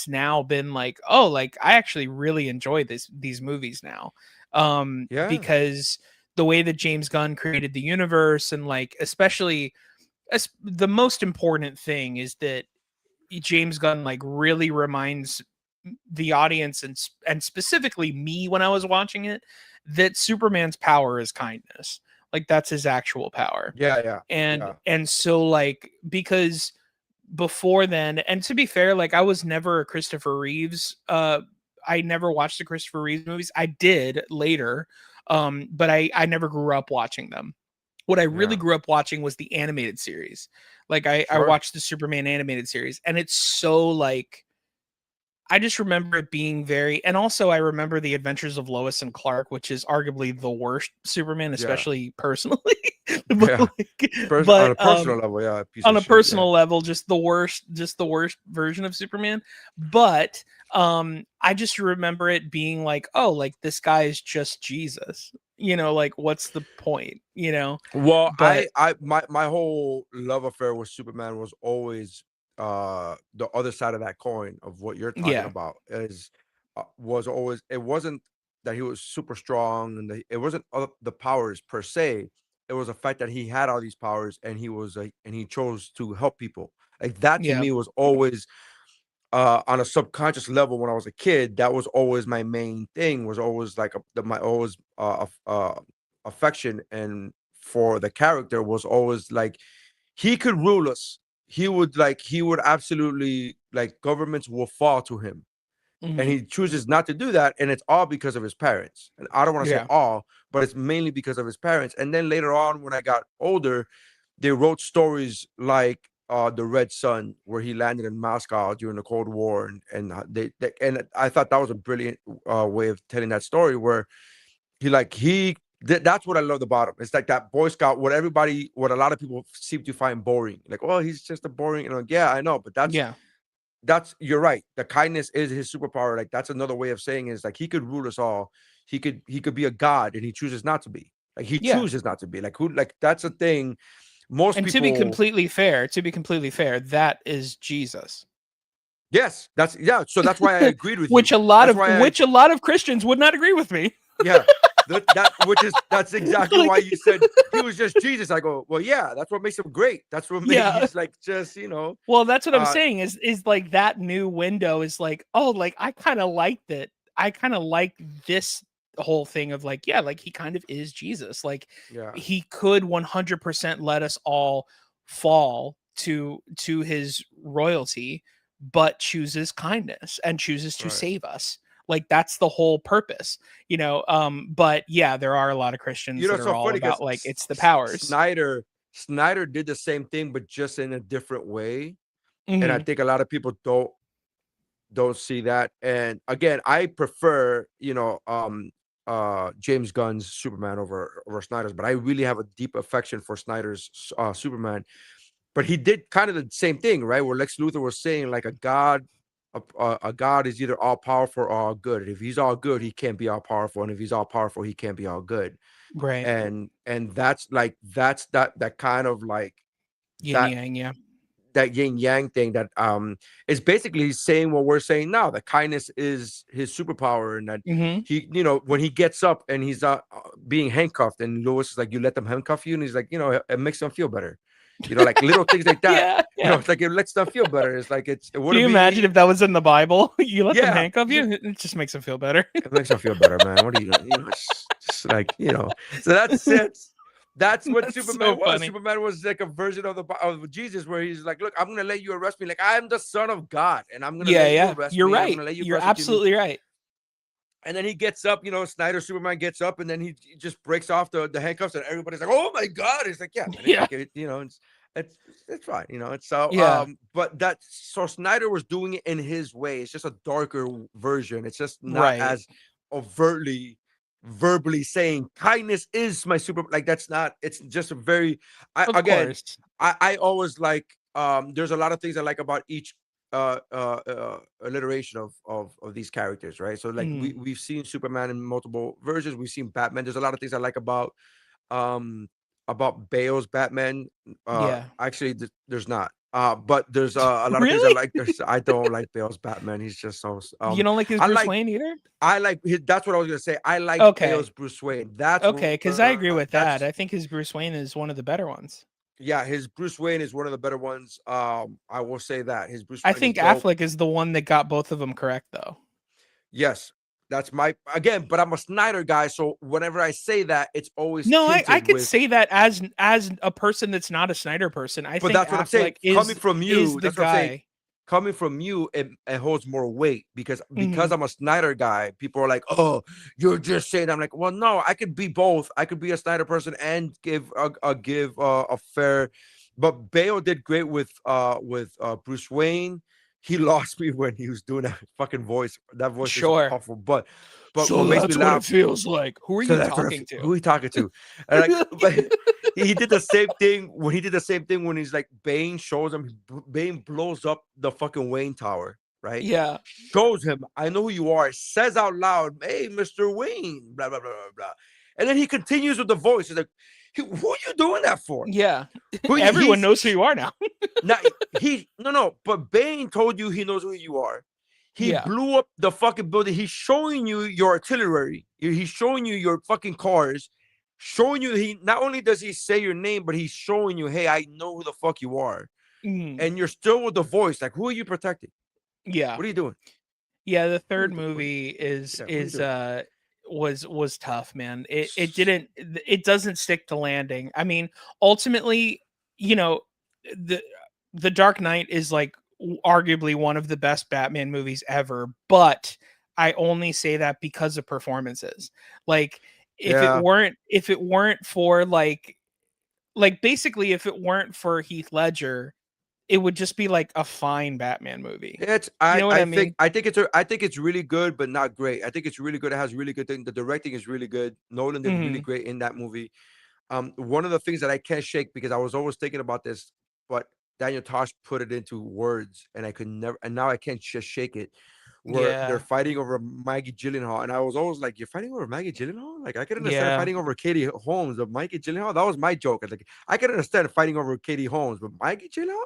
now been like, oh, like I actually really enjoy these movies now. Yeah. Because the way that James Gunn created the universe, and like especially the most important thing is that James Gunn like really reminds the audience, and specifically me when I was watching it, that Superman's power is kindness. Like that's his actual power. Yeah. Yeah. And Yeah. and so like because before then, and to be fair, like I was never a Christopher Reeves I never watched the Christopher Reeves movies. I did later, but I never grew up watching them. What I really Yeah. grew up watching was the animated series. Like I Sure. watched the Superman animated series, and it's so like I just remember it being very, and also I remember the Adventures of Lois and Clark, which is arguably the worst Superman, Yeah. especially personally. but Yeah. like, On but a personal level, yeah, a piece on of a shit. Yeah. personal level, just the worst version of Superman. But I just remember it being like, oh, like this guy is just Jesus. Like what's the point? Well, But my whole love affair with Superman was always the other side of that coin of what you're talking yeah. about is was always it wasn't that he was super strong and it wasn't the powers per se. It was the fact that he had all these powers and and he chose to help people. Like that to Yeah. me was always on a subconscious level when I was a kid. That was always my main thing. Was always like my always affection and for the character was always like he could rule us. He would absolutely like governments will fall to him, and Mhm. he chooses not to do that, and it's all because of his parents. And I don't want to say Yeah. all, but it's mainly because of his parents. And then later on, when I got older, they wrote stories like the Red Sun, where he landed in Moscow during the Cold War, and and I thought that was a brilliant way of telling that story, where that's what I loved about him. It's like that Boy Scout, what a lot of people seem to find boring. Like, oh, he's just a boring, like, yeah, I know, but Yeah. that's you're right. The kindness is his superpower. Like that's another way of saying is like he could rule us all. He could be a god, and he chooses not to be. Like he Yeah. chooses not to be. Like who? Like that's a thing. Most And people, to be completely fair, that is Jesus. yes, that's yeah. So that's why I agreed with you. which a lot That's of why I which a lot of Christians would not agree with me. yeah. That's exactly why Like, you said he was just Jesus. I go, well, yeah, that's what makes him great. That's what made yeah. he's like just Well, that's what I'm uh saying is like that new window is like, oh, like I kind of liked it. I kind of like this whole thing of like, yeah, like he kind of is Jesus. Like yeah, he could 100% let us all fall to his royalty, but chooses kindness and chooses to right. save us. Like that's the whole purpose, but yeah, there are a lot of Christians that It's are so all funny because about like it's the powers. Snyder did the same thing, but just in a different way. And I Mhm. think a lot of people don't see that. And again, I prefer, James Gunn's Superman over Snyder's, but I really have a deep affection for Snyder's Superman. But he did kind of the same thing, right? Where Lex Luthor was saying like a god. a god is either all powerful or all good. If he's all good, he can't be all powerful, and if he's all powerful, he can't be all good. Right. And that's like that kind of like Yin that yang. Yeah. that yin yang thing that is basically saying what we're saying now, that kindness is his superpower, and that Hmm. he, when he gets up and he's being handcuffed, and Lewis is like, you let them handcuff you, and he's like, it makes them feel better, like little things like that. Yeah. Yeah. It's like it lets them feel better. It's like it Can wouldn't you imagine be. if that was in the Bible? You let them Yeah, handcuff you, it just makes them feel better. it makes them feel better, man. What are you doing? It's like, so that's it. That's what That's so Superman was. funny. Superman was like a version of Jesus, where he's like, look, I'm gonna let you arrest me. Like, I'm the son of God, and I'm gonna Yeah, let you yeah. arrest You're me, and I'm right. gonna let you You're prosecute me. absolutely right. And then he gets up, Snyder Superman gets up, and then he just breaks off the handcuffs, and everybody's like, oh my God. It's like, yeah, man, it's Yeah. like it's fine, it's so Yeah. but so Snyder was doing it in his way. It's just a darker version. It's just not Right. as overtly verbally saying kindness is my super, like, that's not. It's just a very, Of again, course. I always like, there's a lot of things I like about each alliteration of these characters, right? So like Mm, we've seen Superman in multiple versions. We've seen Batman. There's a lot of things I like um Bale's Batman. yeah. Actually, there's not. But there's a lot of things I Really? like. I don't like Bale's Batman. He's just so You don't like his I Bruce like Wayne either? that's what I was gonna say. I like Okay. Bale's Bruce Wayne. That's Okay, because I agree with that. that's I think his Bruce Wayne is one of the better ones. yeah, his Bruce Wayne is one of the better ones. I will say that his Bruce I Wayne is think dope. Affleck is the one that got both of them correct, though. Yes, that's my, again, but I'm a Snyder guy, so whenever I say that, it's always No, I tinted could with. say that as a person that's not a Snyder person. I But think that's what I'm saying. Affleck Coming is from is you, the that's what I'm saying. guy. Coming from you, it holds more weight, because Mhm. I'm a Snyder guy. People are like, "Oh, you're just saying." I'm like, "Well, no, I could be both. I could be a Snyder person and give a fair." But Bale did great with Bruce Wayne. He lost me when he was doing that fucking voice. That voice is Sure. awful. But So what makes me that's what laugh. it feels like. Who are So you that's what talking to? who he talking to, and like, but he did the same thing when he's like, Bane shows him, Bane blows up the fucking Wayne Tower, right? Yeah. Shows him, I know who you are. Says out loud, hey, Mr. Wayne, blah blah blah blah blah, and then he continues with the voice. He's like, who are you doing that for? Yeah. Who Everyone he's knows who you are now. not he no, but Bane told you he knows who you are. He Yeah. blew up the fucking building. He's showing you your artillery. He's showing you your fucking cars. Showing you, he not only does he say your name, but he's showing you, hey, I know who the fuck you are. Mhm. And you're still with the voice. Like, who are you protecting? Yeah. What are you doing? Yeah, the What are third you doing? movie Yeah, what are you doing? was tough, man. It didn't it doesn't stick to landing. I mean, ultimately, you know, the the Dark Knight is like arguably one of the best Batman movies ever, but I only say that because of performances. Like Yeah. if it weren't for like basically if it weren't for Heath Ledger, it would just be like a fine Batman movie. It's You know what I mean? I think it's really good, but not great. I think it's really good. It has really good thing. The directing is really good. Nolan did really Mhm. great in that movie. One of the things that I can't shake, because I was always thinking about this, but Daniel Tosh put it into words, and I could never, and now I can't just shake it. Where they're Yeah. fighting over Maggie Gyllenhaal, and I was always like, "You're fighting over Maggie Gyllenhaal?" Like, I could understand Yeah. fighting over Katie Holmes, but Maggie Gyllenhaal, that was my joke. Like, I could understand fighting over Katie Holmes, but Maggie Gyllenhaal.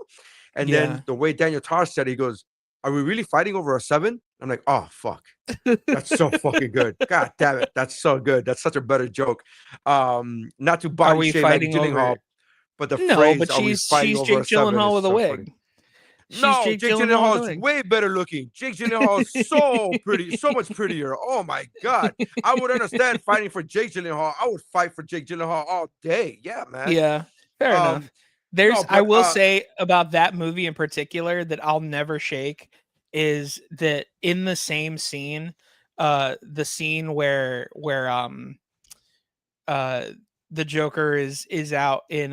And then Yeah. the way Daniel Tosh said, he goes, "Are we really fighting over a 7?" I'm like, "Oh fuck." That's so fucking good. God damn it. That's so good. That's such a better joke. Not to Are body we shame Maggie fighting over Gyllenhaal, but the No, phrase but "Are we fighting she's over a Jake 7" Gyllenhaal is with a so funny. wig. She's No, Jake Jake Gyllenhaal with Gyllenhaal a is wig. way better looking. Jake Gyllenhaal is so pretty, so much prettier. Oh my god. I would understand fighting for Jake Gyllenhaal. I would fight for Jake Gyllenhaal all day. Yeah, man. Yeah, fair enough. No, I but will say about that movie in particular that I'll never shake is that in the same scene, the scene where uh the Joker is out in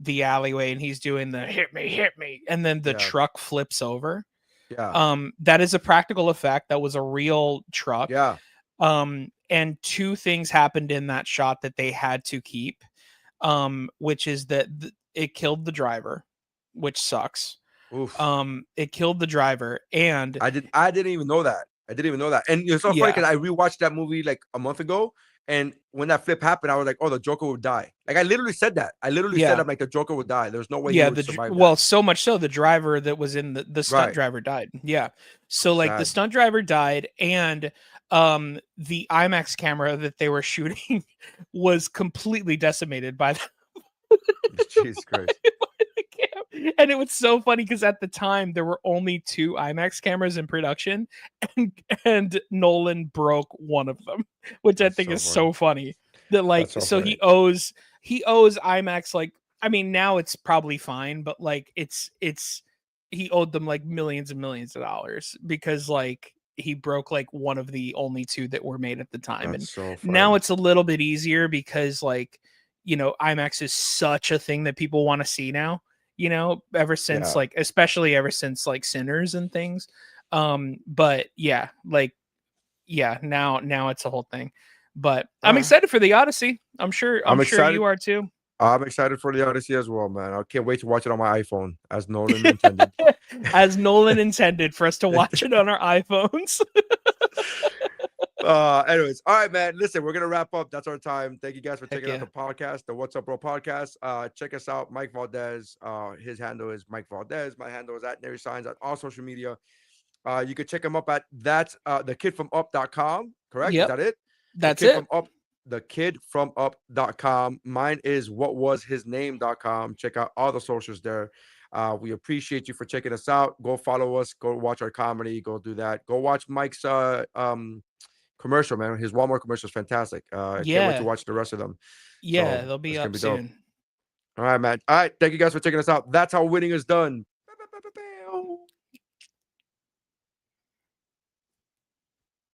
the alleyway and he's doing the hit me, and then the yeah, truck flips over. yeah, That is a practical effect. That was a real truck. yeah, And two things happened in that shot that they had to keep, which is that it killed the driver, which sucks. Oof. It killed the driver, and I didn't even know that. I didn't even know that. And it's so funny yeah, because I rewatched that movie like a month ago. And when that flip happened, I was like, oh, the Joker would die. Like I literally said that. I literally said yeah, I'm like the Joker would die. There's no way he yeah. would survive that. Well, so much so the driver that was in the stunt Right. driver died. Yeah. So like the Sad. stunt driver died, and the IMAX camera that they were shooting was completely decimated by Jesus Christ. and it was so funny because at the time there were only 2 IMAX cameras in production, and Nolan broke one of them, which I That's think so is funny. so funny. That That's like so so funny. he owes IMAX, like, I mean now it's probably fine, but like it's he owed them like millions and millions of dollars because like he broke like one of the only 2 that were made at the time. That's And so now funny. it's a little bit easier because like, IMAX is such a thing that people want to see now, ever since Yeah. like, especially ever since like Sinners and things. But yeah, like, yeah, now it's a whole thing. But I'm Uh, excited for the Odyssey. I'm sure I'm you excited. are too. I'm excited for the Odyssey as well, man. I can't wait to watch it on my iPhone, as Nolan intended. As Nolan intended for us to watch it on our iPhones. Anyways, all right, man. Listen, we're gonna wrap up. That's our time. Thank you guys for Heck checking out yeah. the podcast, the What's Up Bro podcast. Check us out, Mike Valdes. His handle is Mike Valdes. My handle is at Nery Saenz on all social media. You can check him up at that's thekidfromup.com. Correct? Is Yep. that it? The That's kid it. from up, thekidfromup.com. Mine is whatwashisname.com. Check out all the socials there. We appreciate you for checking us out. Go follow us. Go watch our comedy. Go do that. Go watch Mike's commercial, man. His Walmart commercial is fantastic. I can't wait to Yeah. watch the rest of them. Yeah, So they'll be it's gonna up be dope. soon. All right, man. All right. Thank you guys for checking us out. That's how winning is done.